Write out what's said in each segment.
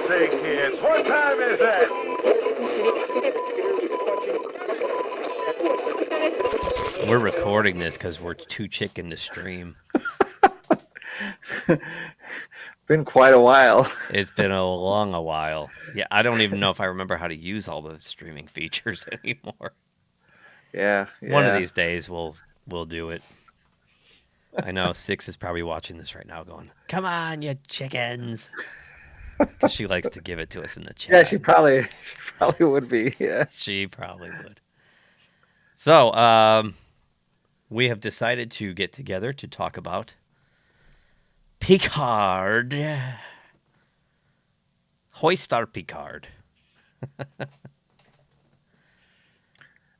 say, kids, what time is it? We're recording this because we're too chicken to stream. Been quite a while. It's been a while. Yeah, I don't even know if I remember how to use all the streaming features anymore. Yeah. One of these days we'll do it. I know Six is probably watching this right now going, come on, you chickens. Because she likes to give it to us in the chat. Yeah, she probably would be. Yeah. She probably would. So, we have decided to get together to talk about Picard. Star Picard.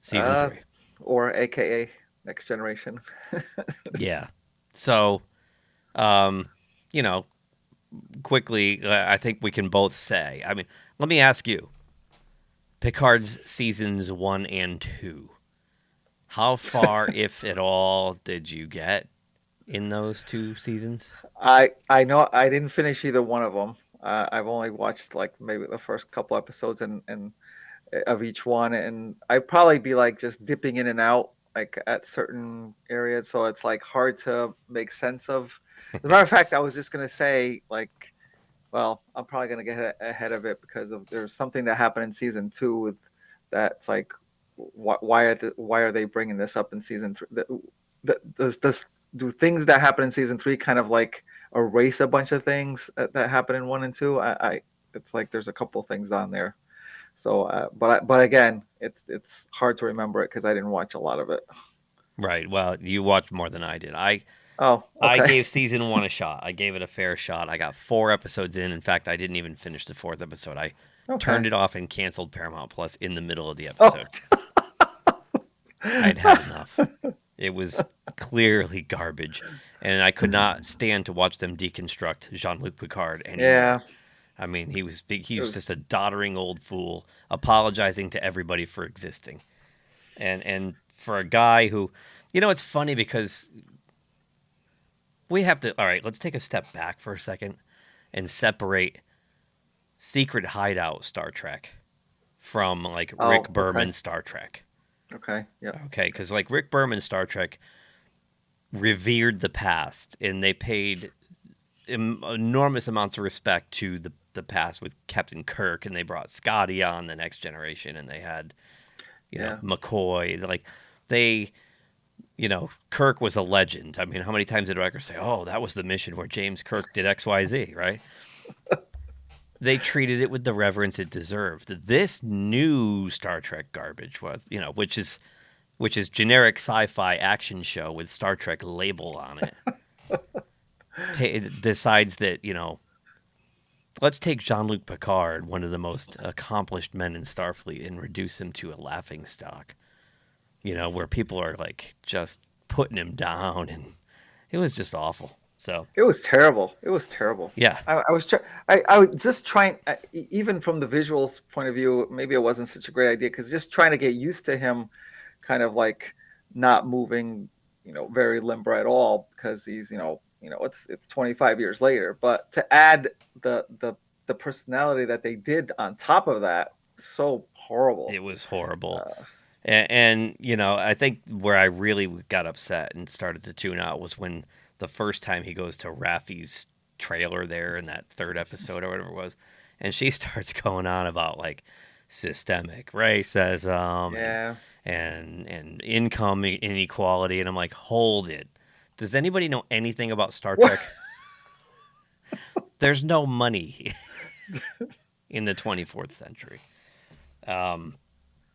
Season 3. Or AKA Next Generation. Yeah. So, quickly, I think we can both say, I mean, let me ask you, Picard's seasons 1 and 2, how far, if at all, did you get in those 2 seasons? I know I didn't finish either one of them. I've only watched like maybe the first couple episodes and of each one, and I'd probably be like just dipping in and out like at certain areas, so it's like hard to make sense of. As a matter of fact, I was just gonna say like, well, I'm probably gonna get ahead of it because there's something that happened in season 2 with that's like, why are they bringing this up in season 3? Do things that happen in season 3 kind of like erase a bunch of things that happen in 1 and 2? It's like there's a couple things on there. So, but again, it's hard to remember it because I didn't watch a lot of it. Right. Well, you watched more than I did. Okay. I gave season 1 a shot. I gave it a fair shot. I got 4 episodes in. In fact, I didn't even finish the 4th episode. I turned it off and canceled Paramount Plus in the middle of the episode. I'd had enough. It was clearly garbage, and I could not stand to watch them deconstruct Jean-Luc Picard anymore. Yeah. I mean, he was just a doddering old fool, apologizing to everybody for existing. And for a guy who, it's funny because we have to, all right, let's take a step back for a second and separate Secret Hideout Star Trek from like Rick Berman's Star Trek. Okay. Yeah. Okay, because like Rick Berman's Star Trek revered the past, and they paid enormous amounts of respect to the past with Captain Kirk, and they brought Scotty on the Next Generation, and they had, McCoy. Like Kirk was a legend. I mean, how many times did Riker say, "Oh, that was the mission where James Kirk did X, Y, Z," right? They treated it with the reverence it deserved. This new Star Trek garbage was, which is generic sci-fi action show with Star Trek label on it. It decides that, let's take Jean-Luc Picard, one of the most accomplished men in Starfleet, and reduce him to a laughingstock. Where people are like just putting him down, and it was just awful. So it was terrible. Yeah, I was just trying, even from the visuals point of view, maybe it wasn't such a great idea because just trying to get used to him, kind of like not moving, very limber at all because he's, it's 25 years later. But to add the personality that they did on top of that, so horrible. It was horrible. And I think where I really got upset and started to tune out was when the first time he goes to Raffi's trailer there in that 3rd episode or whatever it was, and she starts going on about like systemic racism and income inequality, and I'm like, hold it. Does anybody know anything about Star Trek? There's no money in the 24th century.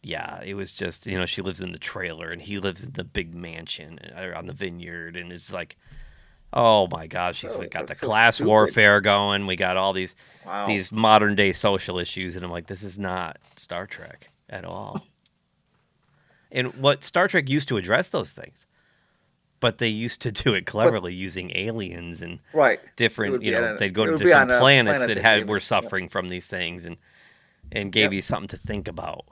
Yeah, it was just, she lives in the trailer and he lives in the big mansion on the vineyard, and it's like, oh my gosh, we got the class warfare going. We got all these modern day social issues, and I'm like, this is not Star Trek at all. And what Star Trek used to address those things, but they used to do it cleverly using aliens and different, they'd go to different planets that were suffering from these things and gave you something to think about.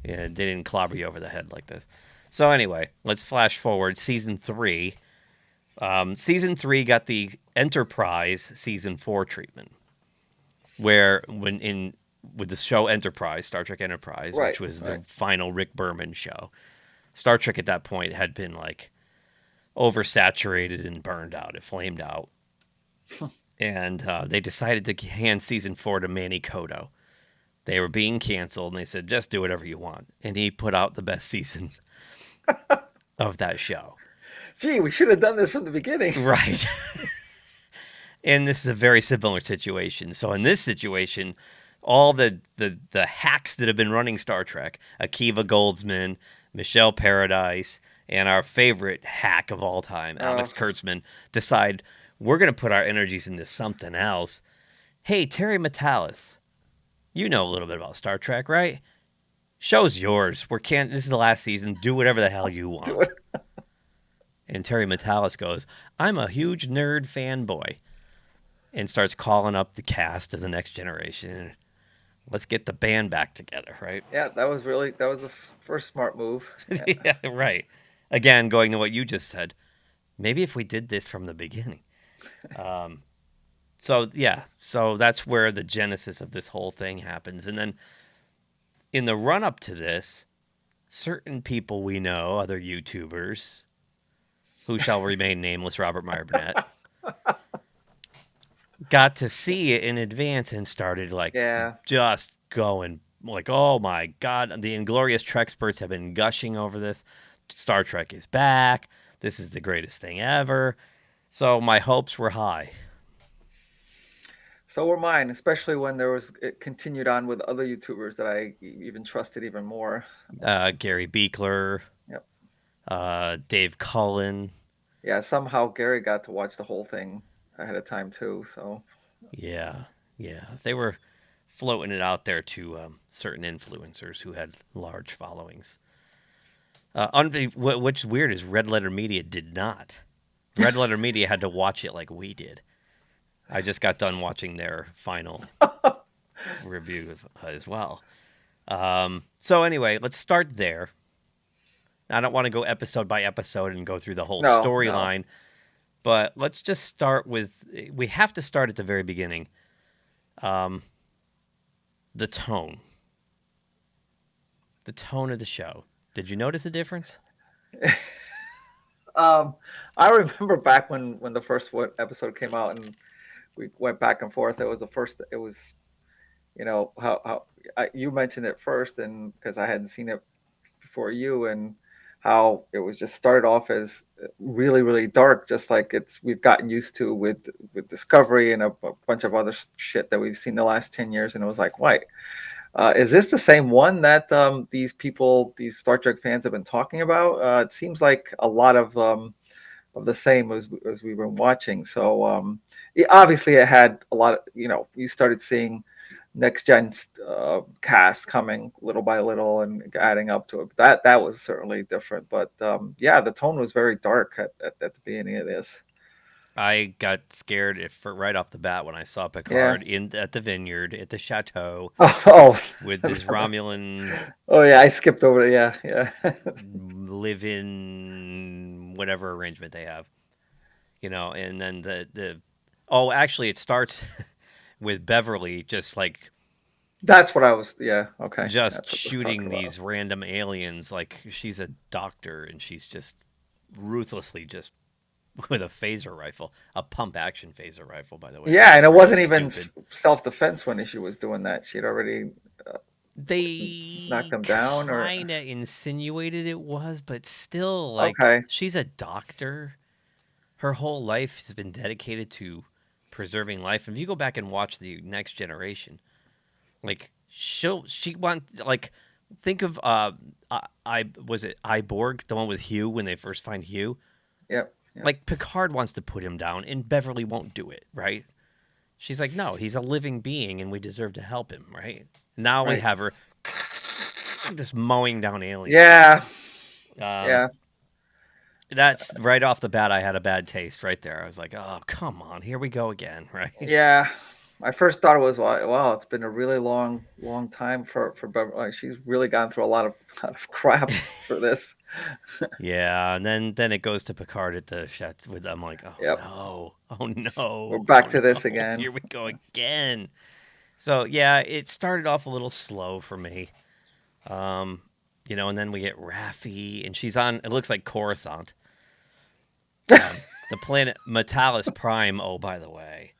Yeah, they didn't clobber you over the head like this. So anyway, let's flash forward. Season 3. Season 3 got the Enterprise Season 4 treatment. where with the show Enterprise, Star Trek Enterprise, Right, which was right. the final Rick Berman show. Star Trek at that point had been like oversaturated and burned out. It flamed out. And they decided to hand season 4 to Manny Coto. They were being canceled, and they said, just do whatever you want. And he put out the best season of that show. Gee, we should have done this from the beginning. Right. And this is a very similar situation. So in this situation, all the hacks that have been running Star Trek, Akiva Goldsman, Michelle Paradise, and our favorite hack of all time, Alex Kurtzman, decide we're going to put our energies into something else. Hey, Terry Matalas, you know a little bit about Star Trek, right? Show's yours. This is the last season. Do whatever the hell you want. And Terry Matalas goes, I'm a huge nerd fanboy. And starts calling up the cast of The Next Generation. Let's get the band back together, right? Yeah, that was the first smart move. Yeah, right. Again, going to what you just said. Maybe if we did this from the beginning. So that's where the genesis of this whole thing happens. And then in the run-up to this, certain people we know, other YouTubers, who shall remain nameless, Robert Meyer Burnett, got to see it in advance and started just going like, oh my God, the Inglorious Treksperts have been gushing over this. Star Trek is back. This is the greatest thing ever. So my hopes were high. So were mine, especially when it continued on with other YouTubers that I even trusted even more. Gary Beekler. Yep. Dave Cullen. Yeah, somehow Gary got to watch the whole thing ahead of time too. So yeah, they were floating it out there to certain influencers who had large followings. What's weird is Red Letter Media did not. Red Letter Media had to watch it like we did. I just got done watching their final review as well. So anyway, let's start there. I don't want to go episode by episode and go through the whole storyline, but let's just start with, we have to start at the very beginning. The tone. The tone of the show. Did you notice a difference? I remember back when the first episode came out and we went back and forth. It was, how you mentioned it first, and because I hadn't seen it before you, and how it was just started off as really, really dark, just like we've gotten used to with Discovery and a bunch of other shit that we've seen the last 10 years. And it was like, wait, is this the same one that these Star Trek fans have been talking about? It seems like a lot of the same as we've been watching. So obviously it had a lot of, you started seeing next gen cast coming little by little and adding up to it. That was certainly different. But the tone was very dark at the beginning of this. I got scared right off the bat when I saw Picard at the vineyard at the chateau with this Romulan. Oh yeah, I skipped over it. Yeah. Live-in whatever arrangement they have, and then actually it starts with Beverly just like. That's what I was. Yeah. Okay. Just shooting these random aliens like she's a doctor, and she's just ruthlessly just. With a phaser rifle, a pump action phaser rifle, by the way. Yeah, and it wasn't even self-defense when she was doing that. She had already they knocked them down, or kind of insinuated it was, but still, she's a doctor. Her whole life has been dedicated to preserving life. And if you go back and watch the Next Generation, think of was it Iborg, the one with Hugh when they first find Hugh? Yep. Like Picard wants to put him down, and Beverly won't do it, right? She's like, no, he's a living being, and we deserve to help him, right? Now we have her just mowing down aliens. Yeah. That's right off the bat. I had a bad taste right there. I was like, oh, come on, here we go again, right? Yeah. I first thought it was, wow, it's been a really long time for Beverly. She's really gone through a lot of crap for this. Yeah, and then it goes to Picard at the chat with. I'm like, oh no, we're back to this again. Here we go again. So yeah, it started off a little slow for me. And then we get Raffi, and she's on. It looks like Coruscant. The planet Metalis Prime. Oh, by the way,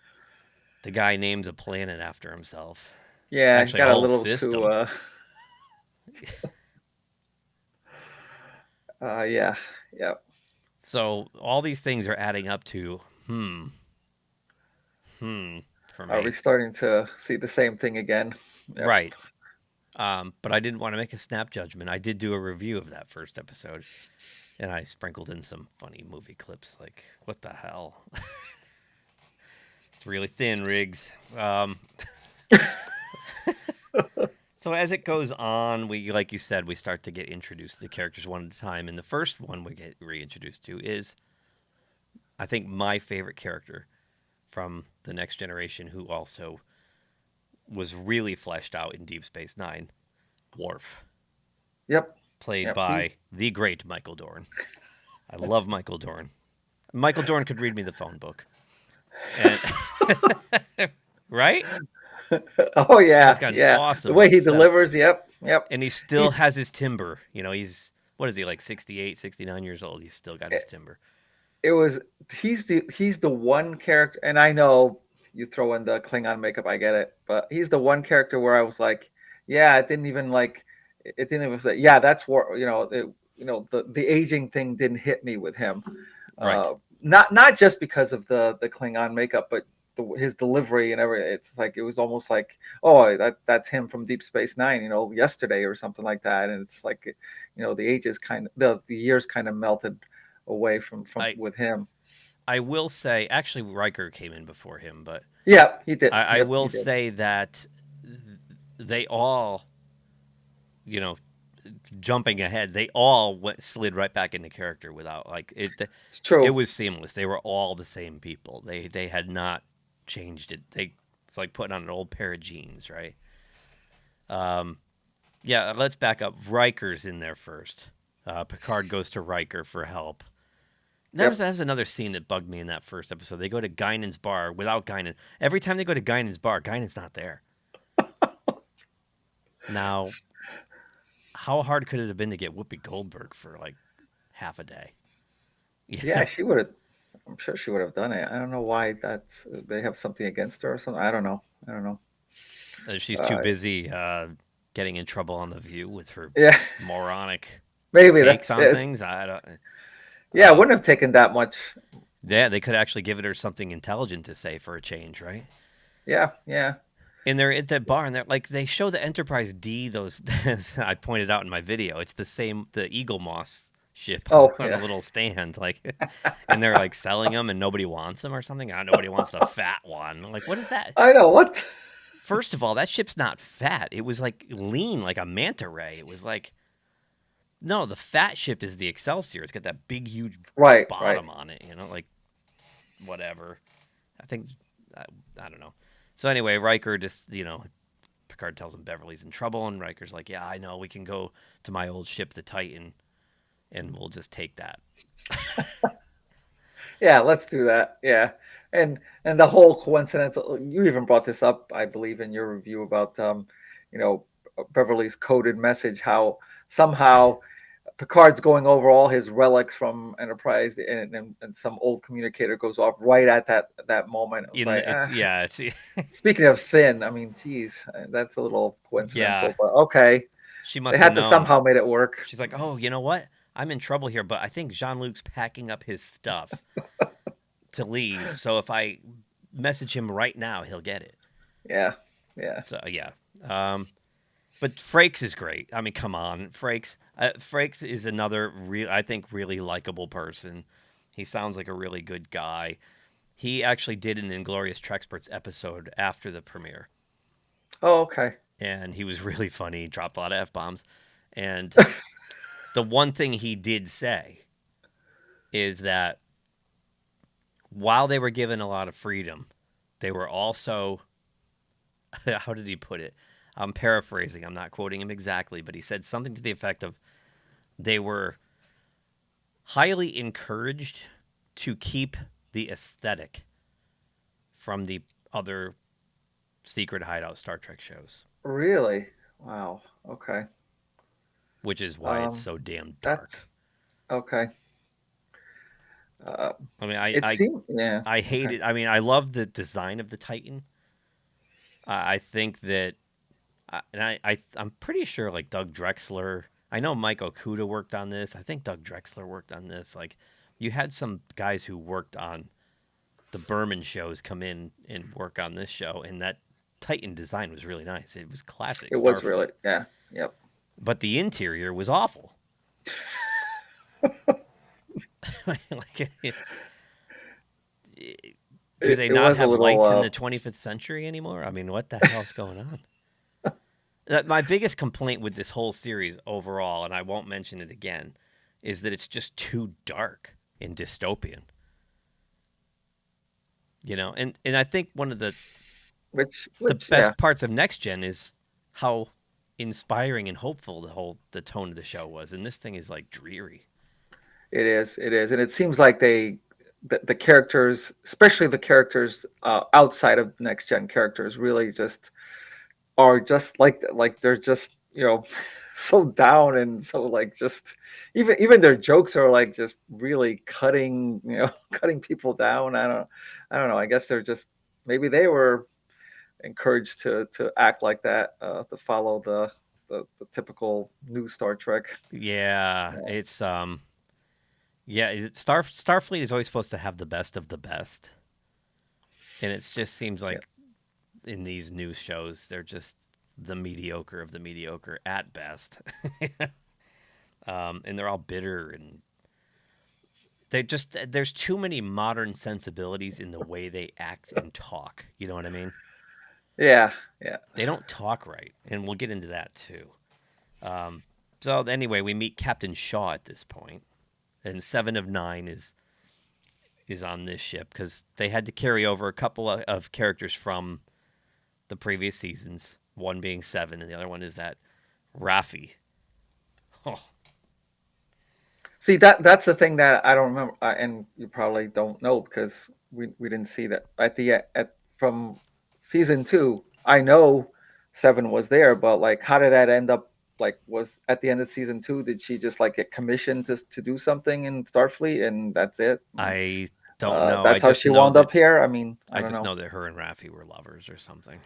the guy names a planet after himself. Yeah, Actually, a got a whole little too. system. Yeah, yeah. So all these things are adding up to for Are we me. starting to see the same thing again? Yep. Right. But I didn't want to make a snap judgment. I did do a review of that first episode, and I sprinkled in some funny movie clips. Like, what the hell? It's really thin, Riggs. So as it goes on, we, like you said, we start to get introduced to the characters one at a time. And the first one we get reintroduced to is, I think, my favorite character from the Next Generation, who also was really fleshed out in Deep Space Nine, Worf. Yep. Played Yep. by the great Michael Dorn. I love Michael Dorn. Michael Dorn could read me the phone book. And right? Oh yeah, He's got an yeah. The awesome way he setup. delivers, yep. And he still has his timber. He's, what is he, like 68, 69 years old? He's still got his timber. He's the one character, and I know you throw in the Klingon makeup, I get it, but he's the one character where I was like, yeah, it didn't even say, yeah, that's what the aging thing didn't hit me with him. Right. Not just because of the Klingon makeup, but his delivery and everything. It's like it was almost like, oh, that's him from Deep Space Nine, yesterday or something like that. And it's like, the ages the years kind of melted away from with him. I will say, actually, Riker came in before him, but Yeah, he did. I Yep, will he did. say that they all, jumping ahead, they all slid right back into character without, like, it. It's true. It was seamless. They were all the same people. They had not changed it. It's like putting on an old pair of jeans, right? Yeah. Let's back up. Riker's in there first. Picard goes to Riker for help. That was another scene that bugged me in that first episode. They go to Guinan's bar without Guinan. Every time they go to Guinan's bar, Guinan's not there. Now, how hard could it have been to get Whoopi Goldberg for like half a day? Yeah, she would have. I'm sure she would have done it. I don't know why they have something against her or something. I don't know. She's too busy getting in trouble on The View with her Yeah, moronic maybe takes that's on it. things. I don't. Yeah, it wouldn't have taken that much. Yeah, they could actually give her something intelligent to say for a change, right? Yeah. And they're at that bar, and they're like, they show the Enterprise D. Those I pointed out in my video. It's the Eagle Moss ship on a little stand, like, and they're like selling them, and nobody wants them or something. Nobody wants the fat one. I'm like, what is that? I know what. First of all, that ship's not fat. It was like lean, like a manta ray. It was like, no, the fat ship is the Excelsior. It's got that big, huge bottom on it. Like, whatever. I think, I don't know. So anyway, Riker just, Picard tells him Beverly's in trouble, and Riker's like, yeah, I know. We can go to my old ship, the Titan, and we'll just take that. Yeah, let's do that. Yeah. And the whole coincidence, you even brought this up, I believe, in your review about, Beverly's coded message, how somehow Picard's going over all his relics from Enterprise, and some old communicator goes off right at that moment. Speaking of thin, I mean, geez, that's a little coincidental, yeah. but okay. She must they have had known. to somehow made it work. She's like, oh, you know what? I'm in trouble here, but I think Jean-Luc's packing up his stuff to leave. So if I message him right now, he'll get it. Yeah. So yeah. But Frakes is great. I mean, come on, Frakes. Frakes is another I think really likable person. He sounds like a really good guy. He actually did an Inglorious Treksperts episode after the premiere. Oh, okay. And he was really funny. He dropped a lot of F-bombs. And the one thing he did say is that while they were given a lot of freedom, they were also, how did he put it? I'm paraphrasing. I'm not quoting him exactly, but he said something to the effect of they were highly encouraged to keep the aesthetic from the other secret hideout Star Trek shows. Really? Wow. Okay. Which is why it's so damn dark. That's okay. I mean, It seemed, yeah. I hate Okay. it. I mean, I love the design of the Titan. I think that, I'm pretty sure like Doug Drexler. I know Mike Okuda worked on this. I think Doug Drexler worked on this. Like, you had some guys who worked on the Berman shows come in and work on this show, and that Titan design was really nice. It was classic It was Starfleet. really, yeah. Yep. But the interior was awful. Like, do they It not was a have little. lights in the 25th century anymore? I mean, what the hell's going on? My biggest complaint with this whole series overall, and I won't mention it again, is that it's just too dark and dystopian. You know, and I think one of the which best yeah, parts of Next Gen is how inspiring and hopeful the tone of the show was, and this thing is like dreary. it is. It is, and it seems like the characters, especially the characters outside of next gen characters, really just are just like they're just so down and so like just even their jokes are like just really cutting cutting people down. I don't know. I guess they're just maybe they were encouraged to act like that, to follow the typical new Star Trek. Yeah, Yeah. it's Starfleet is always supposed to have the best of the best, and it just seems Yeah. like in these new shows they're just the mediocre of the mediocre at best. And they're all bitter, and there's too many modern sensibilities in the way they act and talk. You know what I mean? Yeah. Yeah. They don't talk right, and we'll get into that too. So anyway, we meet Captain Shaw at this point, and 7 of 9 is on this ship because they had to carry over a couple of characters from the previous seasons. One being 7, and the other one is that Raffi. Oh, See, that's the thing that I don't remember, and you probably don't know because we didn't see that at from season 2. I know 7 was there, but like, how did that end up? Like, was at the end of season 2, did she just like get commissioned to do something in Starfleet, and that's it? Like, I don't know. that's how she wound up here. I mean, I I don't just know. know that her and Raffi were lovers or something.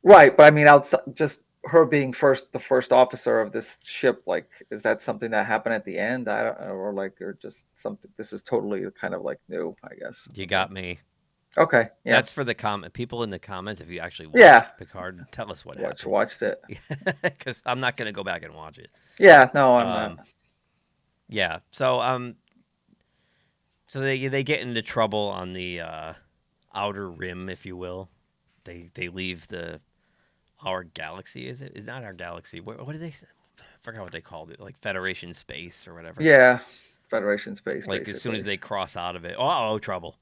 Right, but I mean, outside just her being the first officer of this ship, like, is that something that happened at the end? I don't, or like, or just something. This is totally kind of like new, I guess. You Okay. got me. Okay. Yeah. That's for the people in the comments. If you actually watched Yeah. Picard, tell us what happened. Watched it. Because I'm not going to go back and watch it. Yeah. No, I'm not. Yeah. So they get into trouble on the outer rim, if you will. They leave our galaxy. Is it? It's not our galaxy. What did they say? I forgot what they called it. Like Federation space or whatever. Yeah. Federation space. Like basically. as soon as they cross out of it, oh, trouble.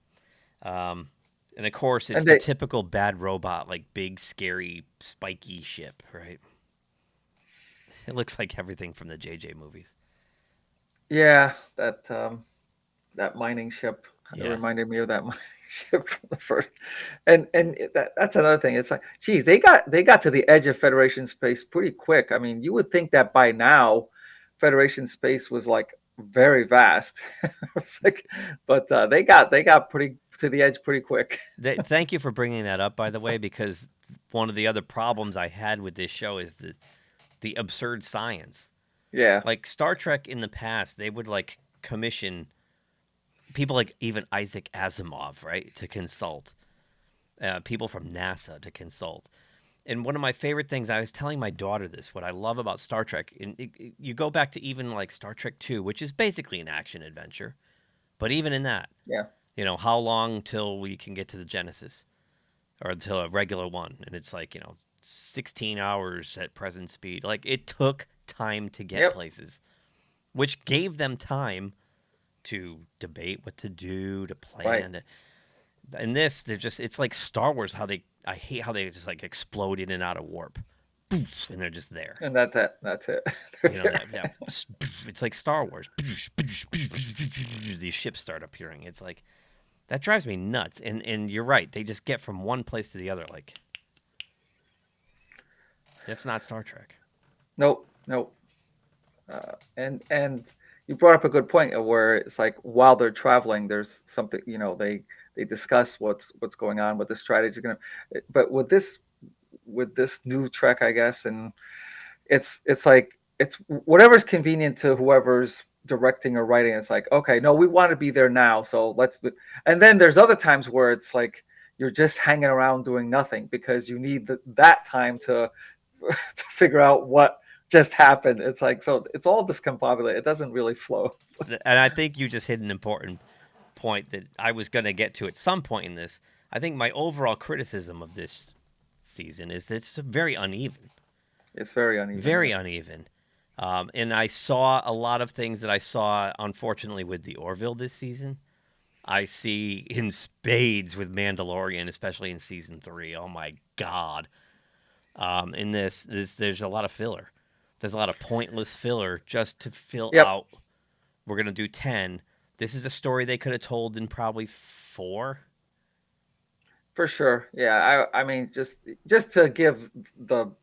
And of course, it's And the they, typical bad robot, like big, scary, spiky ship, right? It looks like everything from the JJ movies. yeah, that mining ship. It Yeah. reminded me of that mining ship from the first. And that's another thing. It's like, geez, they got to the edge of Federation space pretty quick. I mean, you would think that by now, Federation space was like very vast. It's like, but they got pretty to the edge pretty quick. Thank you for bringing that up, by the way, because one of the other problems I had with this show is the absurd science. Yeah. Like Star Trek in the past, they would like commission people like even Isaac Asimov, right, to consult. People from NASA to consult. And one of my favorite things, I was telling my daughter this, what I love about Star Trek, and you go back to even like Star Trek 2, which is basically an action adventure. But even in that, Yeah. how long till we can get to the Genesis or till a regular one? And it's like, 16 hours at present speed. Like it took time to get places, which gave them time to debate what to do, to plan. Right. And this, it's like Star Wars, I hate how they just like explode in and out of warp. And they're just there. And that's it. It's like Star Wars. These ships start appearing. It's like, that drives me nuts. And you're right. They just get from one place to the other like It's not Star Trek. Nope, nope. And you brought up a good point where it's like while they're traveling, there's something they discuss what's going on, what the strategy is going to. But with this new Trek, I guess, and it's like it's whatever's convenient to whoever's directing or writing. It's like, okay, no, we want to be there now, so let's. And then there's other times where it's like you're just hanging around doing nothing because you need that time to to figure out what just happened. It's like, so it's all discombobulated. It doesn't really flow. And I think you just hit an important point that I was going to get to at some point in this. I think my overall criticism of this season is that it's very uneven. It's very uneven. Very uneven. And I saw a lot of things that I saw, unfortunately, with the Orville this season. I see in spades with Mandalorian, especially in season 3. Oh my God! In this, there's a lot of filler. There's a lot of pointless filler just to fill out. We're gonna do 10. This is a story they could have told in probably 4. For sure, yeah. I mean, just to give the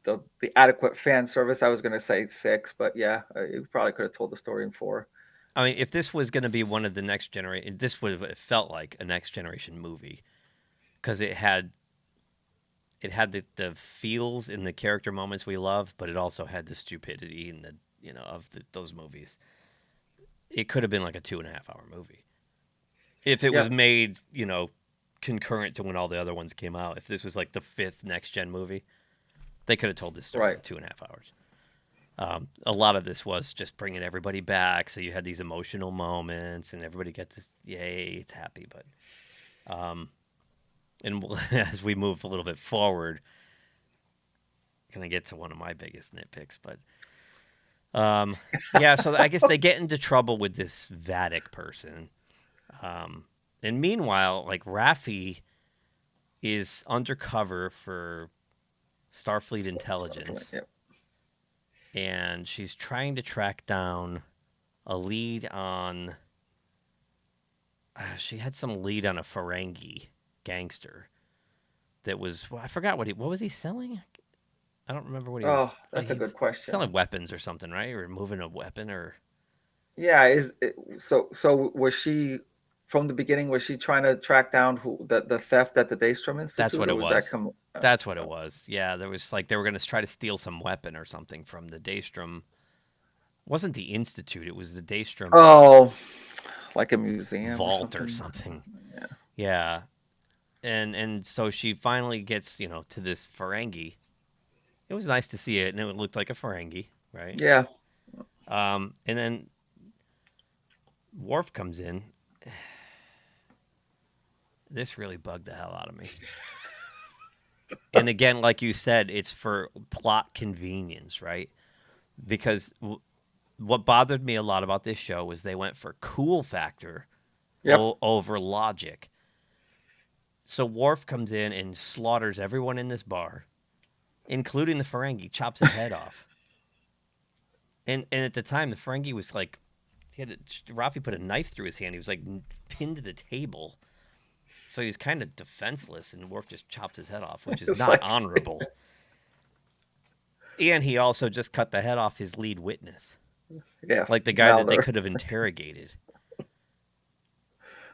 adequate fan service, I was going to say 6, but yeah, you probably could have told the story in 4. I mean, if this was going to be one of the next generation, this would have felt like a next generation movie because it had the feels and the character moments we love, but it also had the stupidity and those movies. It could have been like a 2.5-hour movie if it was made, concurrent to when all the other ones came out. If this was like the 5th next gen movie, they could have told this story in 2.5 hours. A lot of this was just bringing everybody back, so you had these emotional moments, and everybody gets this, yay, it's happy. But, and as we move a little bit forward, I'm gonna get to one of my biggest nitpicks, but, yeah. So I guess they get into trouble with this Vatic person, and meanwhile, like Raffi is undercover for Starfleet intelligence. Yep. And she's trying to track down a lead on. She had some lead on a Ferengi gangster that was. Well, I forgot what was he selling? I don't remember what he was. Oh, that's a good question. Selling weapons or something, right? Or moving a weapon, or. Yeah. So was she from the beginning? Was she trying to track down the theft at the Daystrom Institute? That's what it was. That That's what it was. Yeah, there was like they were going to try to steal some weapon or something from the Daystrom. It wasn't the Institute? It was the Daystrom. Oh, like a museum vault or something. Yeah. And so she finally gets to this Ferengi. It was nice to see it, and it looked like a Ferengi, right? Yeah. And then Worf comes in. This really bugged the hell out of me. And again, like you said, it's for plot convenience, right? Because what bothered me a lot about this show was they went for cool factor over logic. So Worf comes in and slaughters everyone in this bar, including the Ferengi, chops his head off. And at the time, the Ferengi was like, Raffi put a knife through his hand. He was like pinned to the table. So he's kind of defenseless, and Worf just chops his head off, which is not honorable. And he also just cut the head off his lead witness. Yeah. Like the guy that they could have interrogated.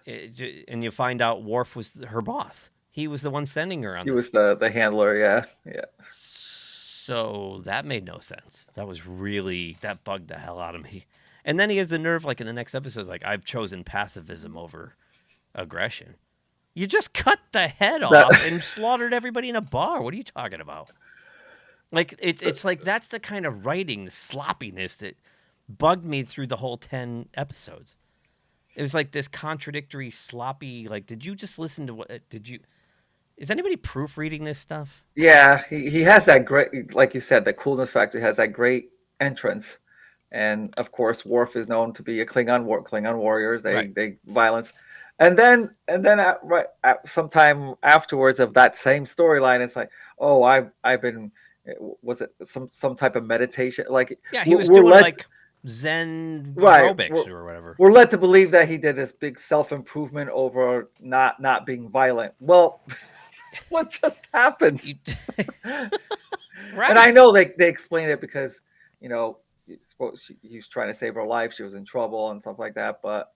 And you find out Worf was her boss. He was the one sending her on this. He was the handler, yeah. So that made no sense. That bugged the hell out of me. And then he has the nerve, like in the next episode, like, I've chosen pacifism over aggression. You just cut the head off and slaughtered everybody in a bar. What are you talking about? Like, it's like that's the kind of writing, the sloppiness that bugged me through the whole 10 episodes. It was like this contradictory, sloppy, like, did you just listen to is anybody proofreading this stuff? Yeah, he has that great, like you said, the coolness factor. He has that great entrance. And of course, Worf is known to be a Klingon warriors. They violence. And then sometime afterwards of that same storyline, it's like, oh, I've been, was it some type of meditation? Like, yeah, he was doing like Zen aerobics or whatever. We're led to believe that he did this big self-improvement over not being violent. Well, what just happened? And I Right. know they explained it because you know he was trying to save her life. She was in trouble and stuff like that. But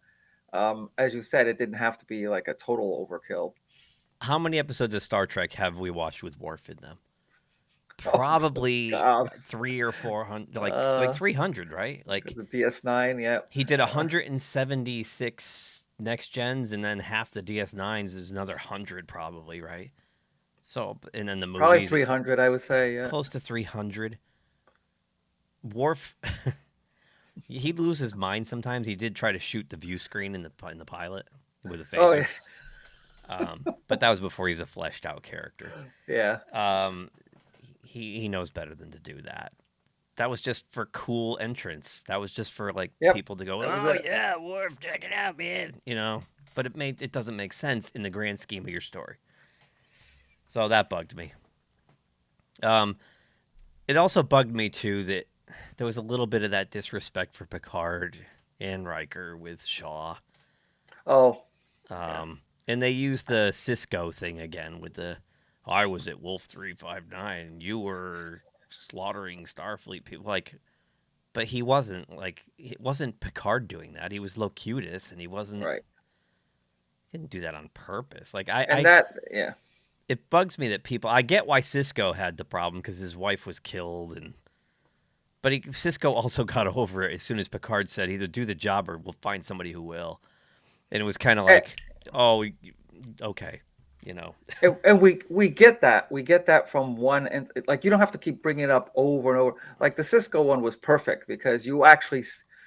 as you said, it didn't have to be like a total overkill. How many episodes of Star Trek have we watched with Worf in them? Oh, Probably God. 300 or 400, like Uh, 300, right? Like because of DS9, yep. he did 176 next gens, and then half the DS9s is another 100, probably, right? So, and then the Probably movies, 300, I would say. Yeah. close to 300. Worf, he'd lose his mind sometimes. He did try to shoot the view screen in the pilot with a Oh yeah. phaser, but that was before he was a fleshed out character. Yeah. Um, he knows better than to do that. That was just for cool entrance. That was just for like Yep. people to go, That was oh it. yeah, Worf, check it out, man. But it doesn't make sense in the grand scheme of your story. So that bugged me. Um, it also bugged me too that there was a little bit of that disrespect for Picard and Riker with Shaw. Oh. Yeah. And they used the Cisco thing again with I was at Wolf 359. You were slaughtering Starfleet people. Like, but he wasn't. Like, it wasn't Picard doing that. He was Locutus, and he wasn't. Right. He didn't do that on purpose. Like, And that, yeah. it bugs me that people. I get why Cisco had the problem because his wife was killed, but Cisco also got over it as soon as Picard said, either do the job or we'll find somebody who will. And it was kind of And, like, oh, okay, you know. and we get that. We get that from one, and like you don't have to keep bringing it up over and over. Like the Cisco one was perfect because you actually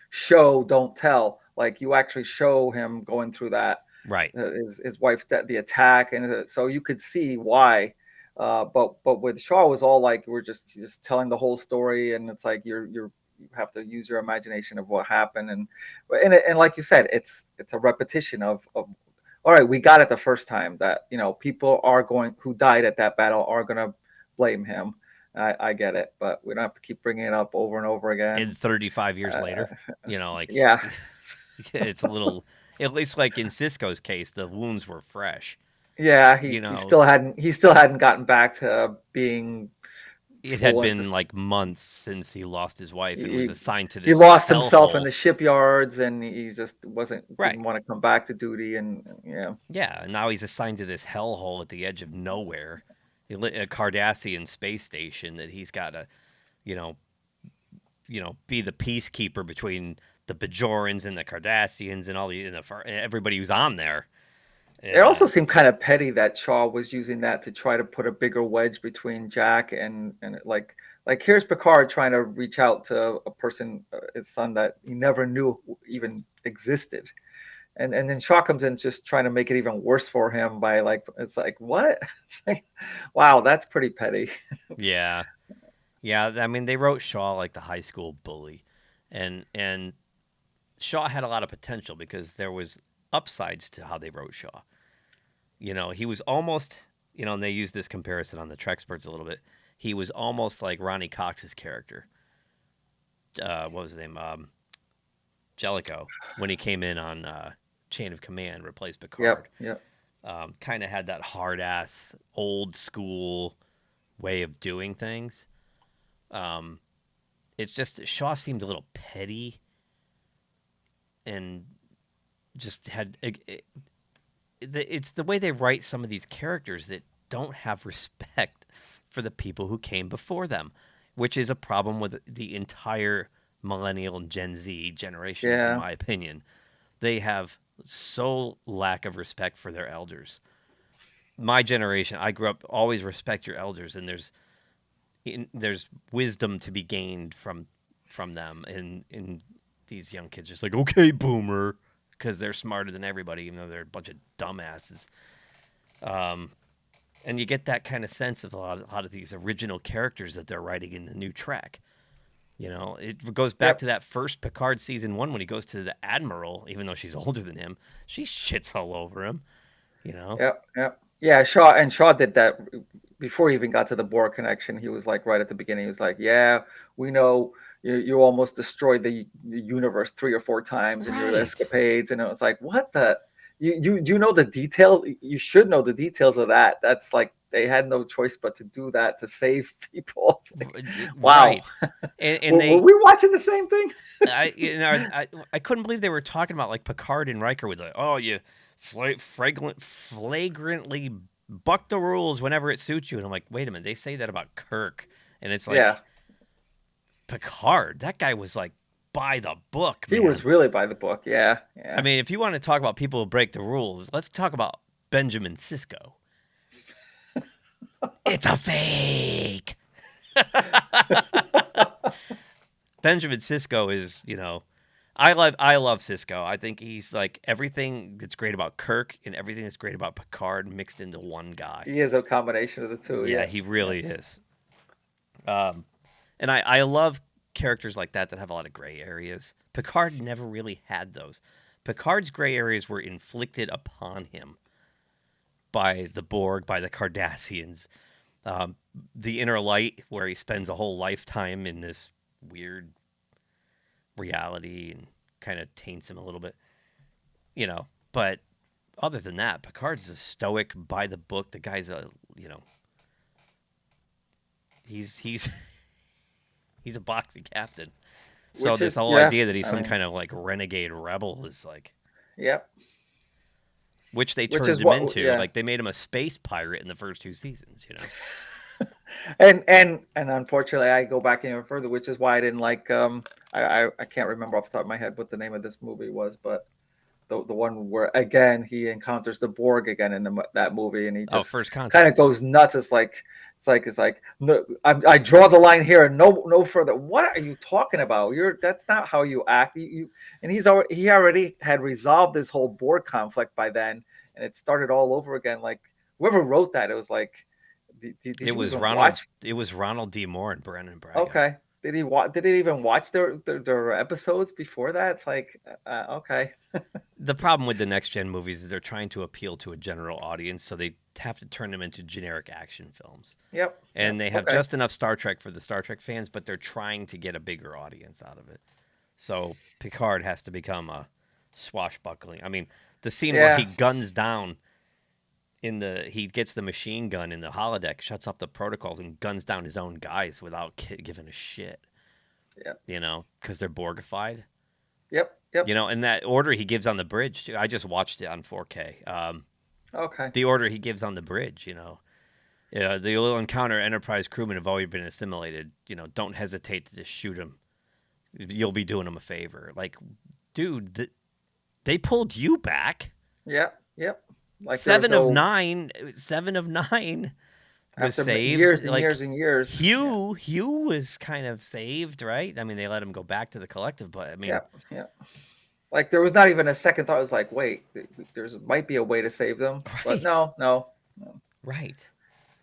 show, don't tell. Like you actually show him going through that. Right. His wife's death, the attack, and so you could see why. But with Shaw was all like we're just telling the whole story, and it's like you have to use your imagination of what happened, and like you said, it's a repetition of all right, we got it the first time that people are going who died at that battle are gonna blame him. I get it, but we don't have to keep bringing it up over and over And again. 35 years Uh, later, like yeah. it's a little. At least like in Cisco's case, the wounds were fresh. Yeah, You he know, still hadn't gotten back to being it had fluent. been like months since he lost his wife and was He, assigned to he this lost himself in hellhole. the shipyards, and he just Right. didn't want to come back to duty, and yeah. Yeah, and now he's assigned to this hellhole at the edge of nowhere, a Cardassian space station that he's got to, you know, be the peacekeeper between the Bajorans and the Cardassians and everybody who's on there. It also seemed kind of petty that Shaw was using that to try to put a bigger wedge between Jack and like here's Picard trying to reach out to a person, his son that he never knew even existed, and then Shaw comes in just trying to make it even worse for him by like it's like what it's like wow, that's pretty petty. Yeah, yeah. I mean, they wrote Shaw like the high school bully, and Shaw had a lot of potential because there was upsides to how they wrote Shaw. He was almost, and they use this comparison on the Treksperts a little bit. He was almost like Ronnie Cox's character. What was his name? Jellicoe, when he came in on Chain of Command, replaced Yep, Picard. yep. Kind of had that hard ass, old school way of doing things. Um, it's just Shaw seemed a little petty and just had it's the way they write some of these characters that don't have respect for the people who came before them, which is a problem with the entire millennial and Gen Z generations, in Yeah. my opinion. They have so lack of respect for their elders. My generation, I grew up always respect your elders, and there's wisdom to be gained from them, and these young kids just like, okay, boomer, because they're smarter than everybody, even though they're a bunch of dumbasses. And you get that kind of sense of a lot of these original characters that they're writing in the new Trek. It goes back Yep. to that first Picard season 1 when he goes to the Admiral, even though she's older than him. She shits all over him. Yep, yep. Yeah, Shaw did that before he even got to the Borg connection. He was like right at the beginning. He was like, "Yeah, we know you almost destroyed the universe 3 or 4 times in your Right. escapades," and it was like, "What the? you know the details. You should know the details of that. That's like they had no choice but to do that to save people. Like, wow. Right. And Were they, we watching the same thing? I couldn't believe they were talking about like Picard and Riker with like, oh, you flagrantly buck the rules whenever it suits you, and I'm like, wait a minute, they say that about Kirk, and it's like, Yeah. Picard, that guy was like by the book, He man. was really by the book. Yeah. Yeah. I mean, if you want to talk about people who break the rules, let's talk about Benjamin Sisko. It's a fake. Benjamin Sisko is, I love Sisko. I think he's like everything that's great about Kirk and everything that's great about Picard mixed into one guy. He is a combination of the two. Yeah, Yeah. he really is. And I love characters like that have a lot of gray areas. Picard never really had those. Picard's gray areas were inflicted upon him by the Borg, by the Cardassians. The Inner Light, where he spends a whole lifetime in this weird reality and kind of taints him a little bit. But other than that, Picard's a stoic, by the book. The guy's he's a boxing captain. So this whole idea that he's some kind of like renegade rebel is like, yep. Which they turned him into. Yeah. Like they made him a space pirate in the first 2 seasons, and unfortunately, I go back even further, which is why I didn't like. I can't remember off the top of my head what the name of this movie was, but the one where again he encounters the Borg again in that movie, and he just First Contact kind of goes nuts. It's like no, I draw the line here and no further. What are you talking about? That's not how you act. And he already had resolved this whole Borg conflict by then, and it started all over again. Like whoever wrote that, it was like. It was Ronald D. Moore and Brennan Braga. Okay. Did he even watch their episodes before that? It's like okay. The problem with the next gen movies is they're trying to appeal to a general audience, so they have to turn them into generic action films. Yep. And they have just enough Star Trek for the Star Trek fans, but they're trying to get a bigger audience out of it. So Picard has to become a swashbuckling. I mean, the scene where he guns down he gets the machine gun in the holodeck, shuts off the protocols, and guns down his own guys without giving a shit. Yeah. Because they're Borgified. Yep. And that order he gives on the bridge, too. I just watched it on 4K. Okay. The order he gives on the bridge, they'll encounter Enterprise crewmen have already been assimilated. Don't hesitate to just shoot them. You'll be doing them a favor. Like, dude, they pulled you back. Yep. Like 7 of 9 was saved. Years and years. Hugh was kind of saved, right? I mean, they let him go back to the collective, but I mean, yeah. Like there was not even a second thought. It was like, wait, might be a way to save them, but no. Right.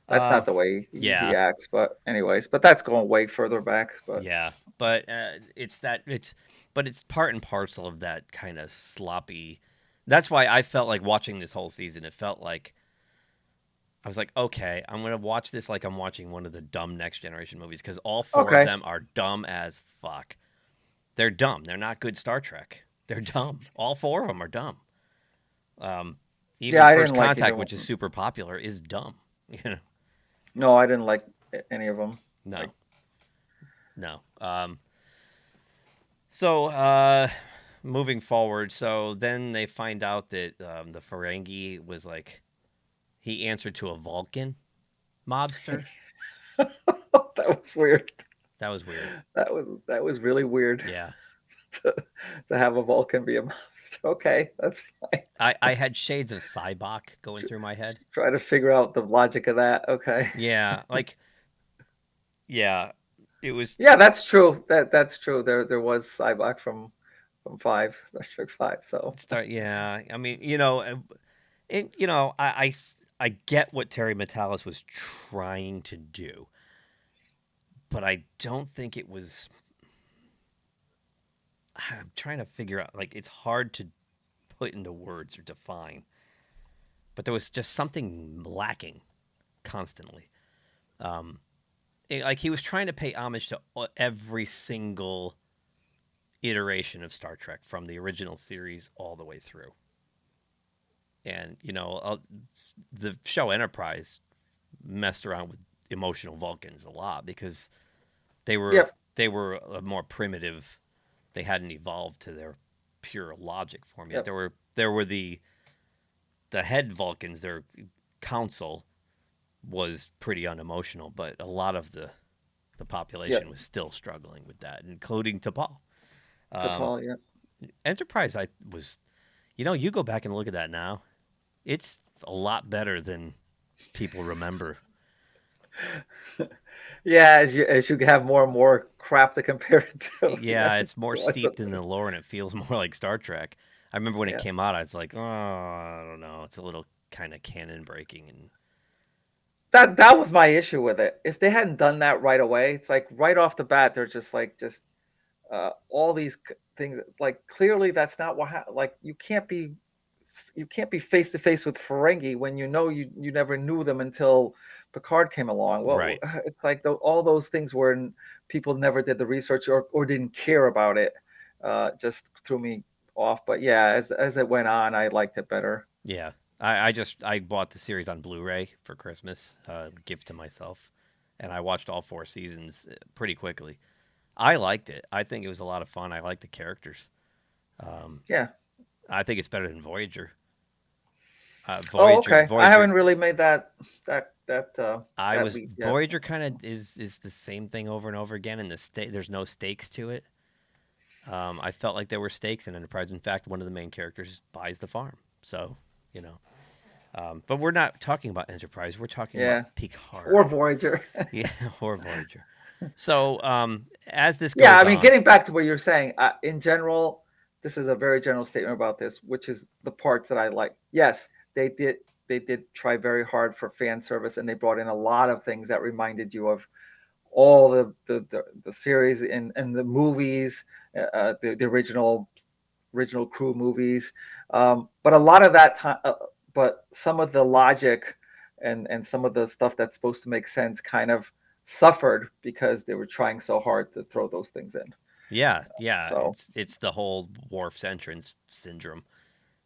That's not the way he acts. But anyways, that's going way further back. But yeah, but it's part and parcel of that kind of sloppy. That's why I felt like watching this whole season. It felt like I was like, okay, I'm going to watch this like I'm watching one of the dumb Next Generation movies because all 4 of them are dumb as fuck. They're dumb. They're not good Star Trek. They're dumb. All 4 of them are dumb. Even First Contact, which is super popular, is dumb. No, I didn't like any of them. No. So, moving forward, so then they find out that the Ferengi was like, he answered to a Vulcan mobster. That was weird. That was weird. That was really weird. Yeah. to have a Vulcan be a mobster. Okay, that's fine. I had shades of Cybok going through my head. Try to figure out the logic of that. Okay. Yeah, it was. Yeah, that's true. That's true. There was Cybok from 5, Star Trek 5. So yeah. I mean, I get what Terry Matalas was trying to do, but I don't think it was. I'm trying to figure out, like, it's hard to put into words or define, but there was just something lacking constantly. Like he was trying to pay homage to every single iteration of Star Trek from the original series all the way through. And the show Enterprise messed around with emotional Vulcans a lot because they were Yep. they were a more primitive. They hadn't evolved to their pure logic form yet. Yep. There were the head Vulcans. Their council was pretty unemotional, but a lot of the population Yep. was still struggling with that, including T'Pol. To Um, Paul. Yep. Enterprise, I was, you go back and look at that now, it's a lot better than people remember. Yeah, as you have more and more crap to compare it to. Yeah. Yeah, it's more What's steeped up? in the lore and it feels more like Star Trek. I remember when it Yeah. came out, I was like, oh, I don't know, it's a little kind of canon breaking, and That was my issue with it. If they hadn't done that right away, it's like right off the bat, they're just like all these things. Like clearly, that's not what. Like you can't be face to face with Ferengi when you never knew them until Picard came along. Well, right. it's like all those things where people never did the research or didn't care about it. Just threw me off. But yeah, as it went on, I liked it better. Yeah, I bought the series on Blu-ray for Christmas, gift to myself, and I watched all 4 seasons pretty quickly. I liked it. I think it was a lot of fun. I like the characters. Um, Yeah. I think it's better than Voyager. Oh, Voyager, okay. I Voyager. haven't really made that leap yet. Voyager kind of is the same thing over and over again, and there's no stakes to it. I felt like there were stakes in Enterprise. In fact, one of the main characters buys the farm. So, you know. But we're not talking about Enterprise. We're talking about Yeah. Or Picard. Voyager. Yeah, or Voyager. So, as this Yeah, goes I mean, on, getting back to what you're saying, in general, this is a very general statement about this, which is the parts that I like. Yes, they did try very hard for fan service, and they brought in a lot of things that reminded you of all the series and the movies, the original crew movies. But a lot of that time, but some of the logic and some of the stuff that's supposed to make sense kind of suffered because they were trying so hard to throw those things in. yeah, So it's the whole Worf's entrance syndrome.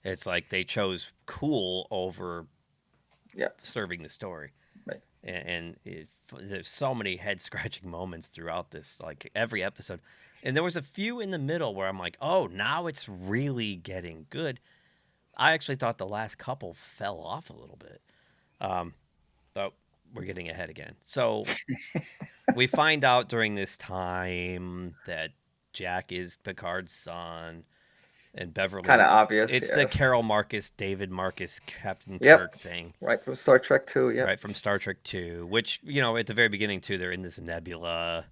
It's like they chose cool over yeah, serving the story, right. and there's so many head scratching moments throughout this, like every episode. And there was a few in the middle where I'm like, oh, now it's really getting good. I actually thought the last couple fell off a little bit. Um, but we're getting ahead again. So we find out during this time that Jack is Picard's son, and Kind Beverly. of obvious. It's the Yes. Carol Marcus, David Marcus, Captain Yep. Kirk thing, Right from Star Trek 2. Yep. right from Star Trek Two. Which at the very beginning too, they're in this nebula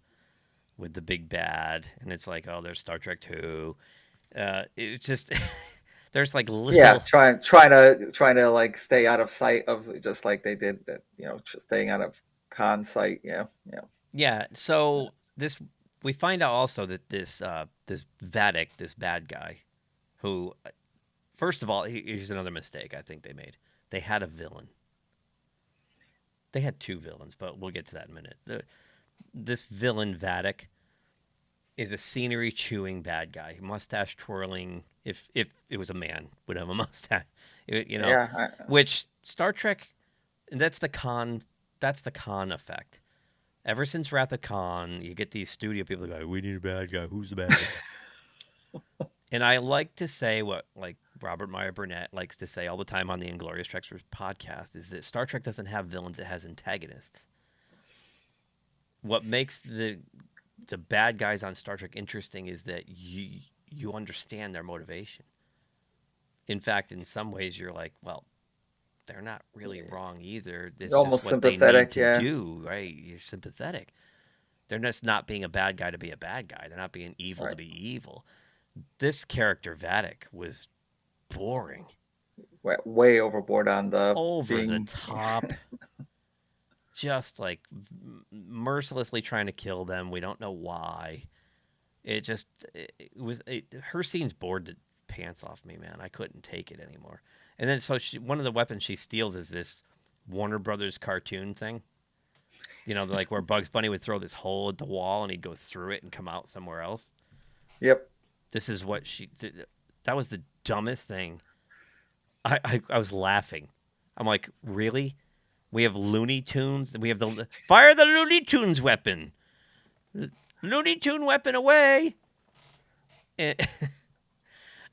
with the big bad, and it's like, oh, there's Star Trek Two. It just there's like Yeah, little. trying to like stay out of sight of just like they did, just staying out of Khan's sight. Yeah, yeah. Yeah, so this we find out also that this Vatic, this bad guy, who first of all, here's another mistake I think they made. They had a villain. They had two villains, but we'll get to that in a minute. This villain Vatic is a scenery chewing bad guy, mustache twirling. If it was a man, would have a mustache, Yeah, which Star Trek, and that's the con. That's the con effect. Ever since Wrath of Khan, you get these studio people go, "We need a bad guy. Who's the bad guy?" And I like to say what like Robert Meyer Burnett likes to say all the time on the Inglorious Treksperts podcast is that Star Trek doesn't have villains; it has antagonists. What makes the bad guys on Star Trek interesting is that you understand their motivation. In fact, in some ways, you're like, well, they're not really wrong either. It's just almost what they need sympathetic. to Yeah, do, right? You're sympathetic. They're just not being a bad guy to be a bad guy. They're not being evil to right. be evil. This character Vatic was boring, Way overboard on the over the being. top, just like mercilessly trying to kill them. We don't know why. It just her scenes bored the pants off me, man. I couldn't take it anymore. And then so one of the weapons she steals is this Warner Brothers cartoon thing. Like where Bugs Bunny would throw this hole at the wall and he'd go through it and come out somewhere else. Yep. This is what she did. That was the dumbest thing I was laughing. I'm like, really? We have Looney Tunes. We have the fire the Looney Tunes weapon. Looney Tune weapon away. And,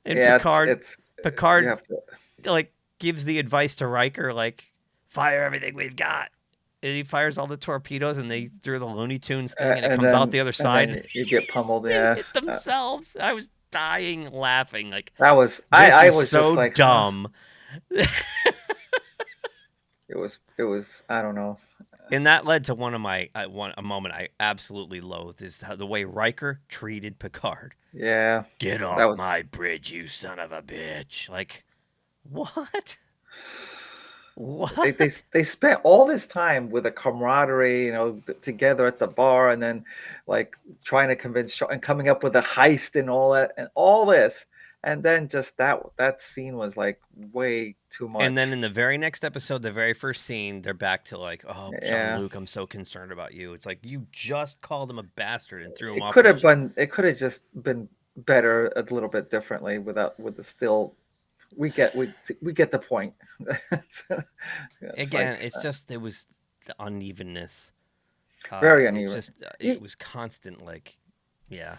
and Yeah, Picard it's you Picard have to. like gives the advice to Riker like fire everything we've got. And he fires all the torpedoes and they through the Looney Tunes thing and it comes out the other And side. then you get pummeled. They Yeah, hit themselves. I was dying laughing. Like that was. this I is was just so like, huh? dumb. It was. It was. I don't know. And that led to one of my a moment I absolutely loathe is the way Riker treated Picard. Yeah, Get that off was. my bridge, you son of a bitch! Like, what? What? They spent all this time with a camaraderie, together at the bar, and then like trying to convince and coming up with a heist and all that and all this, and then just that scene was like way too And then much. in the very next episode, the very first scene, they're back to like, oh, Yeah, Jean-Luc, I'm so concerned about you. It's like you just called him a bastard and threw him it off could the have been. It could have just been better a little bit differently without with the still. We get the point. It's like Again, it's just it was the unevenness. very It's uneven. just it was constant, like, yeah,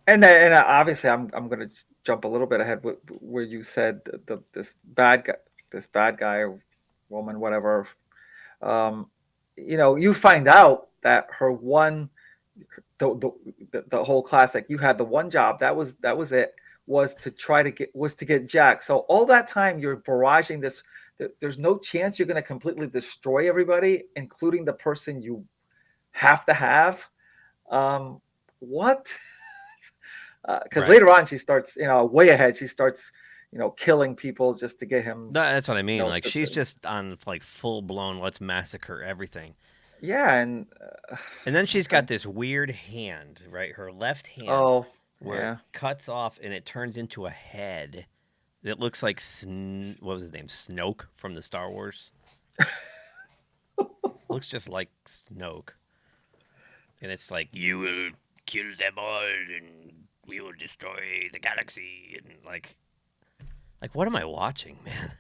And obviously, I'm going to jump a little bit ahead where you said this bad guy, or woman, whatever. Um, you find out that her one, the whole classic. You had the one job that was it was to get Jack. So all that time you're barraging this. There's no chance you're going to completely destroy everybody, including the person you have to have. What? Because right. later on she starts, way ahead. She starts, killing people just to get him. That's what I mean. You know, Like she's just on like full blown. Let's massacre everything. yeah, and And then she's okay. got this weird hand, right? Her left hand, Oh, where it yeah. cuts off and it turns into a head. It looks like what was his name? Snoke from the Star Wars. Looks just like Snoke, and it's like you will kill them all, and we will destroy the galaxy, and like what am I watching, man?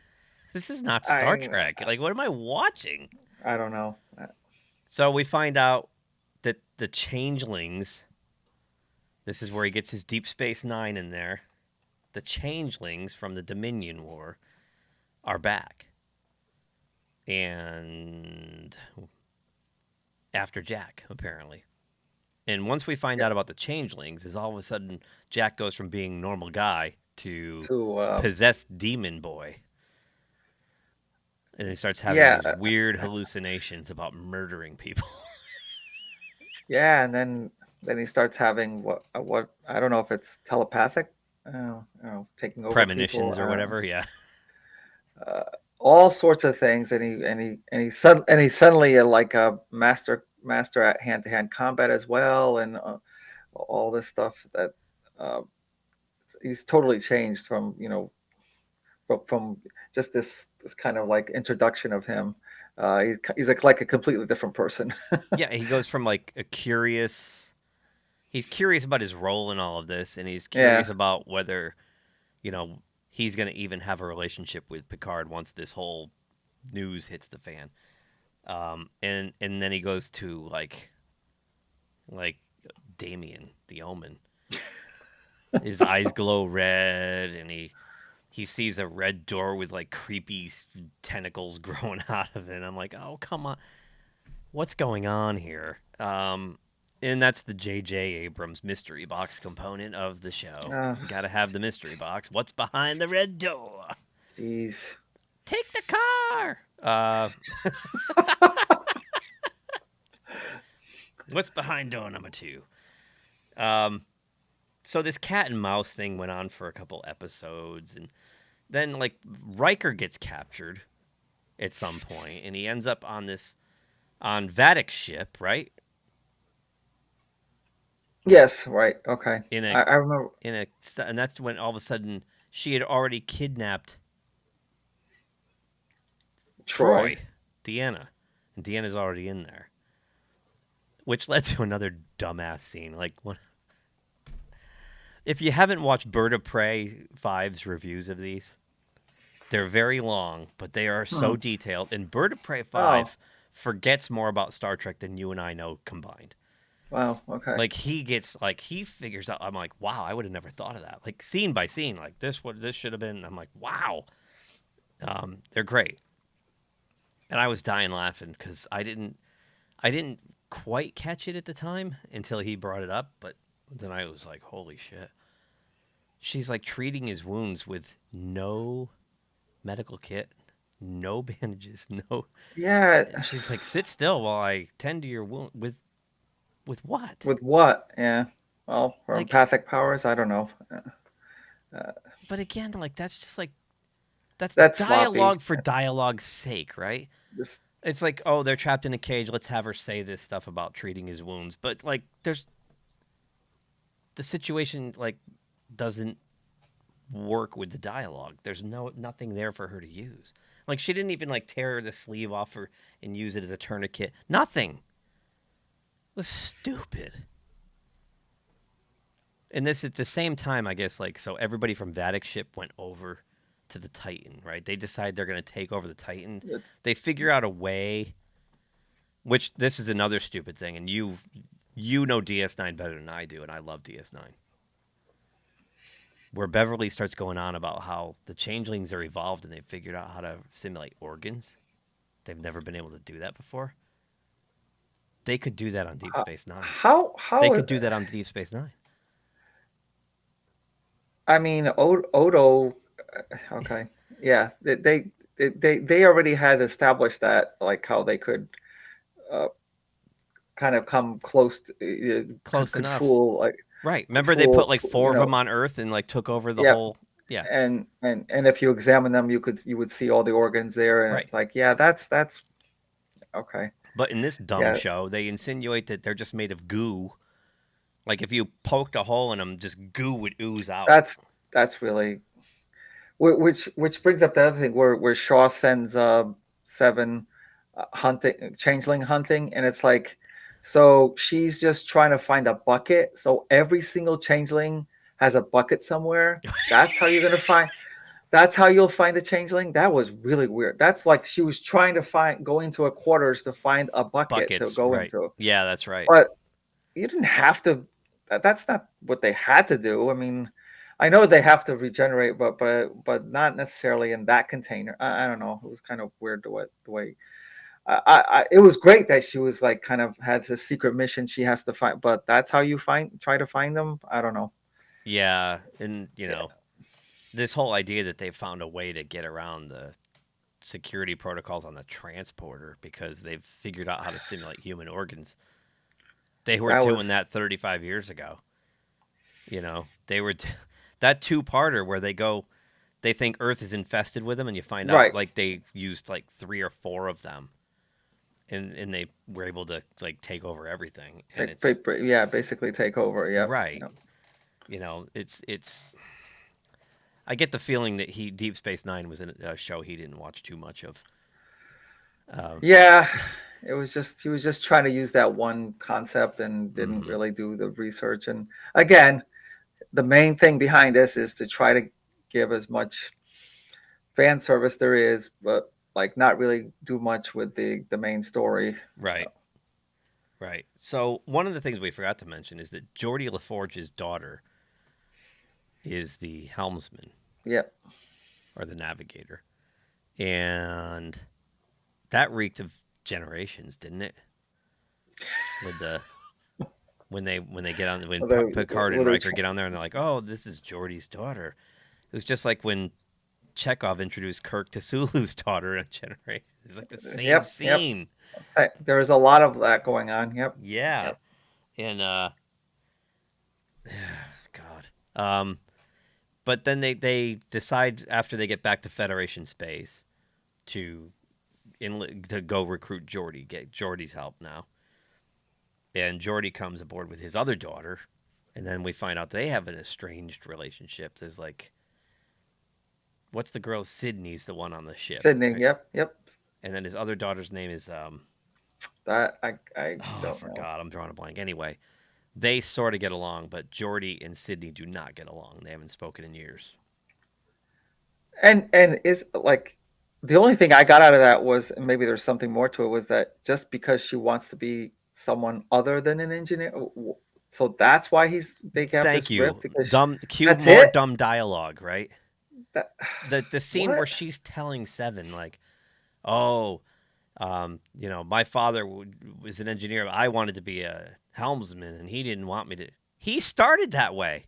This is not Star I Trek. Like, what am I watching? I don't know. So we find out that the changelings. This is where he gets his Deep Space Nine in there. The changelings from the Dominion War are back. And after Jack, apparently. And once we find out about the changelings, is all of a sudden Jack goes from being normal guy to To possessed demon boy. And he starts having yeah, these weird hallucinations about murdering people. yeah, and then he starts having what I don't know if it's telepathic, taking over people. Premonitions or whatever, yeah. Uh, all sorts of things, and he's suddenly like a master at hand-to-hand combat as well, and all this stuff that uh, he's totally changed from from just this kind of like introduction of him. He's like a completely different person. Yeah, he goes from like he's curious about his role in all of this, and he's Yeah, curious about whether, he's going to even have a relationship with Picard once this whole news hits the fan. And then he goes to like Damien, the Omen. His eyes glow red, and he sees a red door with like creepy tentacles growing out of it. I'm like, oh come on, what's going on here? And that's the J.J. Abrams mystery box component of the show. Got to have the mystery box. What's behind the red door? jeez. Take the car. What's behind door number 2? So this cat and mouse thing went on for a couple episodes, and then like Riker gets captured at some point, and he ends up on Vadic's ship, right? Yes, right. Okay. In I remember. and that's when all of a sudden she had already kidnapped Troy. Deanna, and Deanna's already in there, which led to another dumbass scene. Like, if you haven't watched Bird of Prey 5's reviews of these, They're very long, but they are Hmm. so detailed. And Bird of Prey Oh, 5 forgets more about Star Trek than you and I know combined. wow. Okay. Like he figures out. I'm like, wow, I would have never thought of that. Like scene by scene, like this should have been. I'm like, wow, they're great. And I was dying laughing because I didn't quite catch it at the time until he brought it up, but then I was like, holy shit. She's like treating his wounds with no medical kit, no bandages, no. Yeah. She's like, sit still while I tend to your wound. With what? With what? Yeah. Well, for Like, empathic powers, I don't know. Uh, but again, like that's just like that's that's sloppy. dialogue for dialogue's sake, right? This, It's like, oh, they're trapped in a cage. Let's have her say this stuff about treating his wounds. But like, there's the situation like doesn't work with the dialogue. There's nothing there for her to use. Like she didn't even like tear the sleeve off her and use it as a tourniquet. Nothing. It was stupid. And this at the same time, I guess, like so everybody from Vadic ship went over to the Titan, right? They decide they're gonna take over the Titan. They figure out a way, which this is another stupid thing, and you know DS9 better than I do, and I love DS9. Where Beverly starts going on about how the changelings are evolved and they've figured out how to simulate organs. They've never been able to do that before. They could do that on Deep Space Nine. They how could do that on Deep Space Nine. I mean, Odo. Okay, yeah, they already had established that, like how they could uh, kind of come close to, Close could enough. fool like Right. Remember they put like four you of them know, on Earth and like took over the yeah, whole. Yeah. and if you examine them, you would see all the organs there, and Right. it's like, yeah, that's okay, But in this dumb yeah, show, they insinuate that they're just made of goo. Like if you poked a hole in them, just goo would ooze out. that's that's really which brings up the other thing where Shaw sends Seven hunting changeling hunting, and it's like, so she's just trying to find a bucket. So every single changeling has a bucket somewhere. That's how you're gonna find. That's how you'll find the changeling. That was really weird. That's like she was trying to go into a quarters to find a bucket to Buckets. go Right. into, Yeah, that's right. but you didn't have to. That's not what they had to do. I mean, I know they have to regenerate, but not necessarily in that container. I don't know. It was kind of weird the way. It was great that she was like kind of has a secret mission she has to find, but that's how you try to find them. I don't know. Yeah. And, Yeah, this whole idea that they found a way to get around the security protocols on the transporter because they've figured out how to simulate human organs. They were that doing was that 35 years ago. They were that two-parter where they think Earth is infested with them, and you find out right. like they used like three or four of them, and they were able to like take over everything. And it's Yeah, basically take over. Yep. right. Yep. It's. I get the feeling that Deep Space Nine was a show he didn't watch too much of. Um, Yeah, it was just he was just trying to use that one concept and didn't mhm. really do the research. And again, the main thing behind this is to try to give as much fan service there is, but like not really do much with the main story. Right. Right. So one of the things we forgot to mention is that Geordie LaForge's daughter is the helmsman Yep. or the navigator, and that reeked of generations, didn't it? With the when they get on when Picard and Well, they Riker get on there and they're like, "Oh, this is Geordie's daughter." It was just like when Chekhov introduced Kirk to Sulu's daughter in Generation. It's like the same Yep. Yep. scene. There's a lot of that going on. Yep. Yeah, Yep. and God. But then they decide after they get back to Federation space to to go recruit Geordie, get Geordie's help now. And Geordie comes aboard with his other daughter, and then we find out they have an estranged relationship. There's like, what's the girl? Sydney's the one on the ship, Sydney. right? Yep. Yep. And then his other daughter's name is That I oh, I don't know. forgot. I'm drawing a blank. Anyway, they sort of get along, but Geordie and Sydney do not get along. They haven't spoken in years. And is like the only thing I got out of that was, and maybe there's something more to it, was that just because she wants to be someone other than an engineer, so that's why they have Thank this rift you. because Dumb. Cue that's more it. dumb dialogue, right? That The scene where what? she's telling Seven like, "Oh, my father was an engineer. I wanted to be a helmsman, and he didn't want me to." He started that way.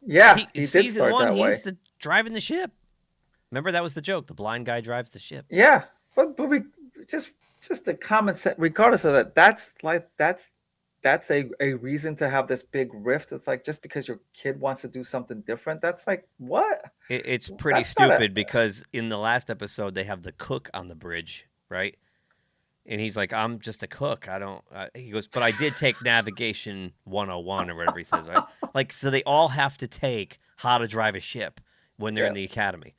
Yeah, He he did season start one, that he's way. driving the ship. Remember that was the joke. The blind guy drives the ship. Yeah, but we just just a common sense. Regardless of that, that's a reason to have this big rift. It's like just because your kid wants to do something different, that's like what? It's pretty That's not a stupid because in the last episode they have the cook on the bridge, right? And he's like, "I'm just a cook. I don't." He goes, "But I did take navigation 101 or whatever he says, right?" Like, so they all have to take how to drive a ship when they're in the yes. academy,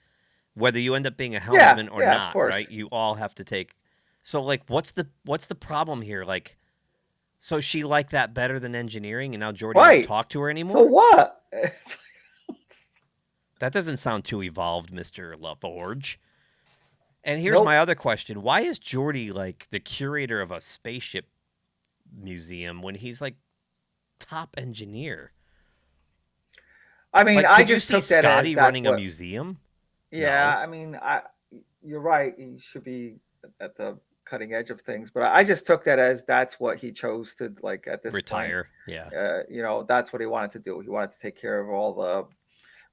whether you end up being a Yeah, helmsman or yeah, of not, right? course. You all have to take. So, like, what's the problem here? Like, so she liked that better than engineering, and now Jordy won't Right. talk to her So anymore? what? That doesn't sound too evolved, Mister LaForge. And here's my Nope. other question: why is Jordy like the curator of a spaceship museum when he's like top engineer? I mean, Like, I could you just see took that as Scotty that's running a what. museum? Yeah, No. I mean, you're right. He should be at the cutting edge of things, but I just took that as that's what he chose to like at this point. Retire. Yeah. That's what he wanted to do. He wanted to take care of all the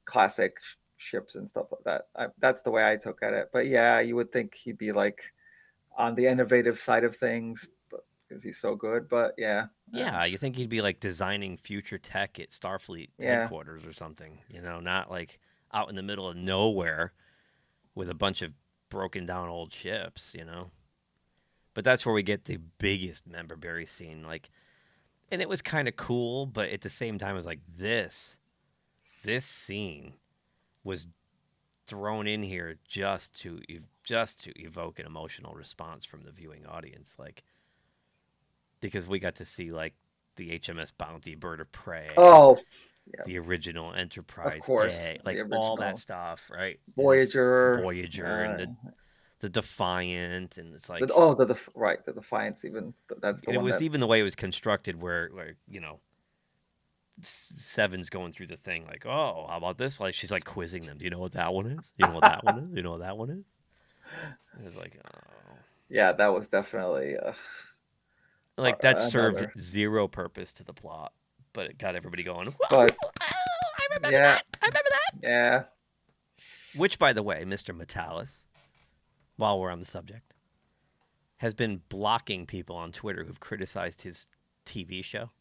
classic ships and stuff like that. That's the way I took at it. But yeah, you would think he'd be like on the innovative side of things, because he's so good. But yeah, Yeah, you think he'd be like designing future tech at Starfleet yeah, headquarters or something, not like out in the middle of nowhere with a bunch of broken down old ships. But that's where we get the biggest member berry scene. Like, and it was kind of cool, but at the same time, it was like this scene was thrown in here just to evoke an emotional response from the viewing audience, like because we got to see like the HMS Bounty, Bird of Prey, oh yeah, the original of Enterprise course, A, the like all that original stuff, right? And it's Voyager. Voyager Uh, and the Defiant, and it's the, like, oh, right, the Defiance. Even that's the and it one was that. even the way it was constructed, where Seven's going through the thing, like, oh, how about this? Like she's like quizzing them. Do you know what that one is? Do you know what that one is? Do you know what that one is? And it's like, oh, Yeah, that was definitely like that served another. zero purpose to the plot, but it got everybody going. Whoa, But I remember yeah, that. I remember that. yeah. Which, by the way, Mr. Metalis, while we're on the subject, has been blocking people on Twitter who've criticized his TV show.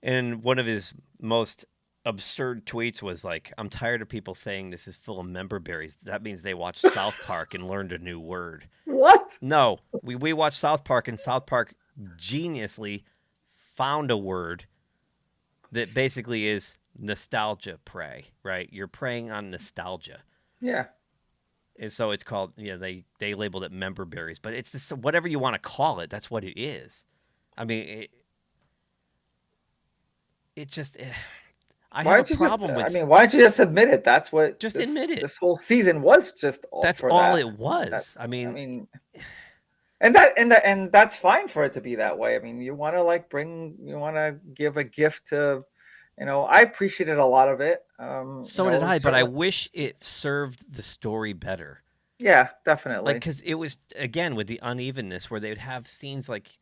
And one of his most absurd tweets was like, "I'm tired of people saying this is full of member berries. That means they watched South Park and learned a new word." What? No, we watched South Park, and South Park geniusly found a word that basically is nostalgia prey, right? You're preying on nostalgia. Yeah. And so it's called, they labeled it member berries, but it's this, whatever you want to call it, that's what it is. I mean, it just, I Why have a don't you just? problem I with, mean, why don't you just admit it? That's what just this admit it. this whole season was just all That's for all that. it That was. I I mean, mean, and that's fine for it to be that way. I mean, you want to give a gift to, I appreciated a lot of it. so did I, but I Certainly, wish it served the story better. yeah, Like, definitely. because it was, again, with the unevenness where they would have scenes like,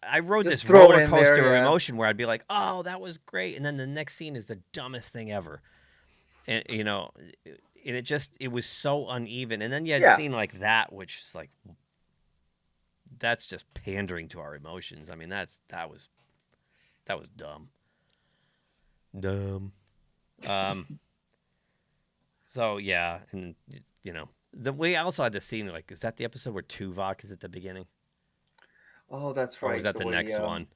I rode Just this throw it roller in there, coaster of yeah, emotion where I'd be like, "Oh, that was great," and then the next scene is the dumbest thing ever, and it was so uneven. And then you had a yeah. scene like that, which is like, that's just pandering to our emotions. I mean, that was dumb, dumb. Um, so yeah, and we also had the scene like, is that the episode where Tuvok is at the beginning, Oh, that's or was right. that The the way, next one?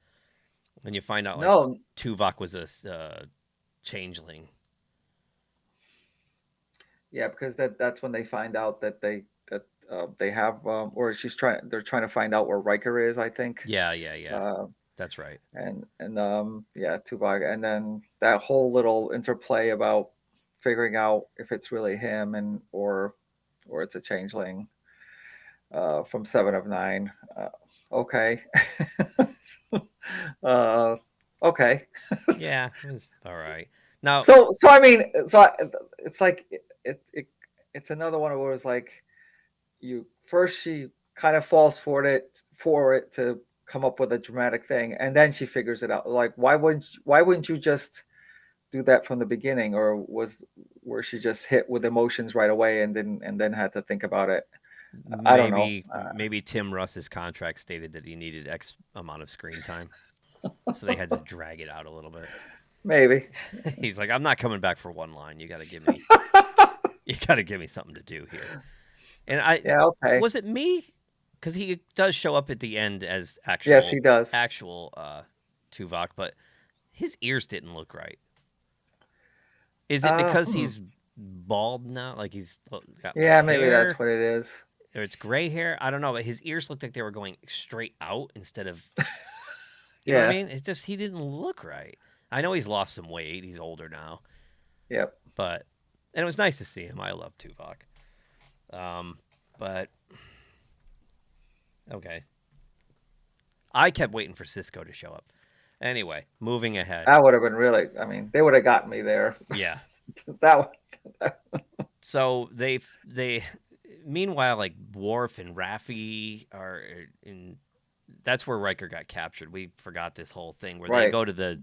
When you find out like no, Tuvok was a changeling. yeah, because that's when they find out that they have, or they're trying to find out where Riker is, I think. Yeah, yeah, yeah. Uh, That's right. and yeah, Tuvok, and then that whole little interplay about figuring out if it's really him or it's a changeling from Seven of Nine. Okay. uh, okay. Yeah, it was all right. Now, so I mean, it's like it's another one where it's like she kind of falls for it to come up with a dramatic thing, and then she figures it out. Like, why wouldn't you just do that from the beginning, or where she just hit with emotions right away and then had to think about it? I don't know. maybe Tim Russ's contract stated that he needed X amount of screen time, so they had to drag it out a little bit. Maybe. He's like, I'm not coming back for one line. You got to give me something to do here. And okay. Was it me? Because he does show up at the end as actual. Yes, he does. Actual Tuvok, but his ears didn't look right. Is it because he's bald now? Like he's got maybe hair? That's what it is. Or it's gray hair. I don't know, but his ears looked like they were going straight out instead of. You know what I mean? He didn't look right. I know he's lost some weight. He's older now. Yep. And it was nice to see him. I love Tuvok. But okay. I kept waiting for Cisco to show up. Anyway, moving ahead. That would have been really. I mean, they would have gotten me there. Yeah. that. So they. Meanwhile, like Worf and Raffi are in. That's where Riker got captured. We forgot this whole thing where they go to the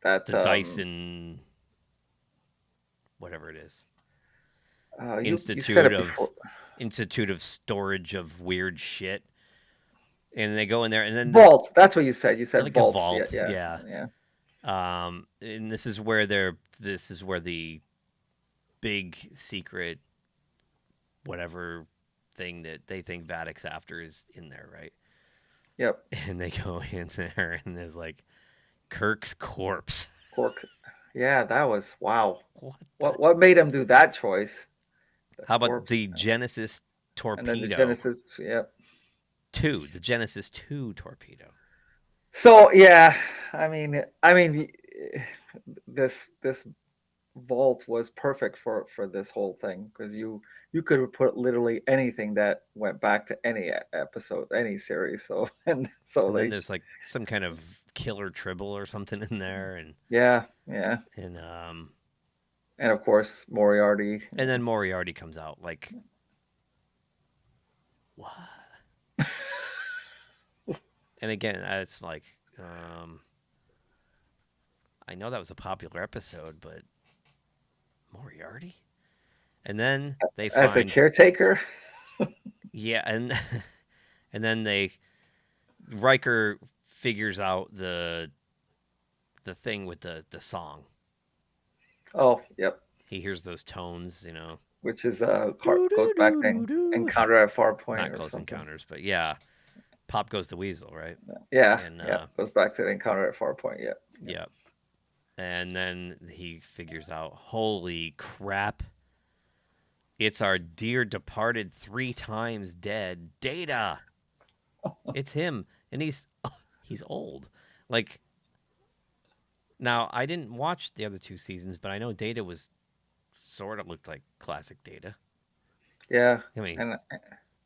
Dyson, whatever it is. Institute of Storage of Weird Shit, and they go in there and then vault. That's what you said. You said like vault. A vault. Yeah. And this is where the big secret, whatever thing that they think Vadic's after is in there, right? Yep. And they go in there and there's like Kirk's corpse. Yeah, that was wow. What made him do that choice? How about the Genesis torpedo? And then the Genesis, yep. The Genesis 2 torpedo. So yeah, I mean, this vault was perfect for this whole thing because you could have put literally anything that went back to any episode, any series. And then there's like some kind of killer tribble or something in there, and and of course Moriarty. And then Moriarty comes out like, what? And again, it's like, I know that was a popular episode, but Moriarty? And then they find... As a caretaker? Yeah, and then Riker figures out the thing with the song. Oh, yep. He hears those tones, Which is goes back to Encounter at Farpoint. Not Close Encounters, but yeah. Pop Goes the Weasel, right? Yeah, goes back to the Encounter at Farpoint, yeah. Yep. And then he figures out, holy crap, it's our dear departed 3 times dead Data. It's him, and he's old. Like, now I didn't watch the other 2 seasons, but I know Data was sort of looked like classic Data. Yeah. I mean,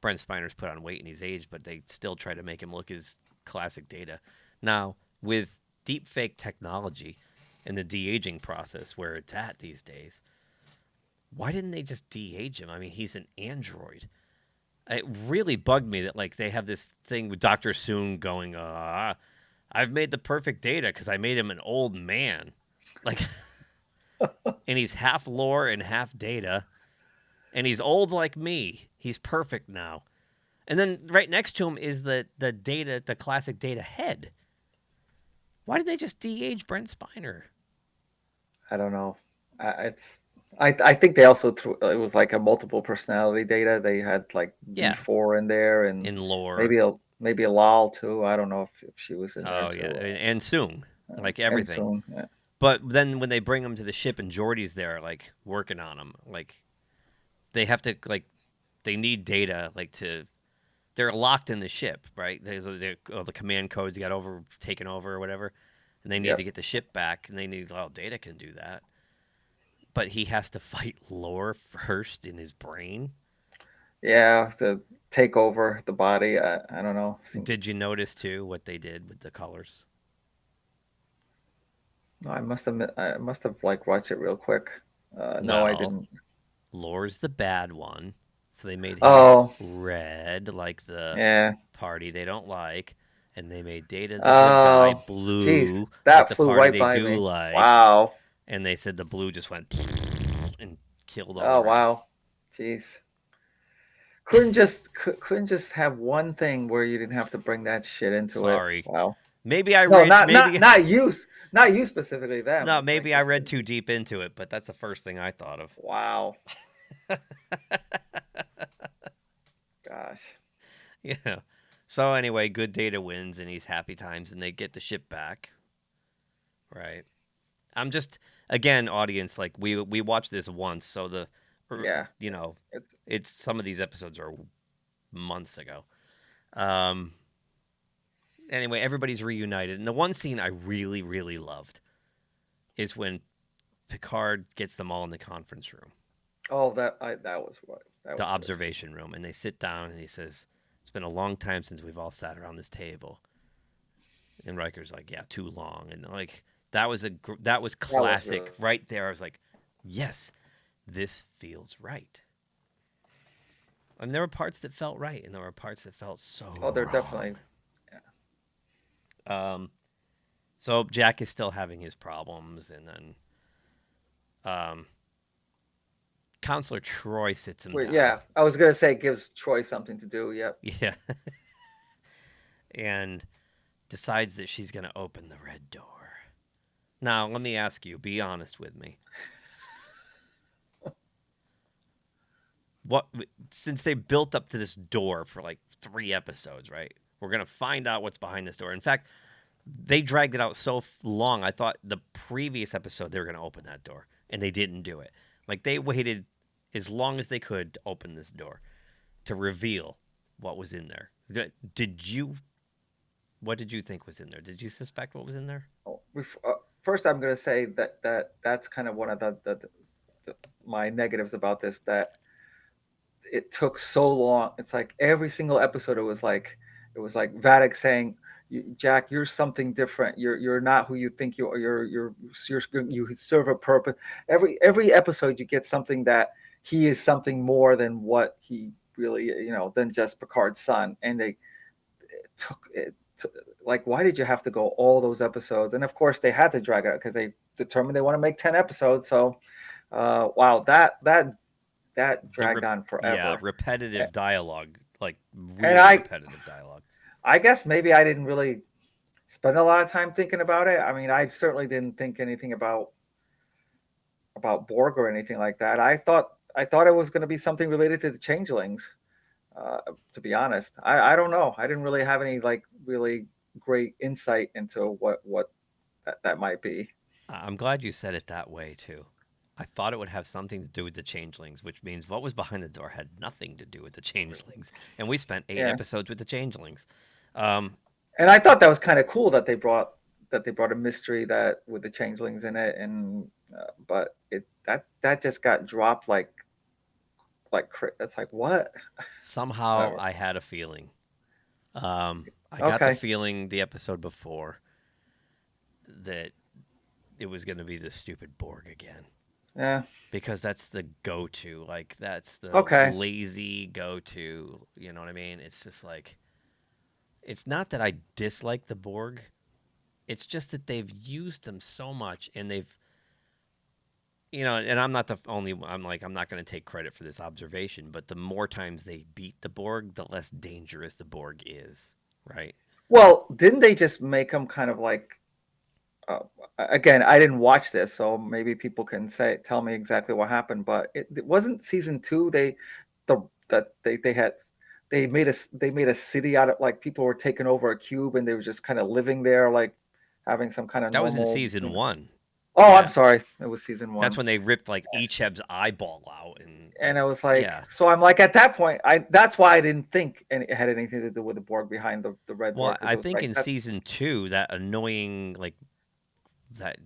Brent Spiner's put on weight and he's aged, but they still try to make him look as classic Data. Now, with deepfake technology and the de-aging process where it's at these days, why didn't they just de-age him? I mean, he's an android. It really bugged me that like they have this thing with Dr. Soong going, I've made the perfect Data because I made him an old man. Like, and he's half lore and half Data. And he's old like me. He's perfect now. And then right next to him is the Data, the classic Data head. Why did they just de-age Brent Spiner? I don't know. I think they also it was like a multiple personality Data. They had like D4 in there and in lore. Maybe a Lal too. I don't know if she was in there too. Oh yeah, and Soong, like everything. Soong, yeah. But then when they bring him to the ship and Geordi's there, like working on him, like they have to they need Data they're locked in the ship, right? The command codes got taken over or whatever, and they need to get the ship back, and they need Data can do that. But he has to fight Lore first in his brain. Yeah, to take over the body. I don't know. Did you notice too what they did with the colors? No, I must have like watched it real quick. No, I Well, didn't. Lore's the bad one, so they made him Oh, red, like the yeah. party they don't like, and they made Data the good guy Oh, jeez, blue, like that the flew party right they by do me. like, Wow. and they said the blue just went and killed all the Oh, red. wow. Jeez. Couldn't just have one thing where you didn't have to bring that shit into it. Sorry. Wow. Maybe I No, read not not maybe not you, not you specifically. Them. no, It's like maybe I just read too deep into it, but that's the first thing I thought of. wow. Gosh. Yeah. So anyway, good Data wins and he's happy times and they get the ship back. Right. I'm just again, audience, like we watched this once, so Yeah. you know, It's it's some of these episodes are months ago. Um anyway, everybody's reunited. And the one scene I really, really loved is when Picard gets them all in the conference room, oh that was what that the was good. observation room, and they sit down and he says, "It's been a long time since we've all sat around this table." And Riker's like, "Yeah, too long." And like that was That was classic really right there. I was like, "Yes, this feels right." And there were parts that felt right, and there were parts that felt so oh they're wrong. definitely yeah. Um, so Jack is still having his problems, and then um, Counselor Troy sits him Wait, down. yeah. I was gonna say gives Troy something to do. Yep. Yeah, and decides that she's going to open the red door. Now, let me ask you, be honest with me. What since they built up to this door for like 3 episodes, right? We're going to find out what's behind this door. In fact, they dragged it out so long. I thought the previous episode they were going to open that door and they didn't do it. Like they waited as long as they could to open this door to reveal what was in there. Did you what did you think was in there? Did you suspect what was in there? Oh, first, I'm gonna say that's kind of one of the my negatives about this, that it took so long. It's like every single episode it was like Vatic saying, Jack, you're something different. You're not who you think you are. You serve a purpose. Every episode you get something that he is something more than what he really, than just Picard's son. And they took it like, why did you have to go all those episodes? And of course they had to drag it out because they determined they want to make 10 episodes. So wow, that The dragged on yeah, forever. repetitive dialogue, like And really I repetitive dialogue. I guess maybe I didn't really spend a lot of time thinking about it. I mean, I certainly didn't think anything about Borg or anything like that. I thought it was going to be something related to the changelings. To be honest, I don't know. I didn't really have any like really great insight into what that might be. I'm glad you said it that way too. I thought it would have something to do with the changelings, which means what was behind the door had nothing to do with the changelings. And we spent 8 Yeah, episodes with the changelings. Um, and I thought that was kind of cool that they brought a mystery that with the changelings in it, and but that just got dropped like it's like what somehow whatever. I had a feeling. I got the Okay, feeling the episode before that it was going to be this stupid Borg again. yeah, Because that's the go-to, like that's the okay. lazy go-to. You know what I mean? It's just like it's not that I dislike the Borg. It's just that they've used them so much, and they've and I'm not the only. I'm not going to take credit for this observation, but the more times they beat the Borg, the less dangerous the Borg is, right? Well, didn't they just make them kind of like uh, again, I didn't watch this, so maybe people can tell me exactly what happened. But it wasn't season two. They made a city out of, like, people were taking over a cube and they were just kind of living there, like having some kind of That was in normal. season one. Oh, I'm Yeah, sorry, it was season that's one. when they ripped like Icheb's eyeball out, and And like, I was like, yeah. so I'm like, at that point, that's why I didn't think it had anything to do with the Borg behind the red door, Well, because I it was think like in that's season two, that annoying like that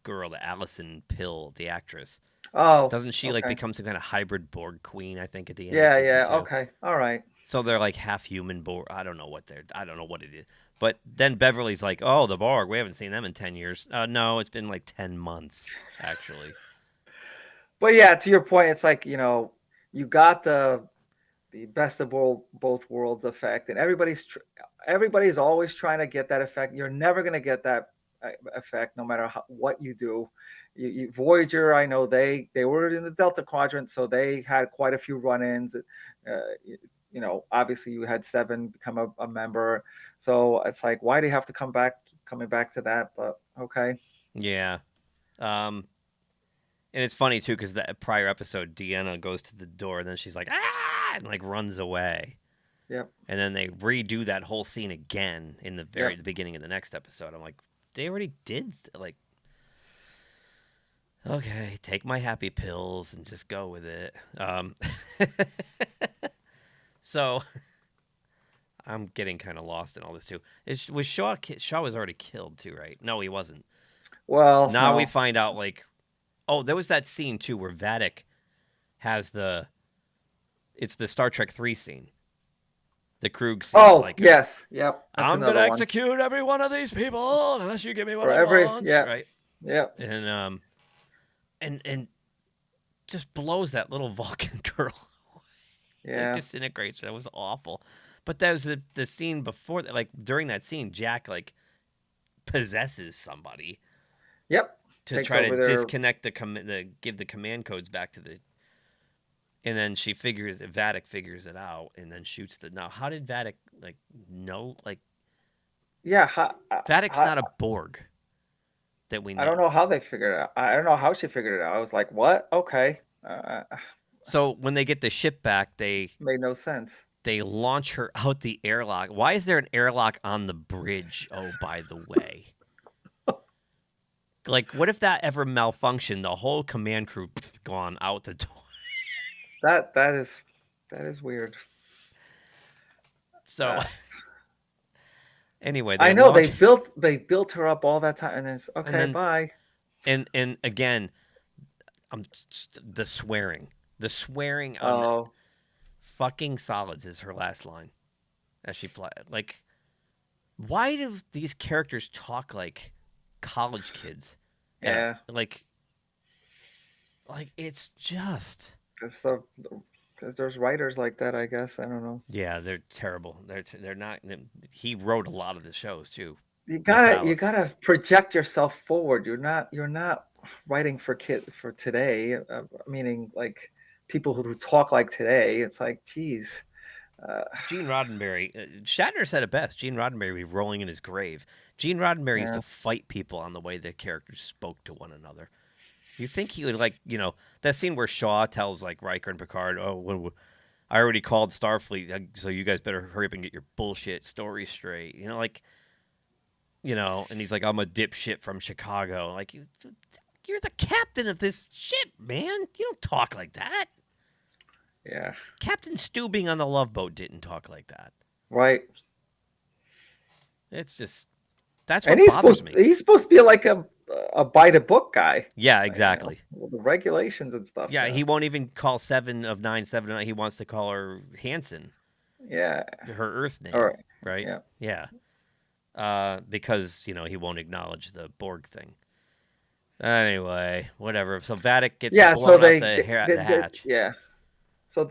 girl, the Allison Pill, the actress. Oh, Doesn't she like okay. become some kind of hybrid Borg queen? I think at the end of Yeah, season yeah. 2. Okay. All right. So they're like half human Borg. I don't know what it is. But then Beverly's like, "Oh, the Borg. We haven't seen them in 10 years." No, it's been like 10 months actually. But yeah, to your point, it's like, you got the best of both worlds effect, and everybody's always trying to get that effect. You're never going to get that effect no matter what you do. Voyager, I know they were in the Delta Quadrant, so they had quite a few run-ins. Obviously you had Seven become a member, so it's like, why do you have to coming back to that? But okay. Yeah. Um, and it's funny too because the prior episode, Deanna goes to the door and then she's like, "Ah!" and like runs away. Yep. And then they redo that whole scene again in the Yep. the beginning of the next episode. I'm like, they already did like. Okay, take my happy pills and just go with it. So I'm getting kind of lost in all this too. Was Shaw? Shaw was already killed too, right? No, he wasn't. Well, Now we no. find out like, oh, there was that scene too where Vatic has it's the Star Trek 3 scene, the Krug scene. Oh, Like, yes. Yep. That's I'm gonna another one. execute every one of these people unless you give me what For I every, want, yeah. right? Yep. And just blows that little Vulcan girl. Yeah. Like disintegrates. That was awful. But that was the scene before that. Like during that scene, Jack like possesses somebody. Yep. To Takes try to over their... disconnect give the command codes back to the. And then Vatic figures it out and then shoots the. Now, how did Vatic like know? Like, Yeah. Vatic's not a Borg that we I don't know. know how they figured it out. I don't know how she figured it out. I was like, what? Okay. So when they get the ship back, Made no sense. they launch her out the airlock. Why is there an airlock on the bridge? Oh, by the way. Like, what if that ever malfunctioned? The whole command crew gone out the door. That is weird. So, anyway, I know they built her up all that time, and then it's okay, and then bye. and again, the swearing on Oh, fucking solids is her last line as she flies. Like, why do these characters talk like college kids? yeah. Like it's just. Because there's writers like that, I guess. I don't know. Yeah, they're terrible. They're not. He wrote a lot of the shows too. You With gotta project yourself forward. You're not writing for today. Meaning like people who talk like today. It's like, geez. Gene Roddenberry. Shatner said it best. Gene Roddenberry would be rolling in his grave. Gene Roddenberry used Yeah. to fight people on the way the characters spoke to one another. You think he would that scene where Shaw tells like Riker and Picard, "Oh, I already called Starfleet, so you guys better hurry up and get your bullshit story straight." And he's like, "I'm a dipshit from Chicago." Like, you're the captain of this ship, man. You don't talk like that. Yeah. Captain Steubing on the Love Boat didn't talk like that. Right. It's just that's what And bothers me. he's supposed to be like a by the book guy. Yeah, exactly. The regulations and stuff. Yeah, he won't even call 7 of 9 7 of 9. He wants to call her Hanson. Yeah. Her Earth name. All right. Right? Yeah. Because, he won't acknowledge the Borg thing. Anyway, whatever. So Vatic gets blown out the hatch. Yeah. So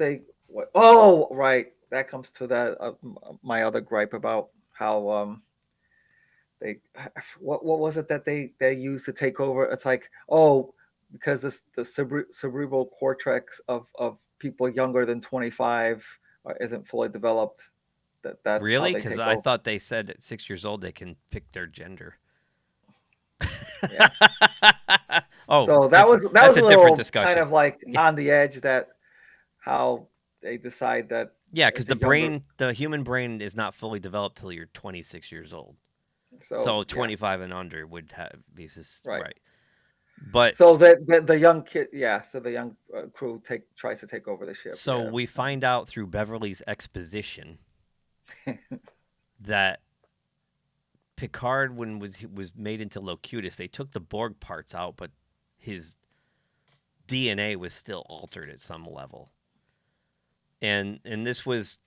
oh, right. That comes to that my other gripe about how what was it that they used to take over? It's like, oh, because the cerebral cortex of people younger than 25 isn't fully developed. That's really? Because I thought they said at 6 years old they can pick their gender. Yeah. Oh, so that was a different discussion. Kind of like on the edge that how they decide that. Yeah, because the human brain is not fully developed till you're 26 years old. So 25 and under would be right. But so the young kid, so the young crew tries to take over the ship. So we find out through Beverly's exposition that Picard, when he was made into Locutus, they took the Borg parts out, but his DNA was still altered at some level. And this was,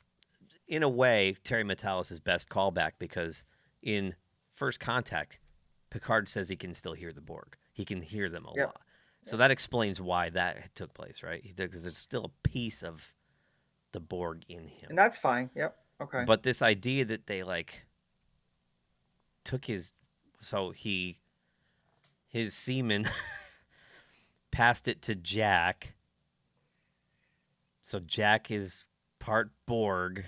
in a way, Terry Matalas' best callback, because in First Contact, Picard says he can still hear the Borg. He can hear them a lot. So that explains why that took place, right? Because there's still a piece of the Borg in him. And that's fine. Yep. Okay. But this idea that they took his semen passed it to Jack. So Jack is part Borg.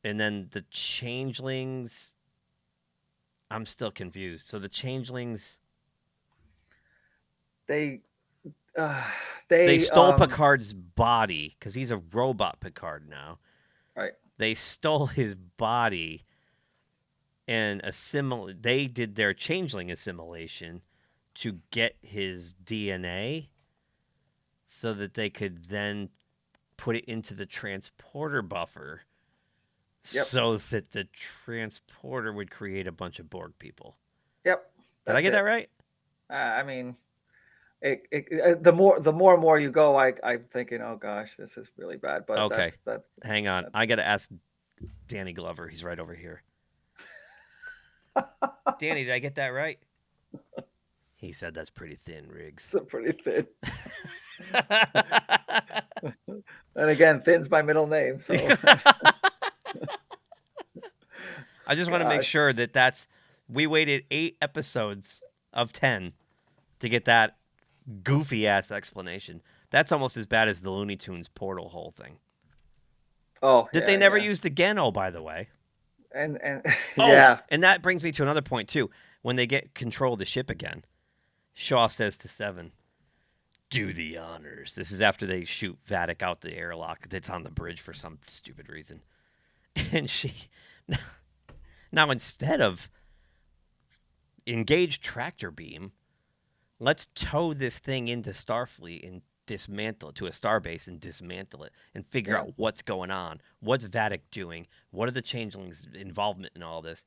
And then the changelings, I'm still confused. So the changelings, they stole Picard's body, because he's a robot Picard now. Right. They stole his body and they did their changeling assimilation to get his DNA so that they could then put it into the transporter buffer. Yep. So that the transporter would create a bunch of Borg people. Yep. Did I get that right? I mean, the more and more you go, I'm thinking, oh gosh, this is really bad. But okay, hang on. I got to ask Danny Glover. He's right over here. Danny, did I get that right? He said that's pretty thin, Riggs. It's pretty thin. And again, thin's my middle name, so. I just want to make sure we waited 8 episodes of 10 to get that goofy ass explanation. That's almost as bad as the Looney Tunes portal hole thing. Oh, that they never used again. Oh, by the way. And yeah, and that brings me to another point too. When they get control of the ship again, Shaw says to Seven, "Do the honors." This is after they shoot Vadic out the airlock that's on the bridge for some stupid reason, and she. Now, instead of engage tractor beam, let's tow this thing into Starfleet and dismantle it, to a starbase and dismantle it, and figure out what's going on. What's Vadic doing? What are the changelings' involvement in all this?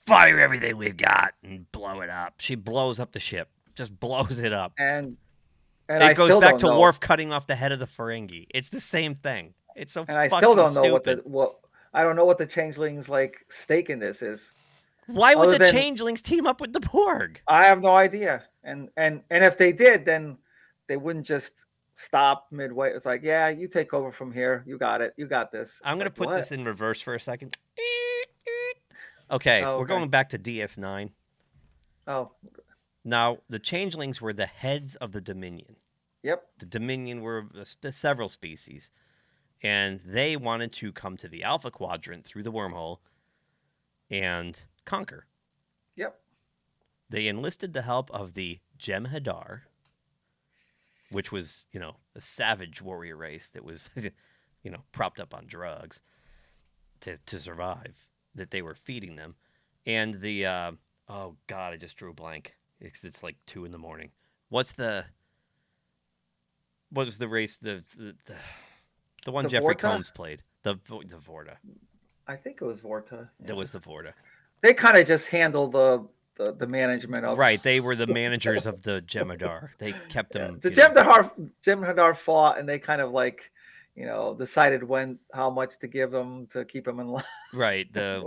Fire everything we've got and blow it up. She blows up the ship, just blows it up. And it goes back to Worf cutting off the head of the Ferengi. It's the same thing. It's so and I fucking still don't know stupid. I don't know what the changelings' stake in this is. Why would the changelings team up with the Borg? I have no idea. And if they did, then they wouldn't just stop midway. It's like, yeah, you take over from here. You got it. You got this. I'm going to put this in reverse for a second. Okay, we're going back to DS9. Oh. Now, the changelings were the heads of the Dominion. Yep. The Dominion were several species. And they wanted to come to the Alpha Quadrant through the wormhole and conquer. Yep. They enlisted the help of the Jem'Hadar, which was, a savage warrior race that was, propped up on drugs to survive, that they were feeding them. And the, oh God, I just drew a blank. It's like 2 a.m. What was the race, the one Jeffrey Combs played? The Vorta. I think it was Vorta. Yeah. That was the Vorta. They kind of just handled the management of. Right, they were the managers of the Jem'Hadar. They kept them. The Jem'Hadar fought, and they kind of decided how much to give them to keep them in line. Right, the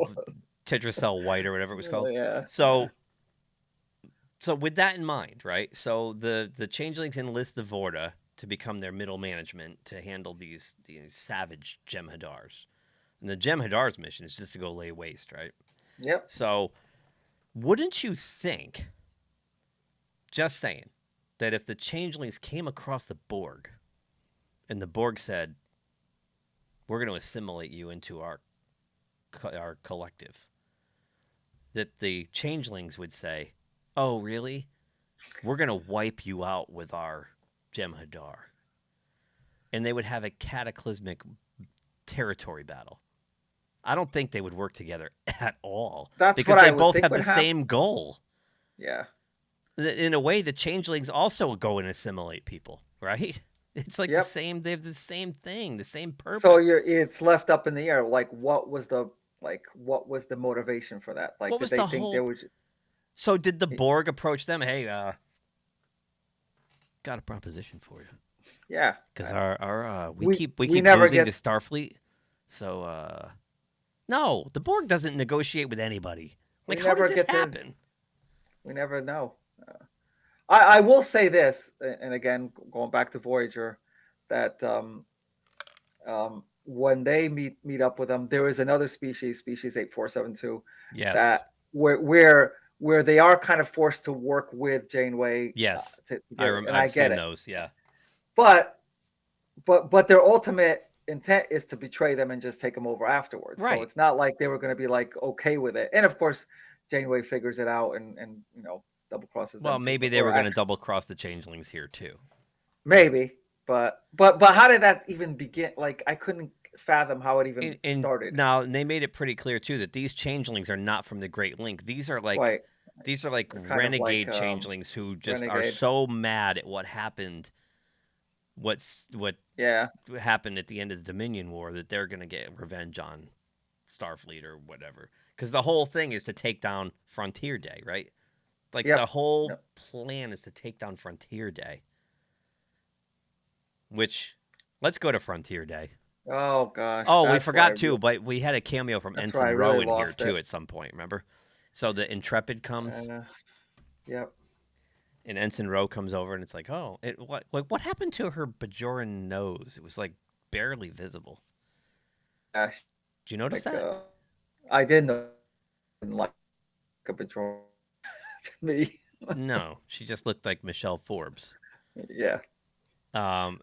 Tetracell White or whatever it was called. Yeah. So with that in mind, right? So the changelings enlist the Vorta to become their middle management to handle these savage Jem'Hadars. And the Jem'Hadar's mission is just to go lay waste, right? Yep. So wouldn't you think, just saying, that if the changelings came across the Borg and the Borg said, we're going to assimilate you into our collective, that the changelings would say, oh, really? We're going to wipe you out with our Jem'Hadar. And they would have a cataclysmic territory battle. I don't think they would work together at all. Because they both have the same goal. Yeah. In a way, the changelings also go and assimilate people, right? It's like the same. They have the same thing, the same purpose. So it's left up in the air. Like, what was the Like, what was the motivation for that? Like, What did was they the think there whole? was? So did the Borg approach them? Hey, got a proposition for you. Yeah, Because our we we keep we never losing to get Starfleet. So no, the Borg doesn't negotiate with anybody. we Like, how did never this get to happen? we never know. I will say this, and again, going back to Voyager, that when they meet up with them, there is another species 8472, Yes, that where they are kind of forced to work with Janeway, yes, together, and I I've get seen it. those. Yeah, But their ultimate intent is to betray them and just take them over afterwards. So right. it's not like they were going to be like okay with it. And of course, Janeway figures it out and double crosses Well, them too. maybe But they were or going to actually double cross the changelings here too. maybe, but how did that even begin? Like I couldn't fathom how it even And started. now they made it pretty clear too that these changelings are not from the Great Link. Quite, These are like they're kind of like renegade changelings who just are renegade. so mad at what happened. What Yeah, happened at the end of the Dominion War that they're going to get revenge on Starfleet or whatever. Because the whole thing is to take down Frontier Day, right? Like the yep. whole Yep. plan is to take down Frontier Day. Which, let's go to Frontier Day. Oh gosh, Oh, we forgot too, but we had a cameo from that's where I Ensign really Rowe in here lost too it. at some point. Remember? So the Intrepid comes, Uh, yep. and Ensign Rowe comes over, and it's like, oh, what happened to her Bajoran nose? It was like barely visible. Gosh, Did you notice like that? I did know like a patrol to me. No, she just looked like Michelle Forbes. Yeah.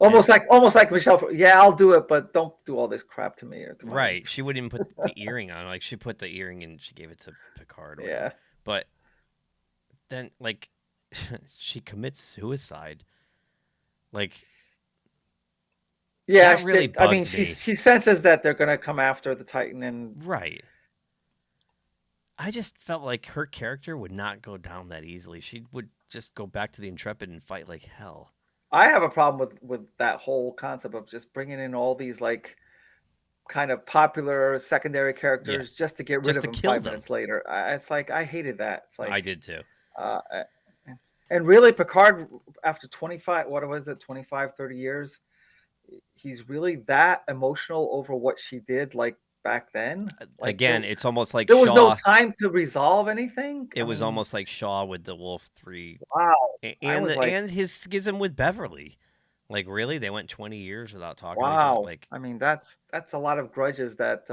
And Almost like Michelle. Yeah, I'll do it, but don't do all this crap to me or to my. right, she wouldn't even put the earring on. Like she put the earring and she gave it to Picard or whatever. Yeah. But then, like, she commits suicide. Like Yeah, that really I mean, bugged me. she senses that they're gonna come after the Titan, and Right. I just felt like her character would not go down that easily. She would just go back to the Intrepid and fight like hell. I have a problem with that whole concept of just bringing in all these like kind of popular secondary Yeah, characters just to get rid just of to them kill 5 them. minutes later. It's like I hated that. It's I like, did too. uh, and really Picard after 25, what was it, 25, 30 years, he's really that emotional over what she did like back then. Like Again, it's almost like there was no Shaw. time to resolve anything. It I was mean, almost like Shaw with the Wolf 3 wow. I and was like, his schism with Beverly. Like really, they went 20 years without talking to each other. wow. Like I mean, that's a lot of grudges that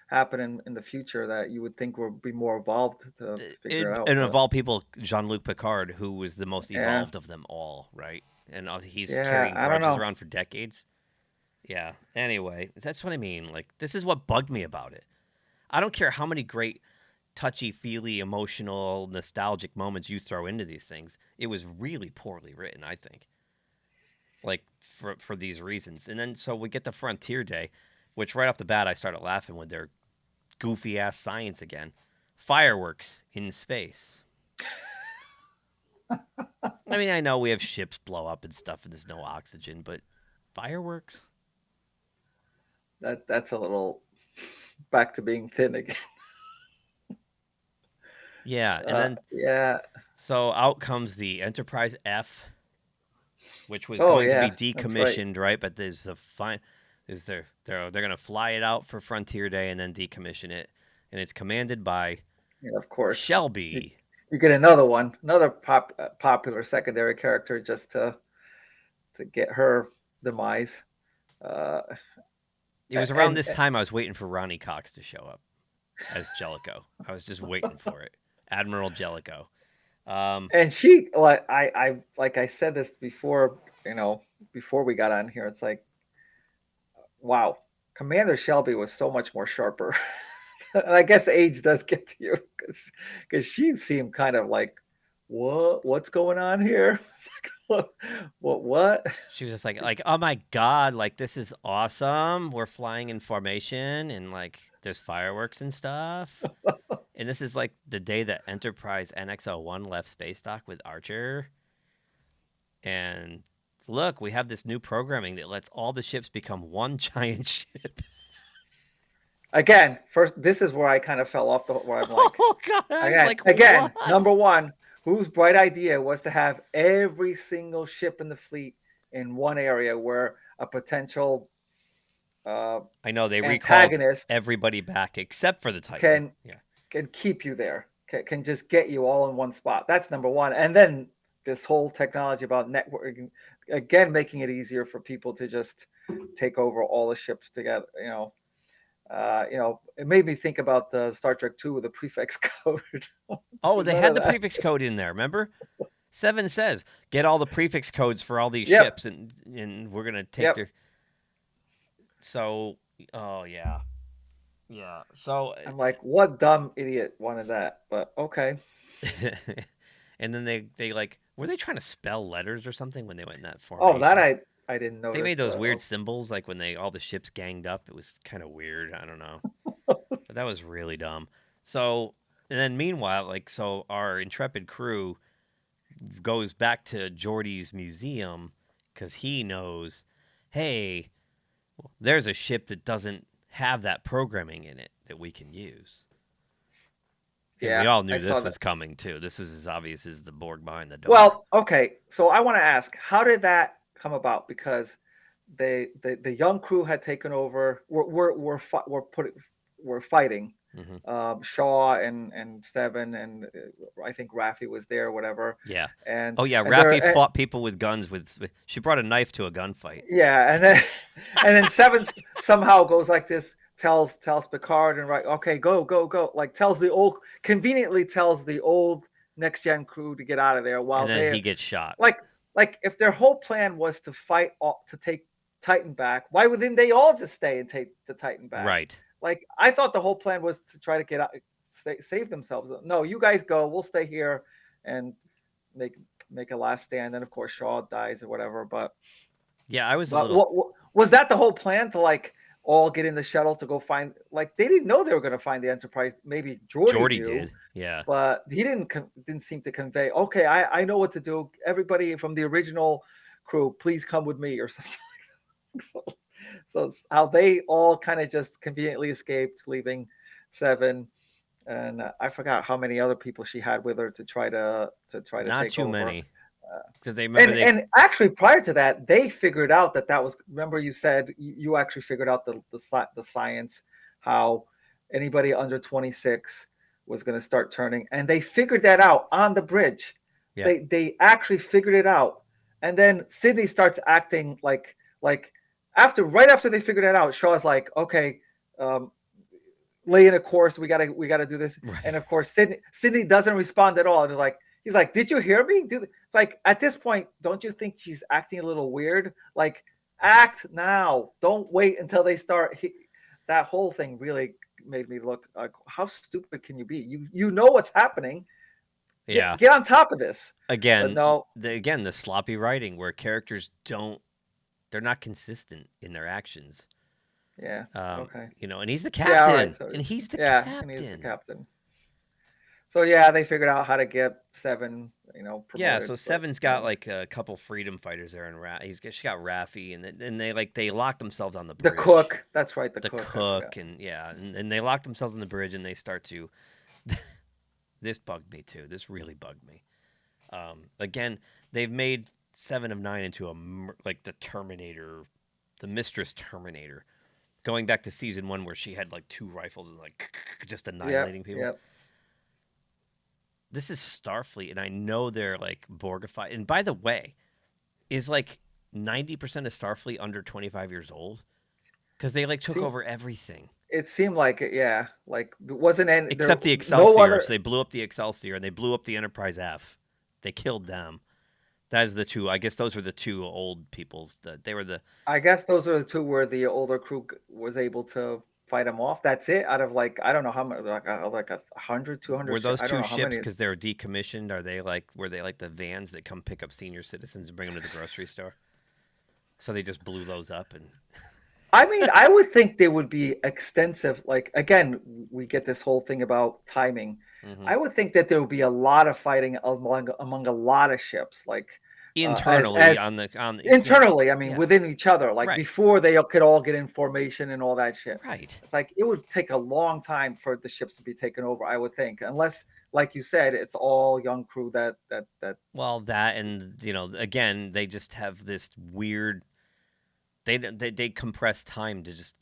happen in the future that you would think would be more evolved to figure out. and of But all people, Jean-Luc Picard, who was the most yeah, evolved of them all, right? And he's yeah, carrying I don't grudges know. around for decades. Yeah. Anyway, that's what I mean. Like this is what bugged me about it. I don't care how many great touchy-feely, emotional, nostalgic moments you throw into these things. It was really poorly written, I think. Like for these reasons. And then so we get to Frontier Day, which right off the bat I started laughing with their goofy ass science again. Fireworks in space. I mean, I know we have ships blow up and stuff and there's no oxygen, but fireworks? That's a little back to being thin again. Yeah, and then Yeah. so out comes the Enterprise F, which was Oh going to be yeah, that's right. decommissioned, right? But there's the fine is they're gonna fly it out for Frontier Day and then decommission it, and it's commanded by Yeah, of course. You, Shelby. you get another one, another popular secondary character just to get her demise. Uh, It was around and this time I was waiting for Ronnie Cox to show up as Jellicoe. I was just waiting for it, Admiral Jellicoe. and she like like I said this before, before we got on here. It's like, wow, Commander Shelby was so much more sharper. And I guess age does get to you because she seemed kind of like, what's going on here? It's like, what? She was just like, oh my god, like this is awesome. We're flying in formation and like there's fireworks and stuff. And this is like the day that Enterprise NX-01 left space dock with Archer. And look, we have this new programming that lets all the ships become one giant ship. again, first, this is where I kind of fell off where I'm like, Oh God, I was like, what? number one, whose bright idea was to have every single ship in the fleet in one area where a potential I know they recalled antagonist everybody back except for the Titan. can Yeah. can keep you there, can just get you all in one spot. That's number one. And then this whole technology about networking, again, making it easier for people to just take over all the ships together. It made me think about the Star Trek 2 with the prefix code. Oh, they None had of the that. prefix code in there. Remember, 7 says get all the prefix codes for all these Yep. ships, and we're gonna take Yep. their. So, oh yeah, yeah. So, I'm like, what dumb idiot wanted that? But okay. and then they like were they trying to spell letters or something when they went in that Oh, that formation? I didn't They notice. made those But weird symbols like when all the ships ganged up. It was kind of weird. I don't know. But that was really dumb. So, and then meanwhile, like, so our intrepid crew goes back to Geordi's museum because he knows, hey, there's a ship that doesn't have that programming in it that we can use. And we yeah, all I knew saw this that. was coming too. This was as obvious as the Borg behind the door. Well, okay. So I want to ask, how did that come about? Because the young crew had taken over. We're fighting. Hmm. Shaw and Seven and I think Raffi was there, whatever. Yeah. And Oh yeah, and Raffi they're fought people with guns. She brought a knife to a gunfight. yeah, and then Seven somehow goes like this. Tells Picard and right, okay, go, like conveniently tells the old next gen crew to get out of there while And then they're he gets shot. like if their whole plan was to to take Titan back, why wouldn't they all just stay and take the Titan back? Right. Like I thought the whole plan was to try to get out, save themselves. No, you guys go. We'll stay here and make make a last stand. And of course Shaw dies or whatever. Yeah, I was a But little. what was that the whole plan to like all get in the shuttle to go find? Like they didn't know they were going to find the Enterprise. Maybe Geordi Jordy knew, did. Yeah. but he didn't seem to convey. Okay, I know what to do. Everybody from the original crew, please come with me or something. so, so how they all kind of just conveniently escaped, leaving Seven. And I forgot how many other people she had with her to try to Not take too over. many. Because they remember And they. and actually, prior to that, they figured out that was. Remember, you said you actually figured out the science, how anybody under 26 was going to start turning, and they figured that out on the bridge. Yeah. They actually figured it out, and then Sydney starts acting like right after they figured it out, Shaw's like, okay, um, lay in a course. We gotta do this. Right. And of course, Sydney doesn't respond at all. And he's like, did you hear me? It's like at this point, don't you think she's acting a little weird? Like, act now. Don't wait until they start. That whole thing really made me look like, how stupid can you be? You know what's happening. Yeah. Get on top of this. But Again, no. the sloppy writing where characters they're not consistent in their actions. Yeah. Okay. And he's the Yeah. All right. captain. So And he's the yeah, and he's the captain. captain. So yeah, they figured out how to get Seven, Yeah, promoted. so Seven's got like a couple freedom fighters there, and she got Raffi, and then they locked themselves on the The bridge. cook. That's right. The The cook. cook, and yeah, and they locked themselves on the bridge, and they start to. This bugged me too. This really bugged me. Again, they've made 7 of 9 into like the Terminator, the Mistress Terminator, going back to season 1 where she had like 2 rifles and like just annihilating people. Yep. This is Starfleet, and I know they're like Borgified. And by the way, is like 90% of Starfleet under 25 years old? Because they like took over everything. It seemed like it, yeah. Like wasn't any Except the no Excelsior. other. So they blew up the Excelsior and they blew up the Enterprise F. They killed them. That is the 2. I guess those were the 2 old peoples. They were the. I guess those are the 2 where the older crew was able to fight them off. That's it. Out of like I don't know how many, like 100, 200. Were those I don't 2 know how ships many. because they're decommissioned? Were they like the vans that come pick up senior citizens and bring them to the grocery store? So they just blew those up and. I mean, I would think they would be extensive. Like again, we get this whole thing about timing. Mm-hmm. I would think that there would be a lot of fighting among a lot of ships. Like internally on the internally. I mean, within each other, like right. before they could all get information and all that shit. Right. It's like it would take a long time for the ships to be taken over, I would think, unless, like you said, it's all young crew that. Well, that and again, they just have this weird. They compress time to just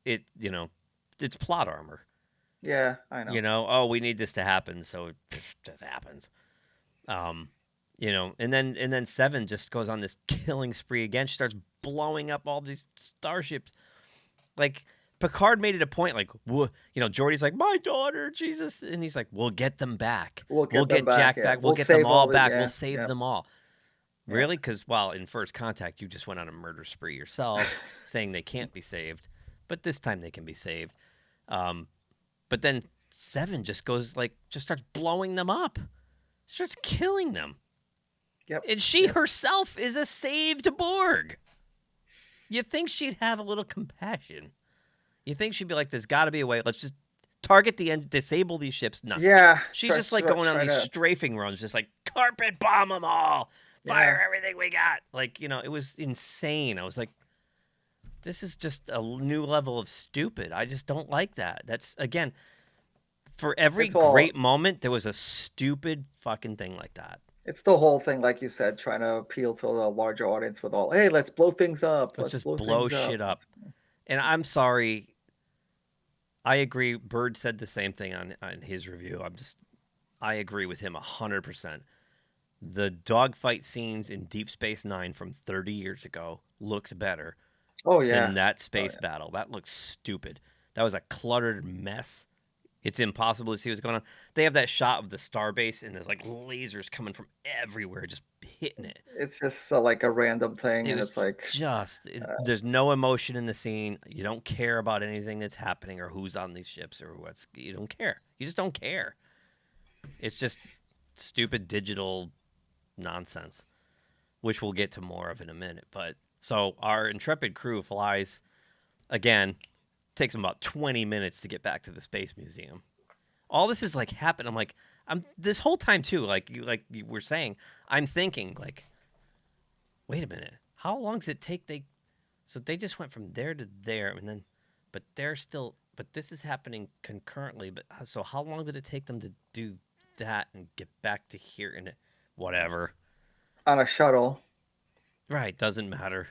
it's plot armor. Yeah, I know. We need this to happen, so it just happens. And then Seven just goes on this killing spree again. She starts blowing up all these starships. Like Picard made it a point, like, Geordi's like, my daughter, Jesus, and he's like, we'll get them back. We'll get Jack back. We'll get them all back. We'll save them all. Really? Because, in First Contact, you just went on a murder spree yourself, saying they can't be saved, but this time they can be saved. But then Seven just starts blowing them up. Starts killing them. Yep. And she herself is a saved Borg. You think she'd have a little compassion. You think she'd be like, there's got to be a way. Let's just target the end, disable these ships. No. Yeah. She's just going on these strafing runs, just like, carpet bomb them all. Fire everything we got. Like, it was insane. I was like, this is just a new level of stupid. I just don't like that. That's, again, for every great moment, there was a stupid fucking thing like that. It's the whole thing, like you said, trying to appeal to a larger audience with hey, let's blow things up. Let's just blow shit up. And I'm sorry. I agree. Bird said the same thing on his review. I agree with him 100%. The dogfight scenes in Deep Space Nine from 30 years ago looked better than that space battle. That looked stupid. That was a cluttered mess. It's impossible to see what's going on. They have that shot of the starbase, and there's like lasers coming from everywhere, just hitting it. It's just like a random thing, and it's like there's no emotion in the scene. You don't care about anything that's happening or who's on these ships or what's. You don't care. You just don't care. It's just stupid digital nonsense, which we'll get to more of in a minute. But so our intrepid crew flies again. Takes them about 20 minutes to get back to the Space Museum. All this is like happened. I'm like, this whole time too, like you were saying, I'm thinking like, wait a minute, how long does it take? So they just went from there to there, and then, but this is happening concurrently. But so how long did it take them to do that and get back to here and whatever? On a shuttle. Right, doesn't matter.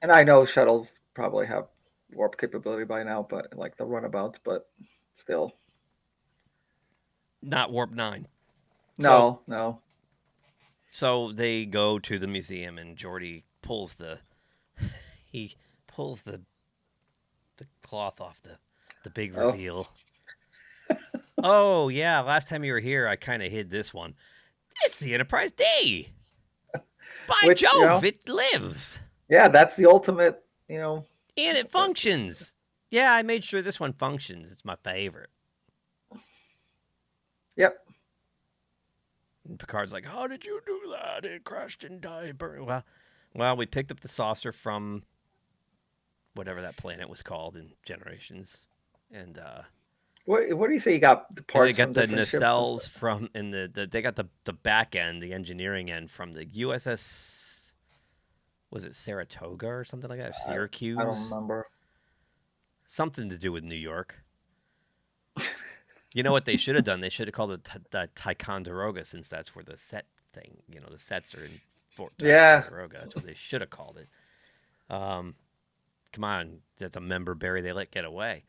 And I know shuttles probably have warp capability by now, but like the runabouts, but still not warp 9. No. So they go to the museum, and Geordi pulls the cloth off the big reveal. Oh yeah, last time you were here, I kind of hid this one. It's the Enterprise D. By Jove, it lives. Yeah, that's the ultimate, And it functions. Yeah, I made sure this one functions. It's my favorite. Yep. And Picard's like, how did you do that? It crashed and died. Well, we picked up the saucer from whatever that planet was called in Generations. And what do you say you got the parts? They got the nacelles from, and they got the back end, the engineering end from the USS. Was it Saratoga or something like that? Syracuse? I don't remember. Something to do with New York. You know what they should have done? They should have called it the Ticonderoga, since that's where the set thing, the sets are in Fort Ticonderoga. That's what they should have called it. Come on. That's a member Barry they let get away.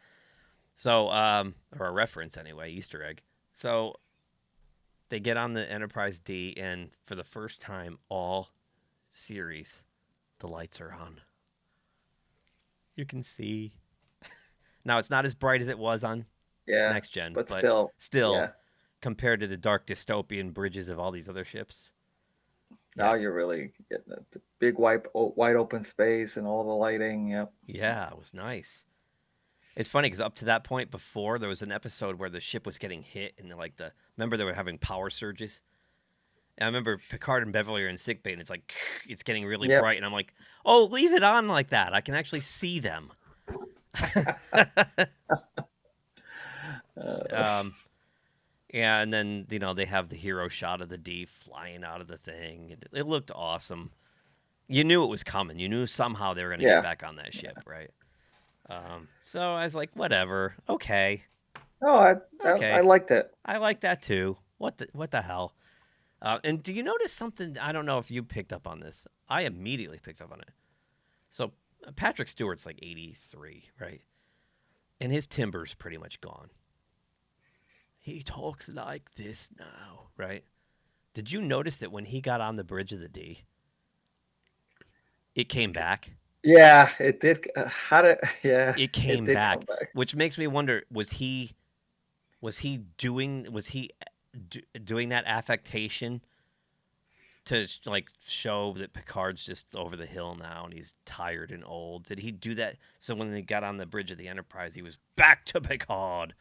So, or a reference anyway, Easter egg. So they get on the Enterprise D, and for the first time all series, the lights are on. You can see. Now, it's not as bright as it was on Next Gen, but still compared to the dark dystopian bridges of all these other ships. Now you're really getting the big wide open space and all the lighting. Yep. Yeah, it was nice. It's funny because up to that point before, there was an episode where the ship was getting hit, and remember they were having power surges? And I remember Picard and Beverly are in sickbay, and it's like, it's getting really bright. And I'm like, oh, leave it on like that. I can actually see them. Yeah, and then they have the hero shot of the D flying out of the thing. It looked awesome. You knew it was coming. You knew somehow they were going to get Yeah. back on that ship, right? So I was like, whatever. Okay. Oh, I Okay. liked it. I like that too. What the hell? And do you notice something? I don't know if you picked up on this. I immediately picked up on it. So Patrick Stewart's like 83, right? And his timber's pretty much gone. He talks like this now, right? Did you notice that when he got on the bridge of the D, it came back? Yeah, it did. How did? Yeah, It it came did come back, back. which makes me wonder: doing that affectation to like show that Picard's just over the hill now and he's tired and old? Did he do that so when they got on the bridge of the Enterprise, he was back to Picard?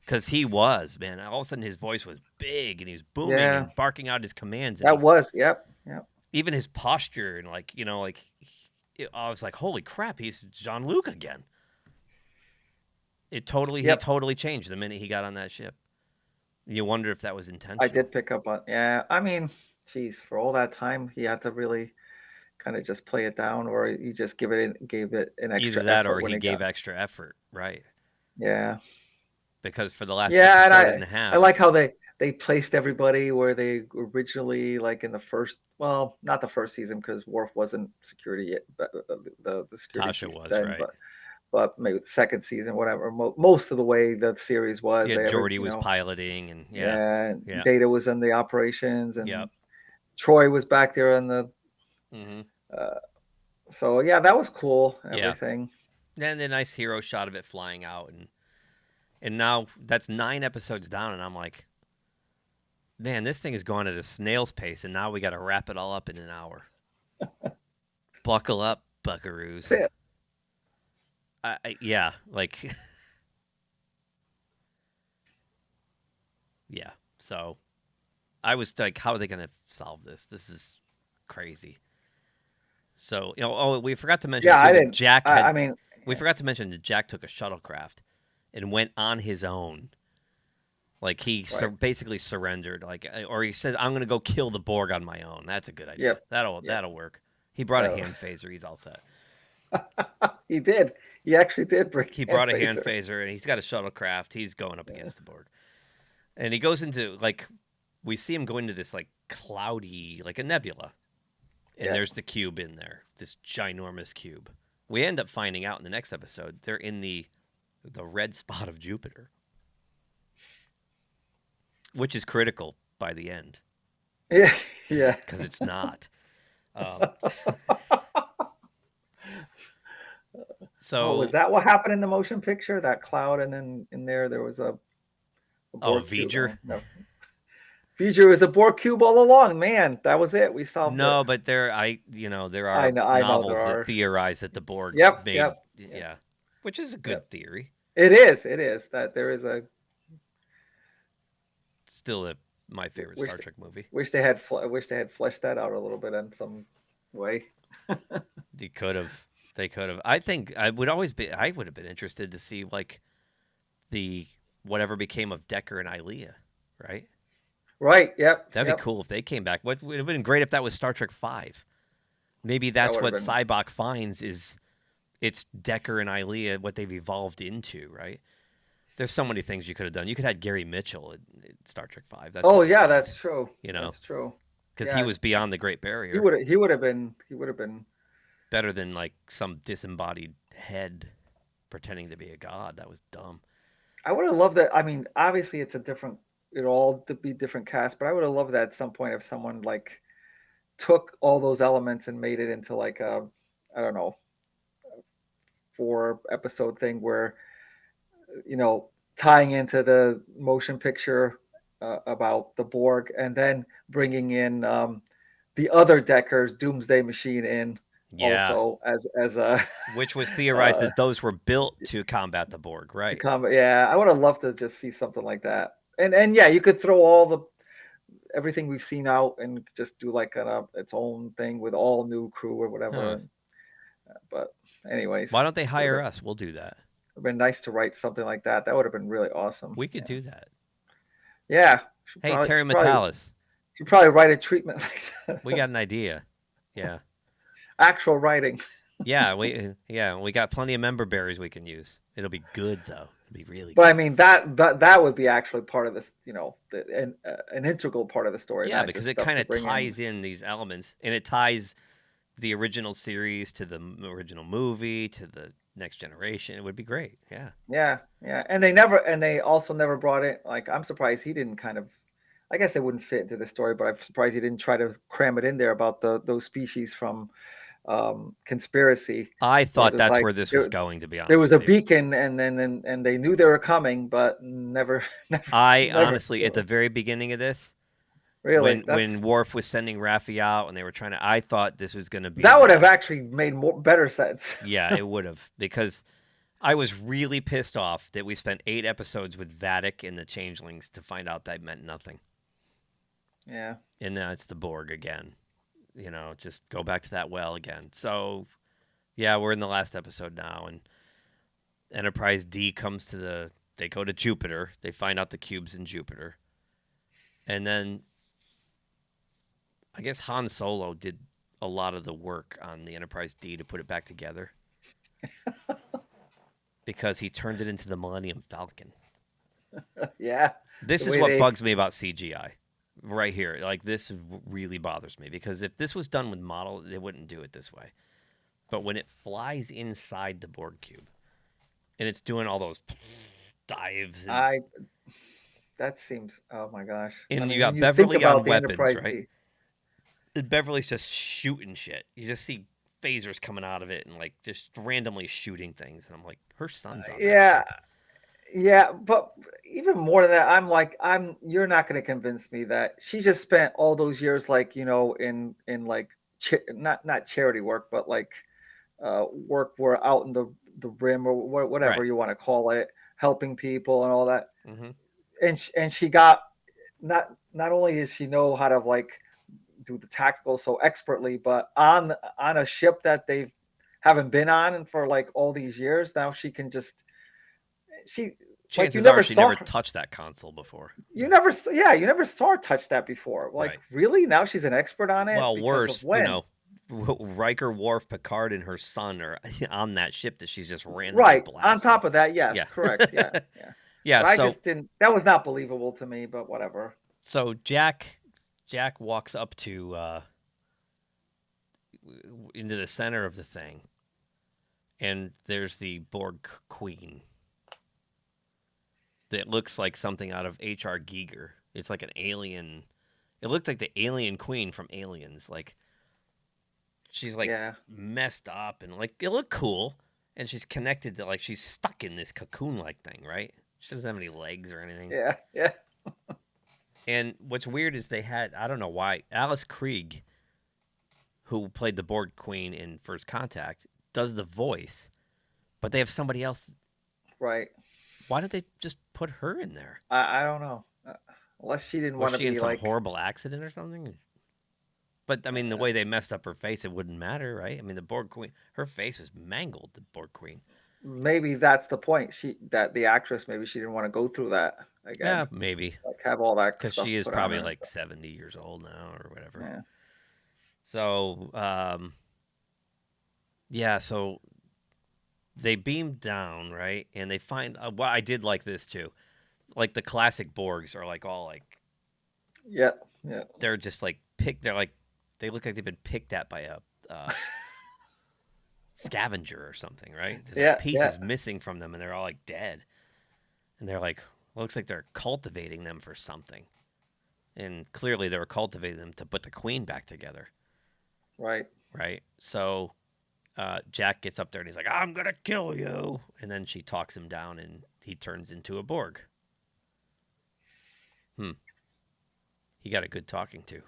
Because he was, man. All of a sudden, his voice was big and he was booming Yeah, and barking out his commands, and that was. Yep. Yep. even his posture and I was like, holy crap, he's Jean Luc again. He Yep. totally changed the minute he got on that ship. You wonder if that was I intentional. did pick up on. Yeah. I mean, geez, for all that time, he had to really kind of just play it down, or he just gave it an Either extra that effort or when he it got. gave extra effort, right? Yeah. Because for the last Yeah, and episode and a I like half, how they placed everybody where they originally, like in the first, well, not the first season because Worf wasn't security yet, but the security Tasha chief was, then, right? but maybe the second season, whatever. Most of the way the series was, Yeah, they ever, Geordi was piloting, and yeah, yeah, yeah, Data was in the operations, yep. and Troy was back there in the. Hmm. Uh, so yeah, that was cool. Yeah. Everything. Then the nice hero shot of it flying out, and now that's 9 episodes down, and I'm like, man, this thing is going at a snail's pace, and now we got to wrap it all up in an hour. Buckle up, buckaroos. That's it. Yeah, like, yeah. So I was like, how are they going to solve this? This is crazy. So, we forgot to mention Yeah, too I that didn't. Jack I had. mean, We yeah, forgot to mention that Jack took a shuttlecraft and went on his own. Like he right. basically surrendered. Like, or he said, "I'm going to go kill the Borg on my own." That's a good idea. Yep. Yep. That'll work. He brought a Uh, hand phaser. He's all set. he did. He actually did bring He hand brought a hand phaser. phaser, and he's got a shuttlecraft. He's going up Yeah. against the Borg, and he goes into like we see him go into this like cloudy, like a nebula, and Yeah. there's the cube in there, this ginormous cube. We end up finding out in the next episode they're in the red spot of Jupiter, which is critical by the end Yeah. Yeah. because it's not. Um, Oh, was so, that what happened in the motion picture? That cloud, and then in there was a Borg cube. V'ger. Oh, no. Future was a Borg cube all along. Man, that was it. We solved it. No, but there are I know there novels that are. theorize that the Borg Yep. made, Yep. Yep. yeah, which is a good Yep. theory. It is. It is that there is a. Still my favorite Wish Star Trek movie. wish they had fleshed that out a little bit in some way. They could have. They could have. I think I would always be. I would have been interested to see like the whatever became of Decker and Ilea, right? Right. Yep. That'd be Yep. cool if they came back. What would have been great if that was Star Trek Five. Maybe That that's would have what been. Cybok finds is it's Decker and Ilea, what they've evolved into, right? There's so many things you could have done. You could have had Gary Mitchell in Star Trek Five. That's Oh what they yeah, found, that's true. you know, That's true. because he Yeah, was beyond the Great he Barrier, would he would have been better than like some disembodied head pretending to be a god. That was dumb. I would have loved that. I mean, obviously it's a different it all to be different cast, but I would have loved that at some point if someone like took all those elements and made it into like a I don't know, 4 episode thing where tying into the motion picture about the Borg and then bringing in the other Decker's Doomsday Machine in Yeah, also as a which was theorized uh, that those were built to combat the Borg, to right? combat. Yeah, I would have loved to just see something like that. And yeah, you could throw all the everything we've seen out and just do like its own thing with all new crew or Huh. whatever. But anyways, Why don't they would hire have us? We'll do that. been nice to write something like that. That would have been really awesome. We could Yeah. do that. Yeah. Hey, Terry Metalis. She'd probably write a treatment like that. We got an idea. Yeah. Actual writing. we got plenty of member berries we can use. It'll be good though. It'll be really But good. I mean that would be actually part of this, an integral part of the story, Yeah, not because just it stuff kind to of bring ties in. in these elements, and it ties the original series to the original movie to the next generation. It would be great. Yeah. Yeah, yeah, and they also never brought it. Like, I'm surprised he didn't kind of. I guess it wouldn't fit into the story, but I'm surprised he didn't try to cram it in there about those species from Conspiracy, I where thought there's that's like where this was going, to be there honest was a with you. beacon, and then and they knew they were coming, but never, I never. honestly, at the very beginning of this, Really, when Worf was sending Raffi out and they were trying to, I thought this was going to be that would have actually made better sense. yeah, it would have, because I was really pissed off that we spent 8 episodes with Vatic and the Changelings to find out that meant nothing. Yeah. And now it's the Borg again. Just go back to that well again. So, yeah, we're in the last episode now, and Enterprise D comes to they go to Jupiter. They find out the cube's in Jupiter. And then I guess Han Solo did a lot of the work on the Enterprise D to put it back together. Because he turned it into the Millennium Falcon. Yeah. This is what bugs me about CGI. Right here. Like, this really bothers me, because if this was done with model, they wouldn't do it this way. But when it flies inside the Borg cube and it's doing all those dives, that seems, oh my gosh. and I mean, you got when you think Beverly about on the weapons, Enterprise right? D, And Beverly's just shooting shit. You just see phasers coming out of it and like just randomly shooting things, and I'm like, her son's on that yeah, ship. yeah, but even more than that, you're not going to convince me that she just spent all those years, like, in like not charity work, but like work where out in the rim, or whatever Right. you want to call it, helping people and all that. Mm-hmm. And she got, not only does she know how to like do the tactical so expertly, but on a ship that they haven't been on for like all these years, now she can just, she like, Chances are she never touched that console before. you never saw her touch that before. Like, Right. really? Now she's an expert on it Well, because worse, of when? Riker, Worf, Picard, and her son are on that ship that she's just randomly Right. blasting. On top of that, yes, Yeah. correct. Yeah, yeah. Yeah. But I So just didn't. That was not believable to me. But whatever. Jack walks up to into the center of the thing, and there's the Borg Queen that looks like something out of H.R. Giger. It's like an alien. It looked like the alien queen from Aliens. Like, she's like messed up, and like it looked cool, and she's connected to, like, she's stuck in this cocoon-like thing, right? She doesn't have any legs or anything. Yeah, yeah. And what's weird is they had, I don't know why, Alice Krieg, who played the Borg Queen in First Contact, does the voice, but they have somebody else. Right. Why did they just put her in there? I don't know. Unless she didn't want to be in some like horrible accident or something. But I mean, the way they messed up her face, it wouldn't matter, right? I mean, the Borg Queen, her face was mangled. The Borg Queen. Maybe that's the point. That the actress, maybe she didn't want to go through that again. Yeah, maybe. Like, have all that because stuff she is put probably on her like 70 years old now or whatever. Yeah. So, yeah, so they beam down, right? And they find, well, I did like this too. Like, the classic Borgs are like all like, Yeah, yeah. they're just like picked. They're like, they look like they've been picked at by a scavenger or something, right? There's like pieces missing from them, and they're all like dead. And they're like, looks like they're cultivating them for something. And clearly they were cultivating them to put the queen back together. Right. Right. So Jack gets up there and he's like, I'm going to kill you. And then she talks him down and he turns into a Borg. He got a good talking to.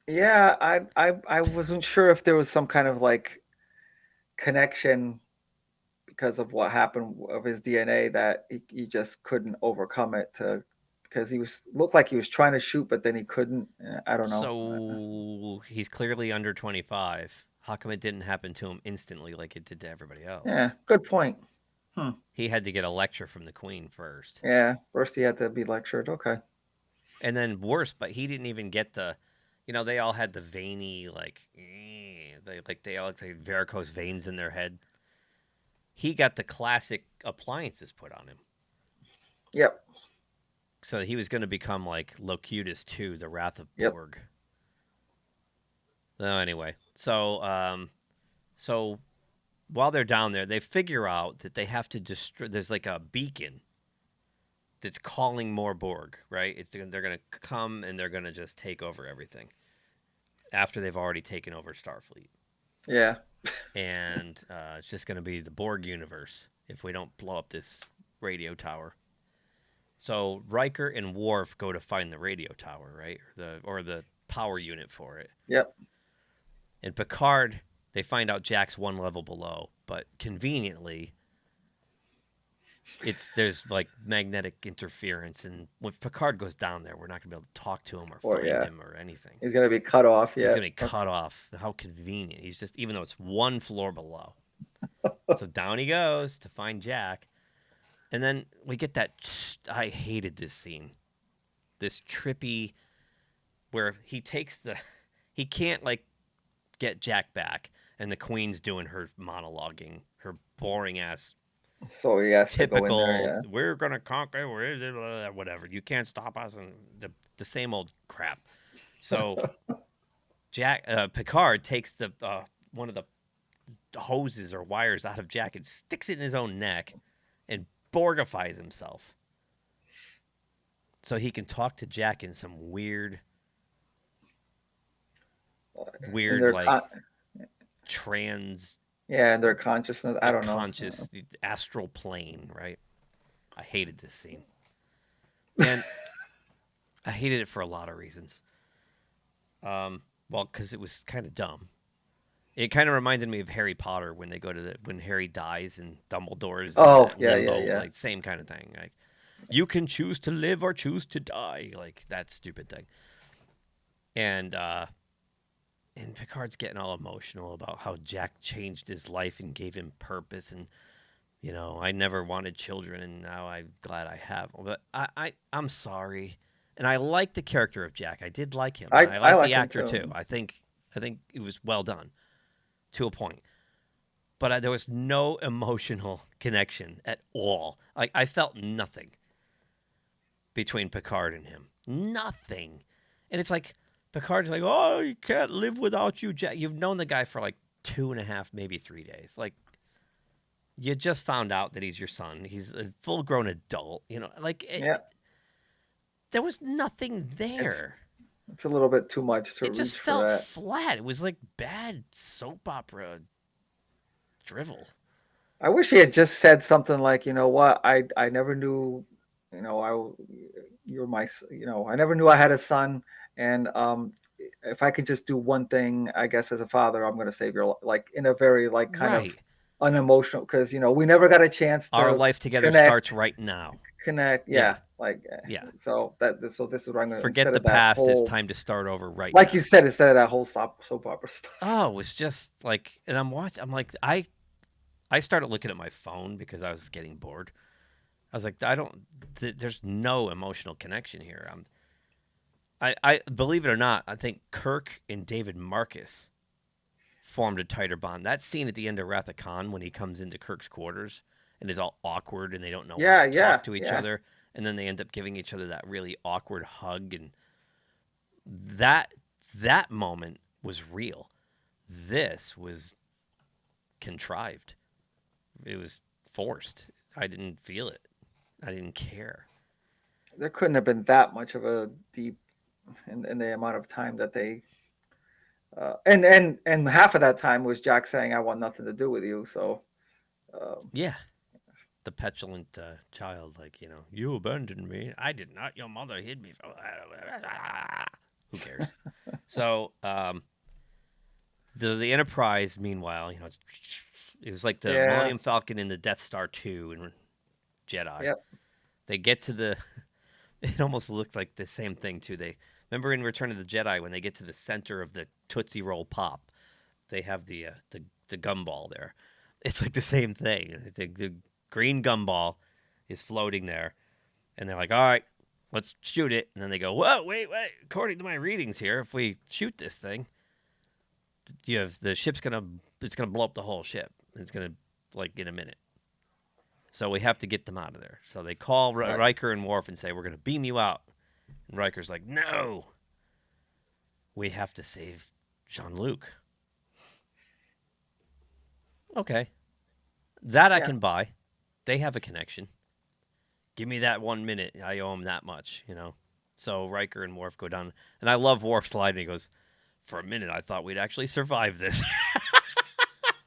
Yeah, I wasn't sure if there was some kind of like connection because of what happened of his DNA, that he just couldn't overcome it, because he looked like he was trying to shoot, but then he couldn't. I don't know. So he's clearly under 25. How come it didn't happen to him instantly like it did to everybody else? Yeah, good point. He had to get a lecture from the queen first. Yeah, first he had to be lectured. Okay. And then worse, but he didn't even get the, they all had the veiny they all had varicose veins in their head. He got the classic appliances put on him. Yep. So he was going to become like Locutus 2, the Wrath of Borg. So anyway, so while they're down there, they figure out that they have to destroy. There's like a beacon that's calling more Borg, right? They're going to come and they're going to just take over everything after they've already taken over Starfleet. Yeah. And it's just going to be the Borg universe if we don't blow up this radio tower. So Riker and Worf go to find the radio tower, right? Or the power unit for it. Yep. And Picard, they find out Jack's one level below, but conveniently, there's like magnetic interference, and when Picard goes down there, we're not gonna be able to talk to him or find him or anything. He's gonna be cut off. Yeah, he's gonna be cut off. How convenient! He's just, even though it's one floor below, so down he goes to find Jack, and then we get that. I hated this scene, this trippy, where he can't like get Jack back, and the Queen's doing her monologuing, her boring ass. So he has typical. To go in there, yeah. We're gonna conquer. Whatever. You can't stop us, and the same old crap. So Picard takes the one of the hoses or wires out of Jack and sticks it in his own neck, and Borgifies himself, so he can talk to Jack in some weird like trans. Yeah, and their consciousness. I don't know. Conscious astral plane, right? I hated this scene, and I hated it for a lot of reasons. Well, because it was kind of dumb. It kind of reminded me of Harry Potter when they go to when Harry dies and Dumbledore's. Yeah. Like same kind of thing. Like, you can choose to live or choose to die. Like that stupid thing. And Picard's getting all emotional about how Jack changed his life and gave him purpose, and I never wanted children, and now I'm glad I have. But I'm sorry, and I like the character of Jack. I did like him. I like the actor too. I think it was well done to a point, but there was no emotional connection at all. Like, I felt nothing between Picard and him. Nothing, and it's like. Picard's like, oh, you can't live without you, Jack. You've known the guy for like 2.5, maybe 3 days. Like, you just found out that he's your son. He's a full-grown adult. There was nothing there. It's a little bit too much to reach for that. It just felt flat. It was like bad soap opera drivel. I wish he had just said something like, you know what, I never knew, you're my, I never knew I had a son. And if I could just do one thing, I guess as a father, I'm going to save your life. Like, in a very kind of unemotional, because we never got a chance to. Our life together starts right now. Connect, yeah. So this is what I'm going to forget the past. It's time to start over right like now. You said, instead of that whole soap opera stuff. Oh, it was just like, and I'm like, I started looking at my phone because I was getting bored. I was like, there's no emotional connection here. I believe it or not, I think Kirk and David Marcus formed a tighter bond. That scene at the end of Wrath of Khan when he comes into Kirk's quarters and is all awkward and they don't know how to talk to each other, and then they end up giving each other that really awkward hug, and that moment was real. This was contrived. It was forced. I didn't feel it. I didn't care. There couldn't have been that much of a deep in the amount of time that they and half of that time was Jack saying, I want nothing to do with you. So the petulant child, like, you abandoned me. I did not. Your mother hid me. Who cares? So the Enterprise, meanwhile, it was like the Millennium Falcon in the Death Star 2 and Jedi. Yep. They get to it almost looked like the same thing too. They remember in Return of the Jedi when they get to the center of the Tootsie Roll Pop, they have the gumball there. It's like the same thing. The green gumball is floating there, and they're like, "All right, let's shoot it. And then they go, whoa, wait. According to my readings here, if we shoot this thing, the ship's it's gonna blow up the whole ship. It's gonna in a minute. So we have to get them out of there. So they call Riker and Worf and say, we're gonna beam you out. And Riker's like, no, we have to save Jean-Luc. Okay, that I can buy. They have a connection. Give me that 1 minute. I owe him that much, So Riker and Worf go down. And I love Worf's line. He goes, for a minute, I thought we'd actually survive this.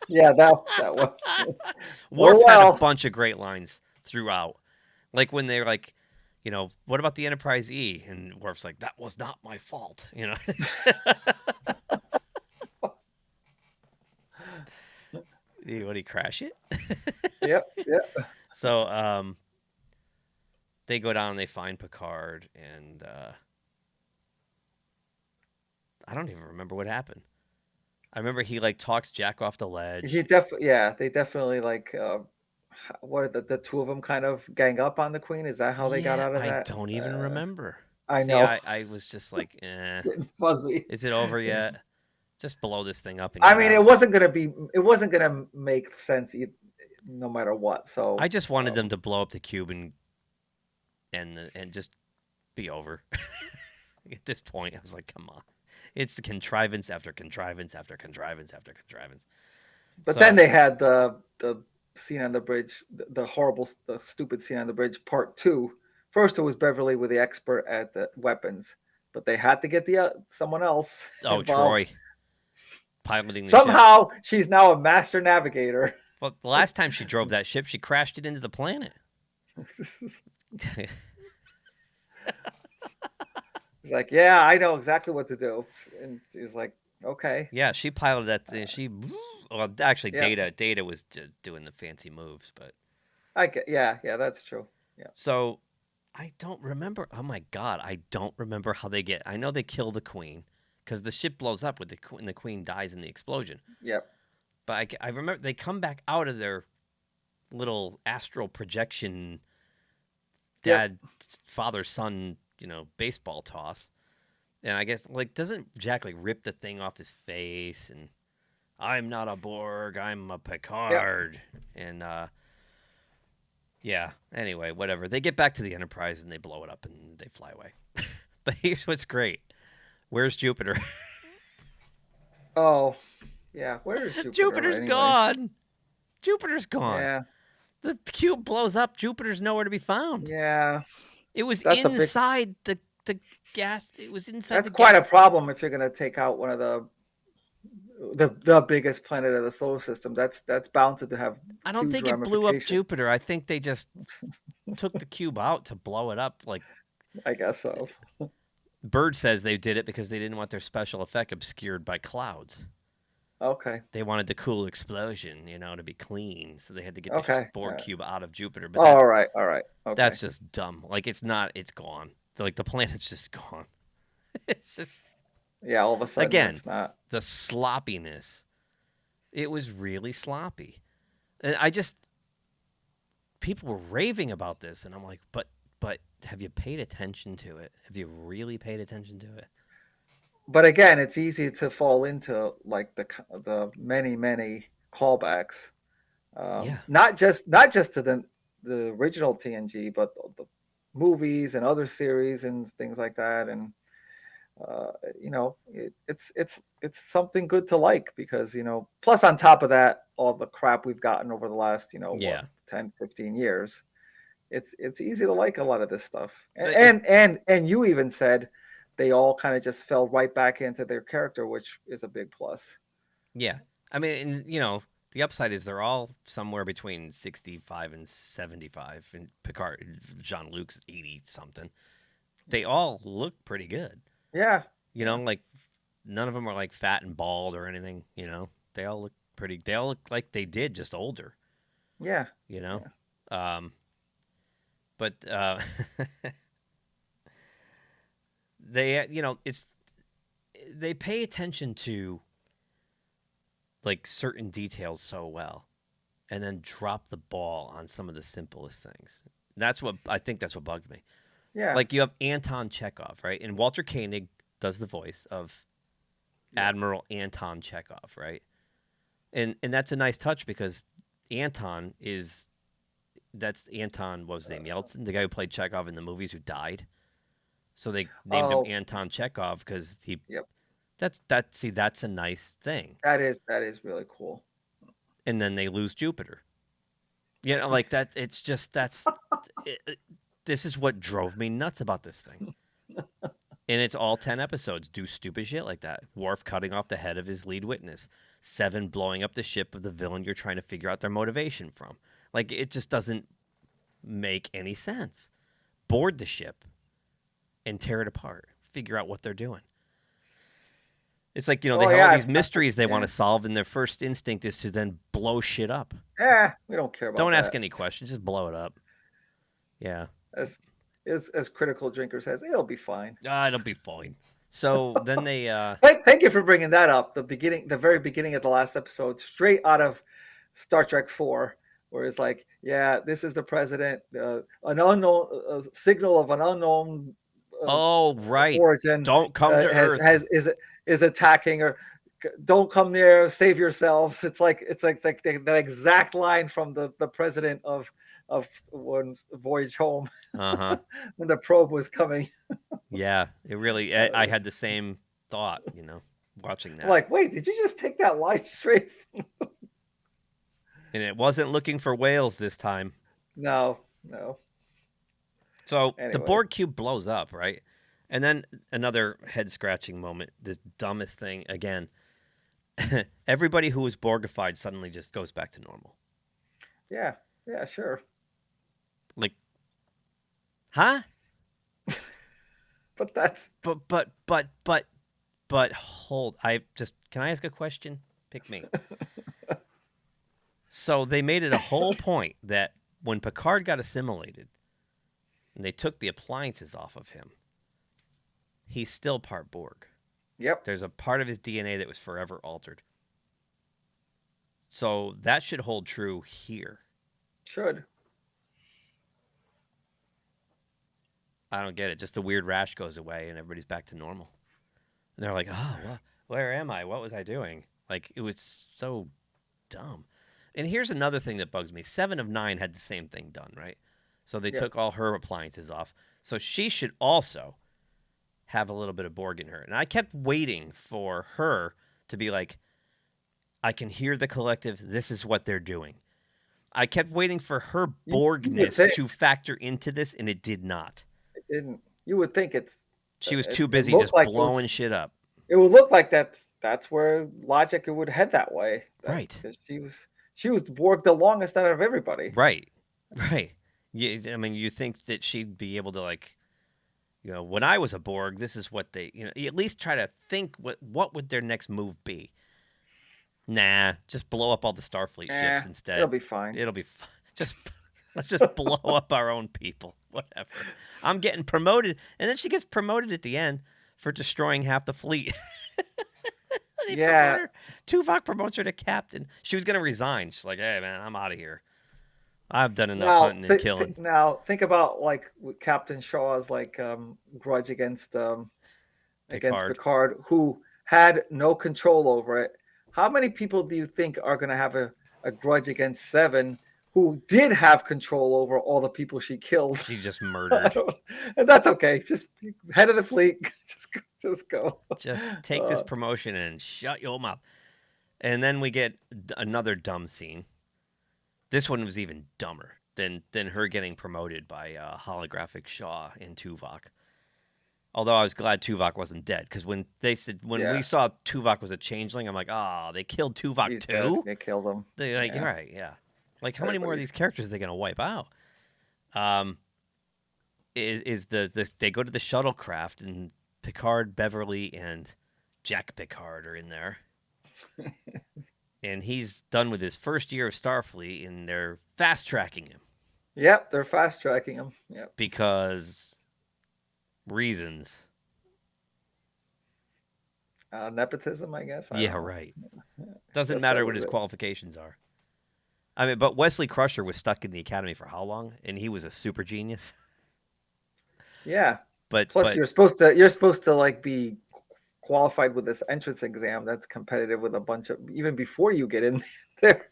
Yeah, that was... Worf had a bunch of great lines throughout. Like when they're like, what about the Enterprise E? And Worf's like, that was not my fault, Would he crash it? Yep. So, they go down and they find Picard, and I don't even remember what happened. I remember he talks Jack off the ledge. They definitely what the two of them kind of gang up on the Queen. Is that how they got out of that? I don't even remember. I know. I was just like, getting fuzzy. Is it over yet? Just blow this thing up. I mean, it wasn't gonna make sense no matter what. So I just wanted them to blow up the cube and just be over. At this point, I was like, come on. It's the contrivance after contrivance after contrivance after contrivance. But then they had the scene on the bridge, the stupid scene on the bridge, part 2. First, it was Beverly with the expert at the weapons, but they had to get someone else. Oh, involved. Troy. Piloting the Somehow, she's now a master navigator. Well, the last time she drove that ship, she crashed it into the planet. He's like, yeah, I know exactly what to do. And he's like, okay. Yeah, she piloted that thing. Actually, Data was doing the fancy moves, but yeah, that's true. Yeah. So I don't remember. Oh my God, I don't remember how they get. I know they kill the Queen because the ship blows up with and the Queen dies in the explosion. Yep. But I remember they come back out of their little astral projection, father, son, baseball toss. And I guess, doesn't Jack, rip the thing off his face? And I'm not a Borg, I'm a Picard. Yep. And, anyway, whatever. They get back to the Enterprise and they blow it up and they fly away. But here's what's great. Where's Jupiter? Oh, yeah. Where is Jupiter? Jupiter's gone. Jupiter's gone. Yeah. The cube blows up. Jupiter's nowhere to be found. Yeah. It was inside the gas. It was inside. That's quite a problem if you're going to take out one of the biggest planet of the solar system. That's bound to have. I don't think it blew up Jupiter. I think they just took the cube out to blow it up. I guess so. Bird says they did it because they didn't want their special effect obscured by clouds. Okay. They wanted the cool explosion, to be clean, so they had to get the Borg cube out of Jupiter. But all right. Okay. That's just dumb. It's not. It's gone. The planet's just gone. It's just. Yeah, all of a sudden, again, it's not. The sloppiness. It was really sloppy. And people were raving about this, and I'm like, but have you paid attention to it? Have you really paid attention to it? But again, it's easy to fall into the many callbacks. Not just to the original TNG, but the movies and other series and things like that. And it's something good to like because plus on top of that, all the crap we've gotten over the last 10, 15 years. It's easy to like a lot of this stuff. And you even said they all kind of just fell right back into their character, which is a big plus. Yeah. I mean, the upside is they're all somewhere between 65 and 75. And Picard, Jean-Luc's 80-something. They all look pretty good. Yeah. None of them are fat and bald or anything, They all look they all look like they did, just older. Yeah. But they they pay attention to certain details so well and then drop the ball on some of the simplest things. That's what bugged me. Yeah. Like you have Anton Chekhov, right? And Walter Koenig does the voice of Admiral Anton Chekhov, right? And that's a nice touch because Anton is Anton, what was his name? Yeltsin, the guy who played Chekhov in the movies who died. So they named him Oh, Anton Chekhov because he yep. that's a nice thing. That is really cool. And then they lose Jupiter. You know, like that. It's just this is what drove me nuts about this thing. And it's all 10 episodes. Do stupid shit like that. Worf cutting off the head of his lead witness. 7 blowing up the ship of the villain you're trying to figure out their motivation from. Like, it just doesn't make any sense. Board the ship and tear it apart. Figure out what they're doing. It's like, they have all these mysteries they want to solve, and their first instinct is to then blow shit up. We don't care about Don't that. ask any questions. Just blow it up. Yeah. As Critical Drinker says, it'll be fine. It'll be fine. So then they thank you for bringing that up. The very beginning of the last episode, straight out of Star Trek 4, where it's like, yeah, this is the president, an unknown signal of an unknown right, origin. Don't come to Earth. Is attacking, or don't come near, save yourselves. It's like that exact line from the president of when Voyage Home, when the probe was coming. Yeah, it really. I had the same thought, watching that. Like, wait, did you just take that line straight? And it wasn't looking for whales this time. No. So the Borg cube blows up, right? And then another head-scratching moment, the dumbest thing, again, everybody who was Borgified suddenly just goes back to normal. Yeah, sure. Like, huh? But that's... But hold, can I ask a question? Pick me. So they made it a whole point that when Picard got assimilated, and they took the appliances off of him, he's still part Borg. Yep. There's a part of his DNA that was forever altered. So that should hold true here. Should. I don't get it. Just the weird rash goes away and everybody's back to normal. And they're like, oh, where am I? What was I doing? Like, it was so dumb. And here's another thing that bugs me. 7 of 9 had the same thing done, right? So they took all her appliances off. So she should also have a little bit of Borg in her. And I kept waiting for her to be like, I can hear the collective. This is what they're doing. I kept waiting for her Borgness to factor into this, and it did not. It didn't. You would think she was too busy just like blowing shit up. It would look like that's where logic would head that way. Right. Because she was Borg the longest out of everybody. Right. I mean, you think that she'd be able to, like, when I was a Borg, this is what they, at least try to think what would their next move be. Nah, just blow up all the Starfleet ships instead. It'll be fine. It'll be fine. Let's just blow up our own people. Whatever. I'm getting promoted, and then she gets promoted at the end for destroying half the fleet. Tuvok promotes her to captain. She was going to resign. She's like, hey, man, I'm out of here. I've done enough hunting and killing. Now, think about, like, Captain Shaw's, like, grudge against Picard, who had no control over it. How many people do you think are going to have a grudge against 7, who did have control over all the people she killed? She just murdered. And that's okay. Just head of the fleet. Just go. Just take this promotion and shut your mouth. And then we get another dumb scene. This one was even dumber than her getting promoted by holographic Shaw in Tuvok. Although I was glad Tuvok wasn't dead, because when we saw Tuvok was a changeling, I'm like, they killed Tuvok too? They killed him. You're right, yeah. Like, how many more of these characters are they going to wipe out? They go to the shuttlecraft, and Picard, Beverly, and Jack Picard are in there. And he's done with his first year of Starfleet, and they're fast-tracking him. Yep, they're fast-tracking him. Yep. Because reasons. Nepotism, I guess. Right. Doesn't matter what his qualifications are. I mean, but Wesley Crusher was stuck in the academy for how long? And he was a super genius. Yeah. But Plus, you're supposed to like be qualified with this entrance exam that's competitive with a bunch of even before you get in there.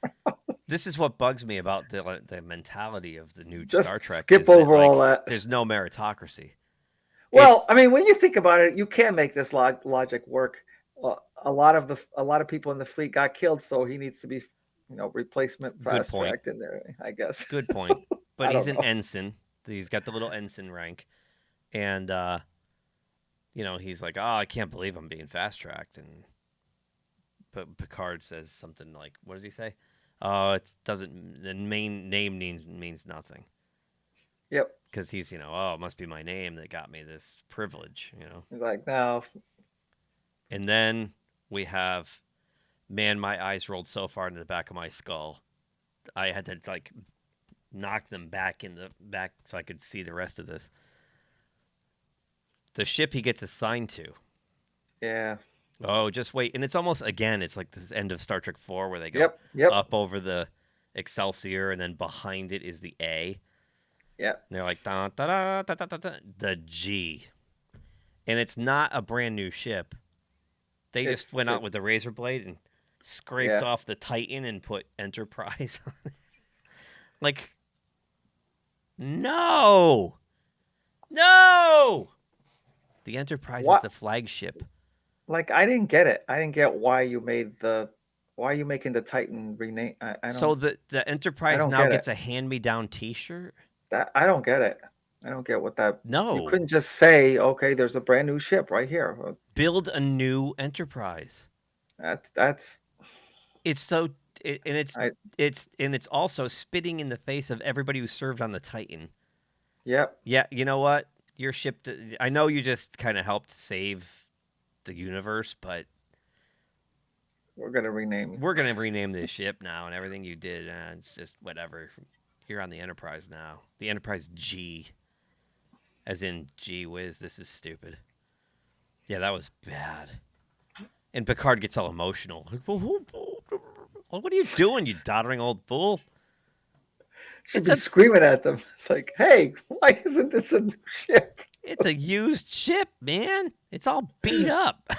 this is what bugs me about the mentality of the new Just Star Trek skip is that over all like that. there's no meritocracy. Well, It's I mean, when you think about it, you can make this logic work. A lot of people in the fleet got killed, so he needs to be, replacement good fast point. tracked in there. I guess. Good point. But I he's don't an know. ensign. He's got the little ensign rank, and he's like, "Oh, I can't believe I'm being fast tracked." And but Picard says something like, "What does he say? Oh, it doesn't. The main name means nothing." Yep. Because he's, oh, it must be my name that got me this privilege. He's like, no. And then we have, man, my eyes rolled so far into the back of my skull, I had to like knock them back in the back so I could see the rest of this. The ship he gets assigned to. Yeah. Oh, just wait. And it's almost, again, it's like this end of Star Trek 4 where they go Yep. up over the Excelsior and then behind it is the A. Yep. And they're like, da, da, da, da, da, da, da, the G. And it's not a brand new ship. They just went out with the razor blade and scraped off the Titan and put Enterprise on it. Like, no! The Enterprise is the flagship. Like, I didn't get it. I didn't get why you made why are you making the Titan rename? I don't. So the Enterprise now gets a hand-me-down T-shirt? I don't get it. I don't get what that. No. You couldn't just say, okay, there's a brand new ship right here. Build a new Enterprise. That's. It's so, it's also spitting in the face of everybody who served on the Titan. Yep. Yeah, you know what? Your ship. I know you just kind of helped save the universe, but we're gonna rename this ship now, and everything you did. It's just whatever. You're on the Enterprise now. The Enterprise G. As in, gee whiz, this is stupid. Yeah, that was bad. And Picard gets all emotional. Like, what are you doing, you doddering old fool? She'd be screaming at them. It's like, hey, why isn't this a new ship? It's a used ship, man. It's all beat up.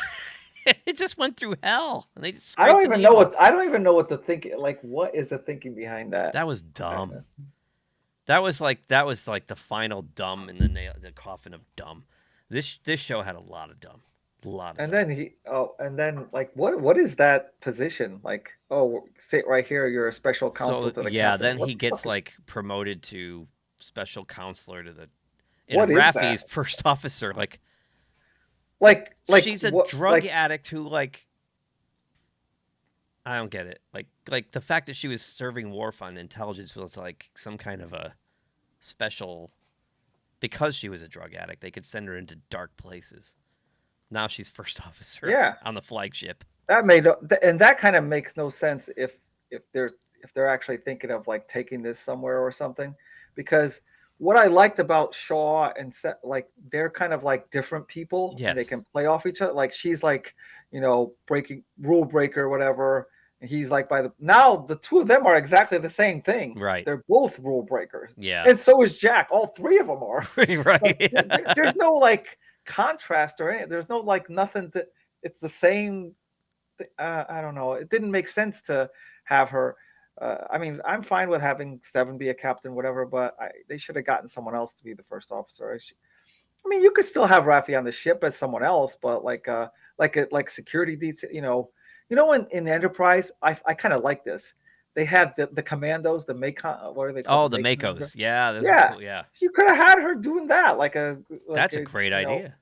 It just went through hell. And they just I don't even know what the thinking. Like, what is the thinking behind that? That was dumb. That was like the final dumb in the coffin of dumb. This show had a lot of dumb. Then like what is that position? Like, oh, sit right here, you're a special counsel to the captain. Then he gets like promoted to special counselor to the Raffi's first officer. Like she's a drug addict who like I don't get it. Like the fact that she was serving warf on intelligence was like some kind of a special, because she was a drug addict, they could send her into dark places. Now she's first officer on the flagship. That kind of makes no sense if they're actually thinking of like taking this somewhere or something, because what I liked about Shaw and like they're kind of like different people. Yes. And they can play off each other. Like she's like, breaking rule breaker, whatever. And he's like now the two of them are exactly the same thing. Right. They're both rule breakers. Yeah. And so is Jack. All three of them are. Right. Like, there's no like contrast or anything. There's no like nothing it's the same. I don't know. It didn't make sense to have her. I mean, I'm fine with having Seven be a captain, whatever, but they should have gotten someone else to be the first officer. I mean, you could still have Raffi on the ship as someone else, but like security detail, in the Enterprise, I kind of like this. They had the commandos, the Macon. What are they called? Oh, the Makos. Yeah, yeah, cool. Yeah. You could have had her doing that, That's a great idea.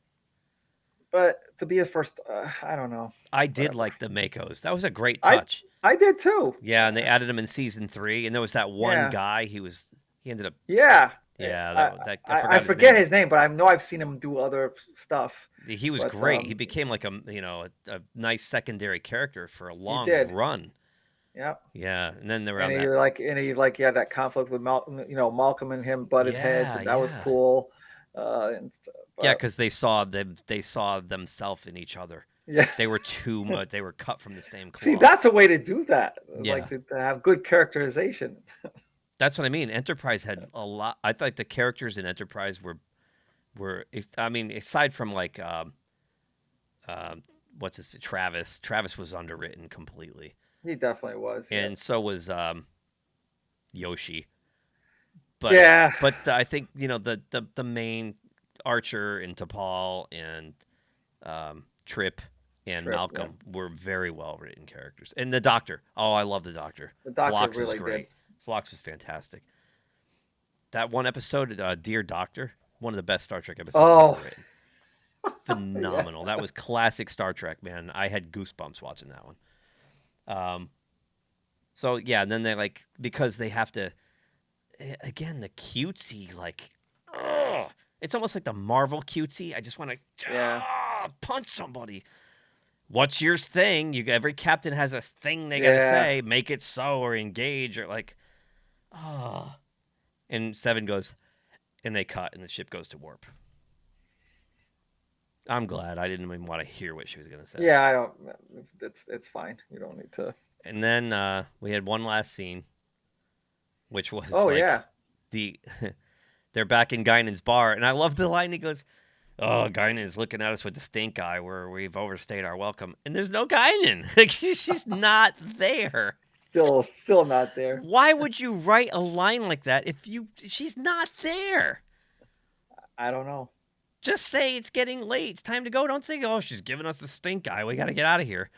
But to be the first, I don't know. I did like the Makos. That was a great touch. I did too. Yeah, and they added him in season 3, and there was that one guy. He ended up. Yeah. Yeah, I forget his name, but I know I've seen him do other stuff. He was great. He became like a nice secondary character for a long run. Yeah. Yeah, and then they were he had that conflict with Malcolm and him butted heads, and that was cool. Because they saw themselves in each other. Yeah, they were too much. They were cut from the same cloth. See, that's a way to do that. Like to have good characterization. That's what I mean. Enterprise had a lot. I thought the characters in Enterprise were were. I mean, aside from like what's his Travis. Travis was underwritten completely, He definitely was. Yeah. and so was Yoshi. But Yeah. I think the main Archer and T'Pol and Trip and Trip. Yeah. Malcolm were very well written characters, and the Doctor. Oh, I love the Doctor. The Doctor Phlox really was great. Phlox was fantastic. That one episode, Dear Doctor, one of the best Star Trek episodes ever written. Phenomenal. Yeah. That was classic Star Trek, man. I had goosebumps watching that one. So yeah, and then they like because they have to again the cutesy like, it's almost like the Marvel cutesy. I just want to punch somebody. What's your thing? Every captain has a thing they gotta say. Make it so or engage or like, And Seven goes, and they cut, and the ship goes to warp. I'm glad. I didn't even want to hear what she was going to say. Yeah, I don't. It's fine. You don't need to. And then we had one last scene, which was they're back in Guinan's bar, and I love the line. He goes, "Oh, Guinan is looking at us with the stink eye, where we've overstayed our welcome." And there's no Guinan. Like she's not there. Still not there. Why would you write a line like that if she's not there? I don't know. Just say it's getting late. It's time to go. Don't say, "Oh, she's giving us the stink eye. We got to get out of here."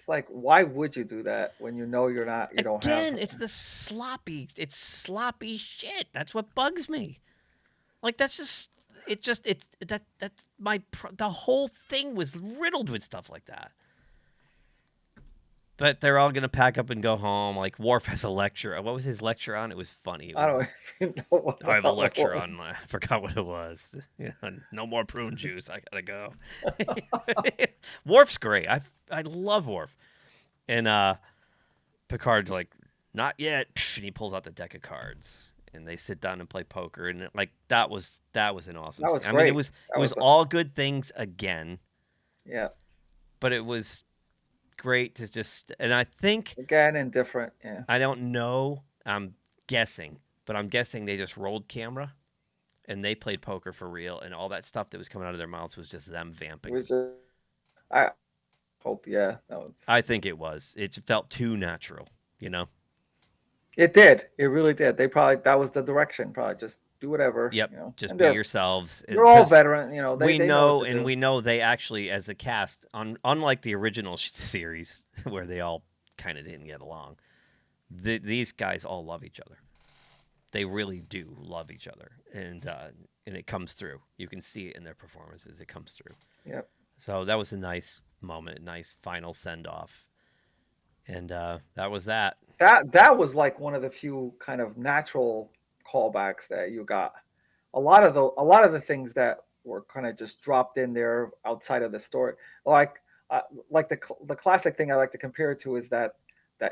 Like, why would you do that when you know you're not? You don't have. Again, it's sloppy shit. That's what bugs me. Like the whole thing was riddled with stuff like that. But they're all gonna pack up and go home. Like Worf has a lecture. What was his lecture on? It was funny. I don't even know what I have a lecture on. I forgot what it was. No more prune juice. I gotta go. Worf's great. I love Worf. And Picard's like, not yet. And he pulls out the deck of cards, and they sit down and play poker. And like that was an awesome. That was scene. great. I mean, it was all good things again. Yeah. But it was great to just, and I think again and different. Yeah. I don't know. I'm guessing, but I'm guessing they just rolled camera, and they played poker for real, and all that stuff that was coming out of their mouths was just them vamping. I hope, that was. I think it was. It felt too natural, It did. It really did. That was the direction. Probably just do whatever. Yep. Just be yourselves. They're all veteran. We know they actually, as a cast, unlike the original series where they all kind of didn't get along, these guys all love each other. They really do love each other, and it comes through. You can see it in their performances. It comes through. Yep. So that was a nice moment, nice final send off, and that was that. That was like one of the few kind of natural callbacks that you got. A lot of the things that were kind of just dropped in there outside of the story, like the classic thing I like to compare it to is that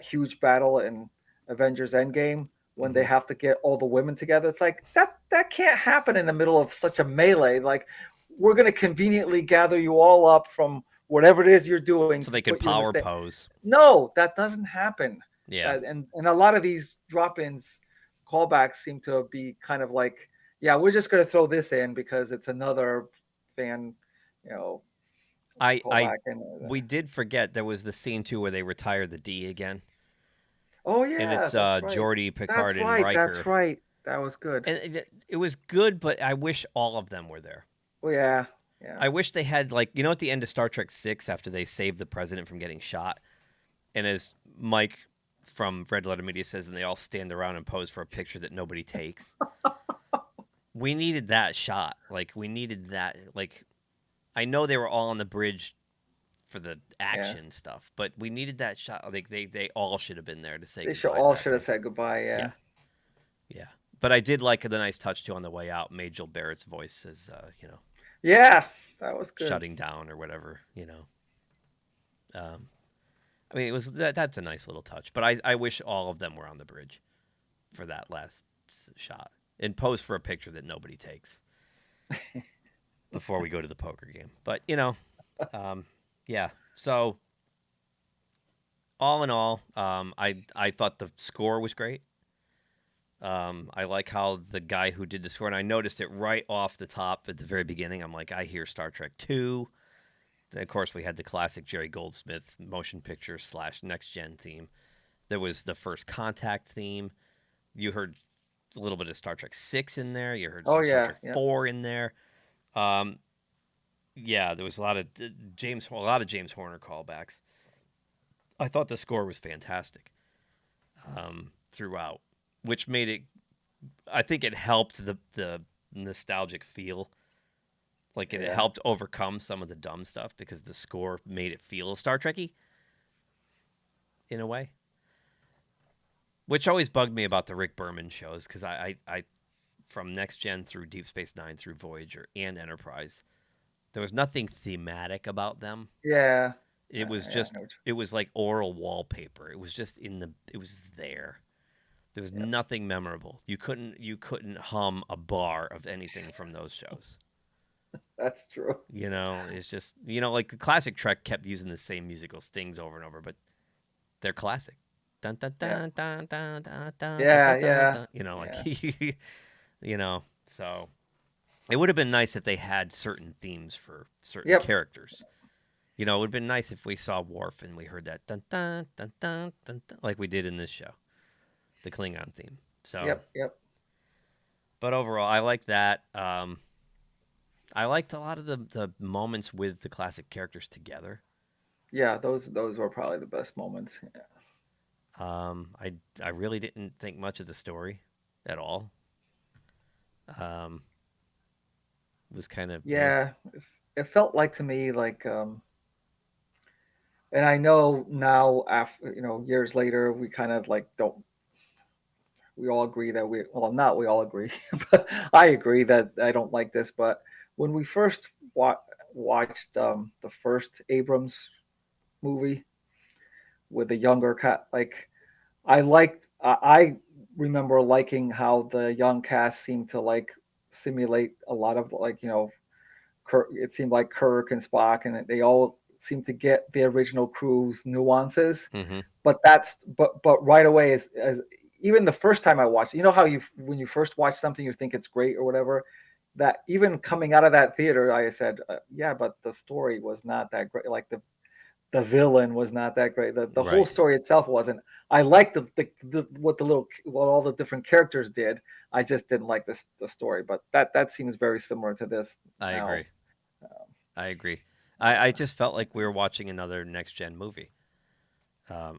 huge battle in Avengers Endgame when they have to get all the women together. It's like that can't happen in the middle of such a melee. Like, we're going to conveniently gather you all up from whatever it is you're doing, so they can power pose. No, that doesn't happen. Yeah, and a lot of these drop-ins, callbacks seem to be kind of like, we're just going to throw this in because it's another fan, we did forget there was the scene too where they retired the D again. Oh yeah, and it's Geordi, Picard, and Riker. That's right. That was good. And it was good, but I wish all of them were there. Well, yeah. I wish they had, like, at the end of Star Trek 6, after they saved the president from getting shot, and as Mike from Red Letter Media says, and they all stand around and pose for a picture that nobody takes. We needed that shot. Like, we needed that. Like, I know they were all on the bridge for the action stuff, but we needed that shot. Like, they all should have been there to say goodbye. They should have said goodbye, Yeah. But I did like the nice touch, too, on the way out. Majel Barrett's voice as, Yeah, that was good. Shutting down or whatever, I mean, it was that's a nice little touch. But I wish all of them were on the bridge for that last shot and pose for a picture that nobody takes before we go to the poker game. But yeah. So all in all, I thought the score was great. I like how the guy who did the score, and I noticed it right off the top at the very beginning. I'm like, I hear Star Trek 2. Of course, we had the classic Jerry Goldsmith motion picture / next gen theme. There was the First Contact theme. You heard a little bit of Star Trek 6 in there. You heard Oh some Star yeah, Trek yeah, 4 in there. Um, yeah, there was a lot of a lot of James Horner callbacks. I thought the score was fantastic throughout, which made it. I think it helped the nostalgic feel. Like it yeah. helped overcome some of the dumb stuff because the score made it feel Star Trekky in a way. Which always bugged me about the Rick Berman shows because I from Next Gen through Deep Space Nine through Voyager and Enterprise, there was nothing thematic about them. Yeah, It was yeah. I just know what it was like oral wallpaper. It was just it was there. There was yep, nothing memorable. You couldn't hum a bar of anything from those shows. that's true. You know, it's just like classic Trek kept using the same musical stings over and over, but they're classic. Dun dun Yeah, dun dun dun dun dun dun yeah, dun dun. yeah, Dun. Like yeah. so it would have been nice if they had certain themes for certain Yep, characters. It would have been nice if we saw Worf and we heard that dun dun dun dun dun, dun like we did in this show, the Klingon theme. So, yep, yep. but overall, I like that. I liked a lot of the moments with the classic characters together. Yeah, those were probably the best moments. Yeah, I really didn't think much of the story at all. Um, was kind of eh. yeah. It felt like to me like, and I know now after years later, we kind of like don't. We all agree that well, not we all agree, but I agree that I don't like this. But when we first watched the first Abrams movie with the younger cat, like I remember liking how the young cast seemed to like simulate a lot of like Kirk, it seemed like Kirk and Spock, and they all seemed to get the original crew's nuances. Mm-hmm. But right away, as even the first time I watched it, you know how you when you first watch something you think it's great or whatever. That even coming out of that theater, I said, yeah, but the story was not that great. Like the villain was not that great. The whole Right. story itself wasn't. I liked what all the different characters did. I just didn't like the story. But that seems very similar to this I now. agree. I agree. I just felt like we were watching another next gen movie.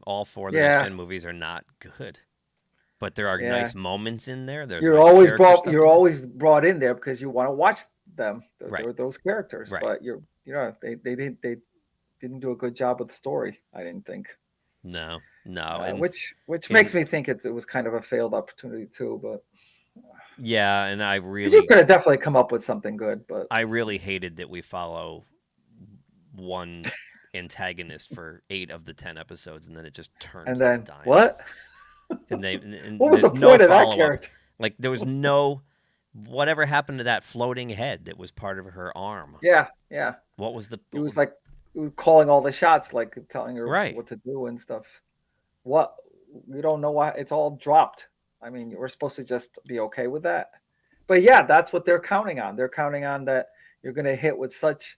All four of the next Yeah, gen movies are not good, but there are yeah. nice moments in there. There's nice character stuff You're in there. always brought in there because you want to watch them. Right. Those characters, Right. but they didn't do a good job with the story. I didn't think, No. No. And which in makes me think it was kind of a failed opportunity too. But yeah, and because you could have definitely come up with something good, but I really hated that we follow one antagonist for 8 of the 10 episodes, and then it just and turns on a then dime. what? And What was the there's no point of that follow up. character? Like there was no whatever happened to that floating head that was part of her arm. Yeah, yeah. What was the He was like he was calling all the shots, like telling her right? what to do and stuff. What we don't know why it's all dropped. I mean, we're supposed to just be okay with that. But yeah, that's what they're counting on. They're counting on that you're going to hit with such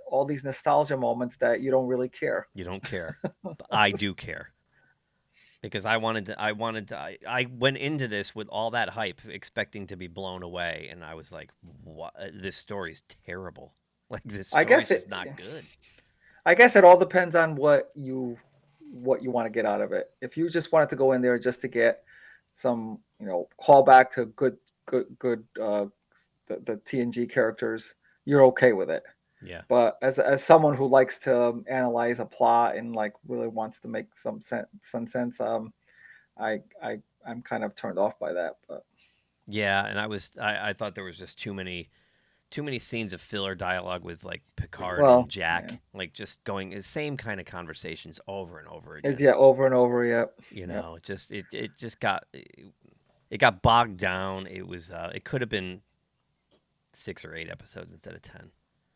all these nostalgia moments that you don't really care. You don't care, but I do care because I went into this with all that hype, expecting to be blown away, and I was like, "What? This story's terrible. Like this I story's guess it just not good." I guess it all depends on what you want to get out of it. If you just wanted to go in there just to get some, callback to good the TNG characters, you're okay with it. Yeah, But as someone who likes to analyze a plot and like really wants to make some sense, I I I'm kind of turned off by that. But yeah, and I thought there was just too many scenes of filler dialogue with like Picard and well, yeah, Jack, like just going the same kind of conversations over and over it's again. yeah over and over. Yep, yep, Just it just got bogged down. It could have been 6 or 8 episodes instead of 10.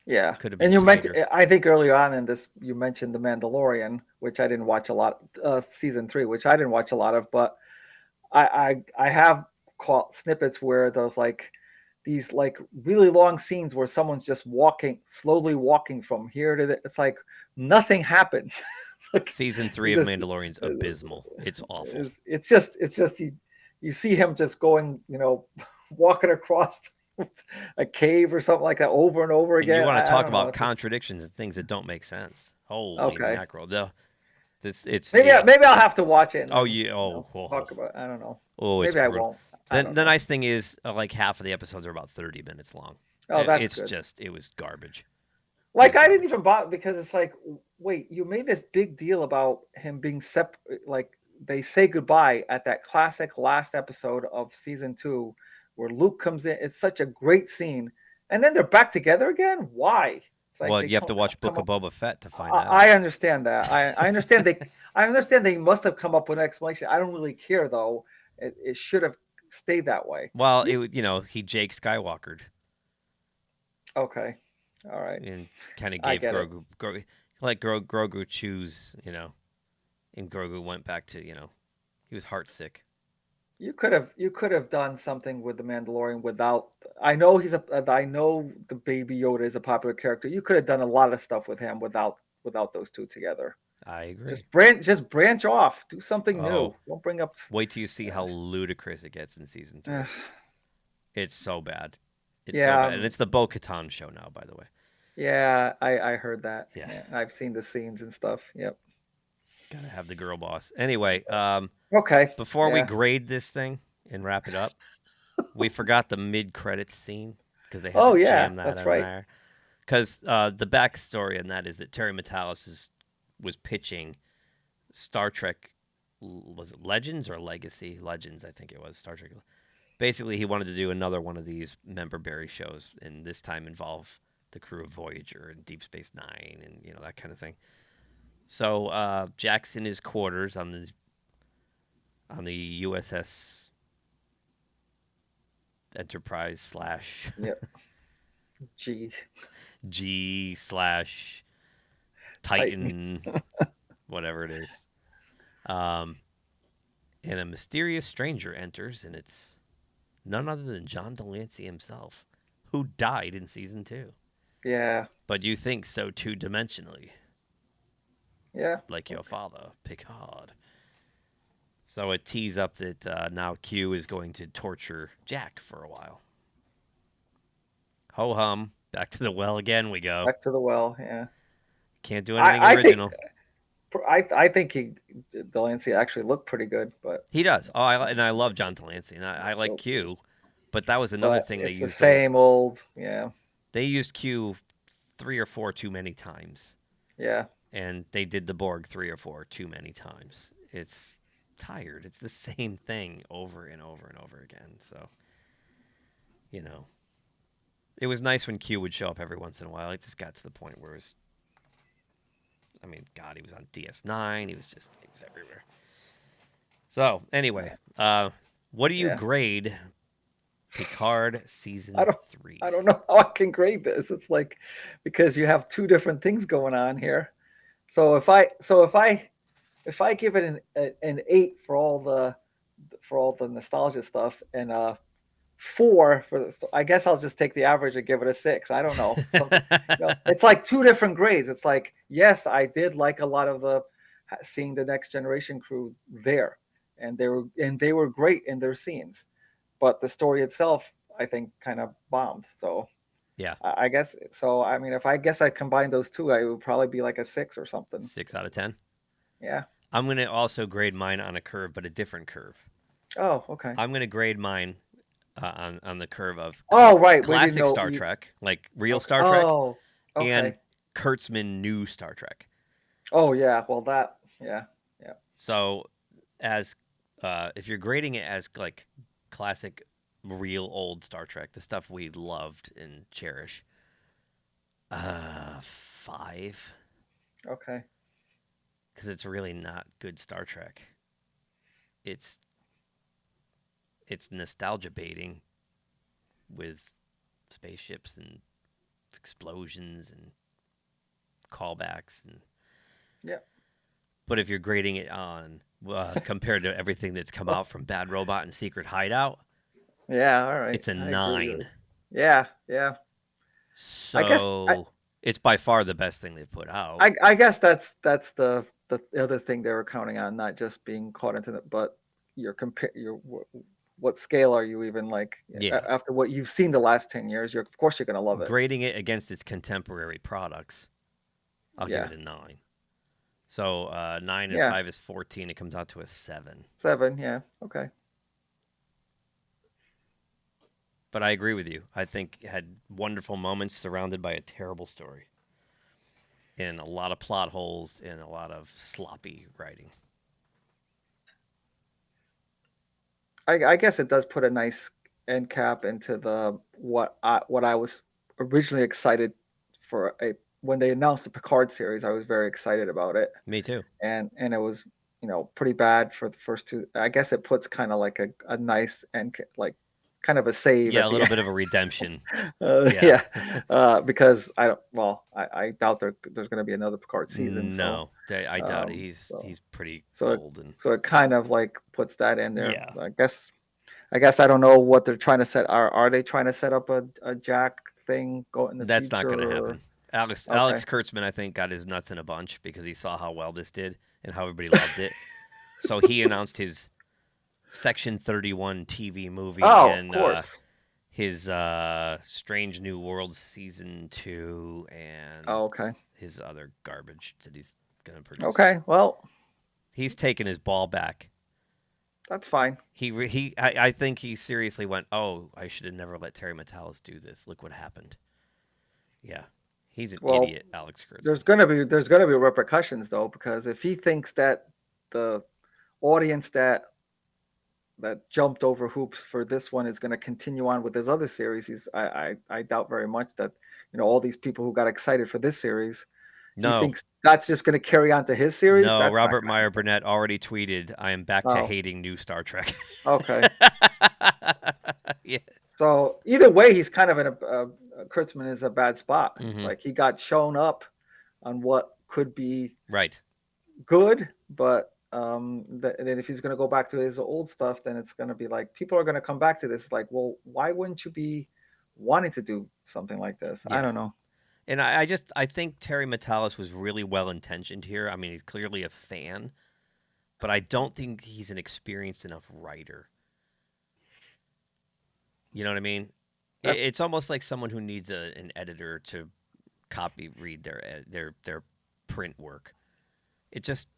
yeah. Could have And been you mentioned, tighter. I think earlier on in this, you mentioned the Mandalorian, which I didn't watch a lot. Season 3, which I didn't watch a lot of, but I have caught snippets where there's like these like really long scenes where someone's just slowly walking from here to there. It's like nothing happens. It's like Season 3 of Mandalorian's abysmal. It's awful. It's just you see him just going, walking across a cave or something like that over and over again. And you want to talk don't know. about contradictions and things that don't make sense. Holy mackerel. Maybe I'll have to watch it. Talk about. I don't know. Oh, maybe I won't. The nice thing is, like half of the episodes are about 30 minutes long. Oh, that's good. It was garbage. Like I didn't even bother because it's like, wait, you made this big deal about him being separate. Like they say goodbye at that classic last episode of season 2, where Luke comes in. It's such a great scene, and then they're back together again. Why? It's like you have to watch Book of Boba Fett to find out. I understand that. I understand I understand they must have come up with an explanation. I don't really care though. It should have stayed that way. Well, he Jake Skywalkered. Okay. All right. And kind of gave Grogu, let Grogu choose, and Grogu went back to, he was heartsick. You could have done something with the Mandalorian without. I know the Baby Yoda is a popular character. You could have done a lot of stuff with him without those two together. I agree. Just branch off. Do something new. Don't bring up. Wait till you see how ludicrous it gets in season 3. It's so bad. It's so bad. And it's the Bo-Katan show now, by the way. Yeah, I heard that. Yeah. I've seen the scenes and stuff. Yep. Gotta have the girl boss. Anyway, okay. Before we grade this thing and wrap it up, we forgot the mid-credits scene because they had to jam that in there. Because the backstory on that is that Terry Matalas was pitching Star Trek, was it Legends or Legacy? Legends, I think it was, Star Trek. Basically, he wanted to do another one of these member-berry shows, and this time involve the crew of Voyager and Deep Space Nine and, that kind of thing. So Jack's in his quarters on the USS Enterprise / Yep. G / Titan, whatever it is. And a mysterious stranger enters, and it's none other than John Delancey himself, who died in season 2. Yeah. But you think so two-dimensionally. Yeah. Like your father, Picard. So it tees up that now Q is going to torture Jack for a while. Ho-hum. Back to the well again we go. Back to the well, yeah. Can't do anything original. I think Delancey actually looked pretty good, but he does. Oh, I love John Delancey, and I like Q, but that was another thing they used. It's the same old, yeah. They used Q 3 or 4 too many times. Yeah. And they did the Borg 3 or 4 too many times. It's tired. It's the same thing over and over and over again. So, it was nice when Q would show up every once in a while. It just got to the point where he was on DS9. He was everywhere. So, anyway, what do you grade Picard season 3? I don't know how I can grade this. It's like, because you have two different things going on here. So if I give it an 8 for all the nostalgia stuff and 4 for this, I guess I'll just take the average and give it a 6. I don't know. It's like two different grades. It's like, yes, I did like a lot of seeing the Next Generation crew there, and they were great in their scenes, but the story itself, I think, kind of bombed. So yeah, I guess so. I mean, if I combine those two, I would probably be like a 6 or something. 6 out of 10. Yeah. I'm gonna also grade mine on a curve, but a different curve. Oh, okay. I'm gonna grade mine on the curve of classic Star Trek, like real Star Trek, and Kurtzman new Star Trek. Oh yeah, well yeah. So, as if you're grading it as like classic, real old Star Trek, the stuff we loved and cherish, 5. Okay. Because it's really not good Star Trek. It's nostalgia baiting with spaceships and explosions and callbacks and But if you're grading it on compared to everything that's come out from Bad Robot and Secret Hideout, Yeah, all right. It's a I agree with 9. you. Yeah, yeah. I guess So it's by far the best thing they've put out. I guess that's the other thing they were counting on, not just being caught into it, but what scale are you even like Yeah. after what you've seen the last 10 years? Of course you're gonna love it. Grading it against its contemporary products, I'll give Yeah, it a 9. So 9 and yeah, 5 is 14. It comes out to a 7. 7. Yeah, okay. But I agree with you. I think it had wonderful moments surrounded by a terrible story. And a lot of plot holes and a lot of sloppy writing. I guess it does put a nice end cap into what I was originally excited for when they announced the Picard series. I was very excited about it. Me too. And it was pretty bad for the first two. I guess it puts kind of like a nice and like kind of a save. Yeah, at a little bit of a redemption. yeah, because I doubt there's going to be another Picard season. No, I doubt it. So He's pretty so old and so it kind of like puts that in there. yeah. I guess I don't know what they're trying to set. Are they trying to set up a Jack thing go in the That's future? not going to happen. Okay. Alex Kurtzman, I think, got his nuts in a bunch because he saw how well this did and how everybody loved it. So he announced his Section 31 TV movie and of course. his Strange New World Season 2 and Okay. his other garbage that he's going to produce. Okay, well, he's taken his ball back. That's fine. I think he seriously went, oh, I should have never let Terry Matalas do this. Look what happened. Yeah. He's an idiot, Alex Kurtzman. There's gonna be repercussions though, because if he thinks that the audience that jumped over hoops for this one is going to continue on with his other series, I doubt very much that all these people who got excited for this series, he thinks that's just going to carry on to his series. No, Robert Meyer Burnett already tweeted, "I am back to hating new Star Trek." Okay. Yeah. So either way, he's kind of in Kurtzman is a bad spot. Mm-hmm. Like he got shown up on what could be good, but then if he's going to go back to his old stuff, then it's going to be like people are going to come back to this. Like, well, why wouldn't you be wanting to do something like this? Yeah. I don't know. And I think Terry Matalas was really well intentioned here. I mean, he's clearly a fan, but I don't think he's an experienced enough writer. You know what I mean? It's almost like someone who needs an editor to copy read their print work. It just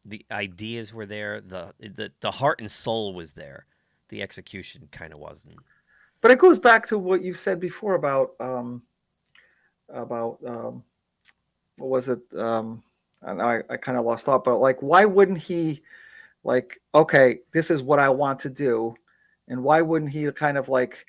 the ideas were there, the heart and soul was there. The execution kind of wasn't. But it goes back to what you said before about what was it? And I kind of lost thought, but like, why wouldn't he like, okay, this is what I want to do, and why wouldn't he kind of like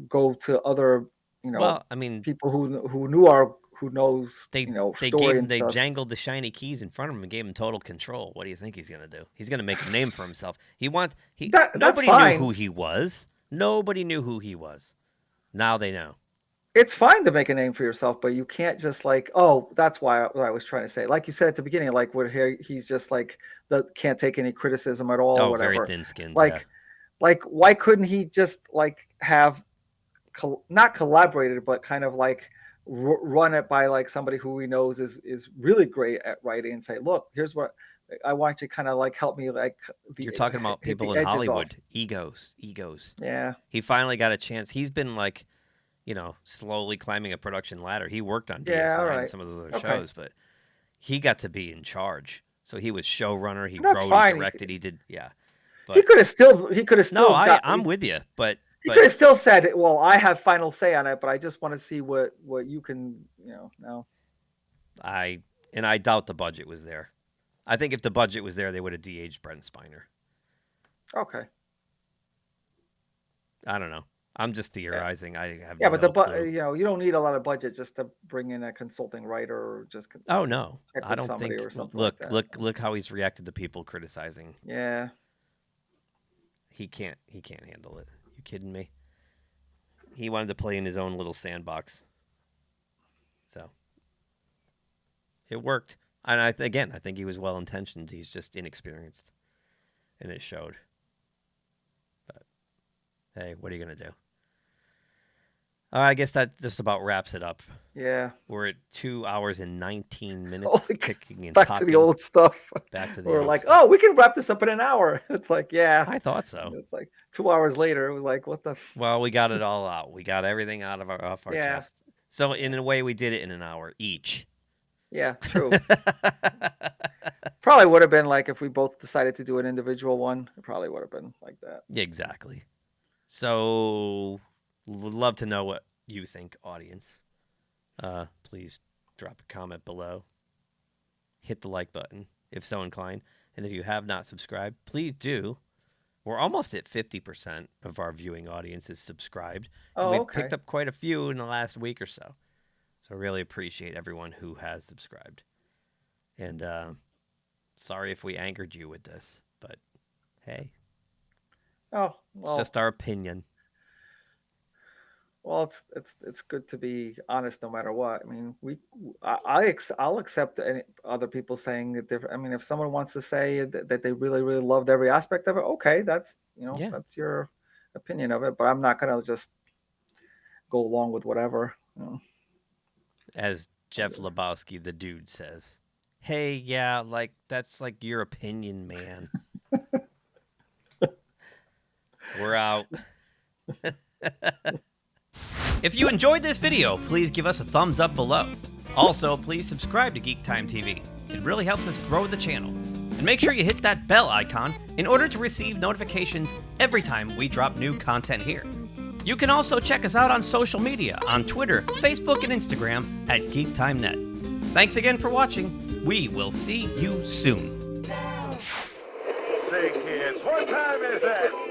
go to other, people who knows story and they stuff. jangled the shiny keys in front of him and gave him total control. What do you think he's gonna do? He's gonna make a name for himself. Nobody knew who he was. Nobody knew who he was. Now they know. It's fine to make a name for yourself, but you can't just like, oh, that's why what I was trying to say. Like you said at the beginning, like where he's just like can't take any criticism at all. Oh, whatever. Very thin-skinned. Like why couldn't he just like have not collaborated, but kind of like run it by like somebody who he knows is really great at writing and say, look, here's what I want you to kind of like help me like. You're talking about people in Hollywood, egos. Yeah. He finally got a chance. He's been like, slowly climbing a production ladder. He worked on DS9 and some of those other shows, but he got to be in charge. So he was showrunner. He wrote, he directed, he did, yeah. But he could have still. No, I'm with you, but he could have still said, "Well, I have final say on it, but I just want to see what you can, now." I doubt the budget was there. I think if the budget was there, they would have de-aged Brent Spiner. Okay. I don't know. I'm just theorizing. I have but you don't need a lot of budget just to bring in a consulting writer or just. Oh no, I don't think. Look how he's reacted to people criticizing. Yeah. He can't handle it. You kidding me? He wanted to play in his own little sandbox. So it worked. And I think he was well intentioned. He's just inexperienced, and it showed. But hey, what are you going to do? I guess that just about wraps it up. Yeah. We're at 2 hours and 19 minutes kicking and back talking. to the old stuff. Back to the We're old like, stuff. oh, we can wrap this up in an hour. It's like, yeah. I thought so. It's like 2 hours later. It was like, what the? Well, we got it all out. We got everything out of off our chest. So in a way, we did it in an hour each. Yeah, true. Probably would have been like if we both decided to do an individual one. It probably would have been like that. Yeah, exactly. So would love to know what you think, audience. Please drop a comment below. Hit the like button if so inclined. And if you have not subscribed, please do. We're almost at 50% of our viewing audience is subscribed. Oh, we've okay. picked up quite a few in the last week or so. So I really appreciate everyone who has subscribed. And sorry if we angered you with this, but hey. Oh, well, it's just our opinion. Well, it's good to be honest no matter what. I mean, I'll accept any other people saying that. I mean, if someone wants to say that they really really loved every aspect of it, okay, that's that's your opinion of it. But I'm not gonna just go along with whatever. As Jeff Lebowski, the dude, says, "Hey, yeah, like that's like your opinion, man." We're out. If you enjoyed this video, please give us a thumbs up below. Also, please subscribe to GeekTime TV. It really helps us grow the channel. And make sure you hit that bell icon in order to receive notifications every time we drop new content here. You can also check us out on social media on Twitter, Facebook, and Instagram at GeekTimeNet. Thanks again for watching. We will see you soon. Say, kids, what time is that?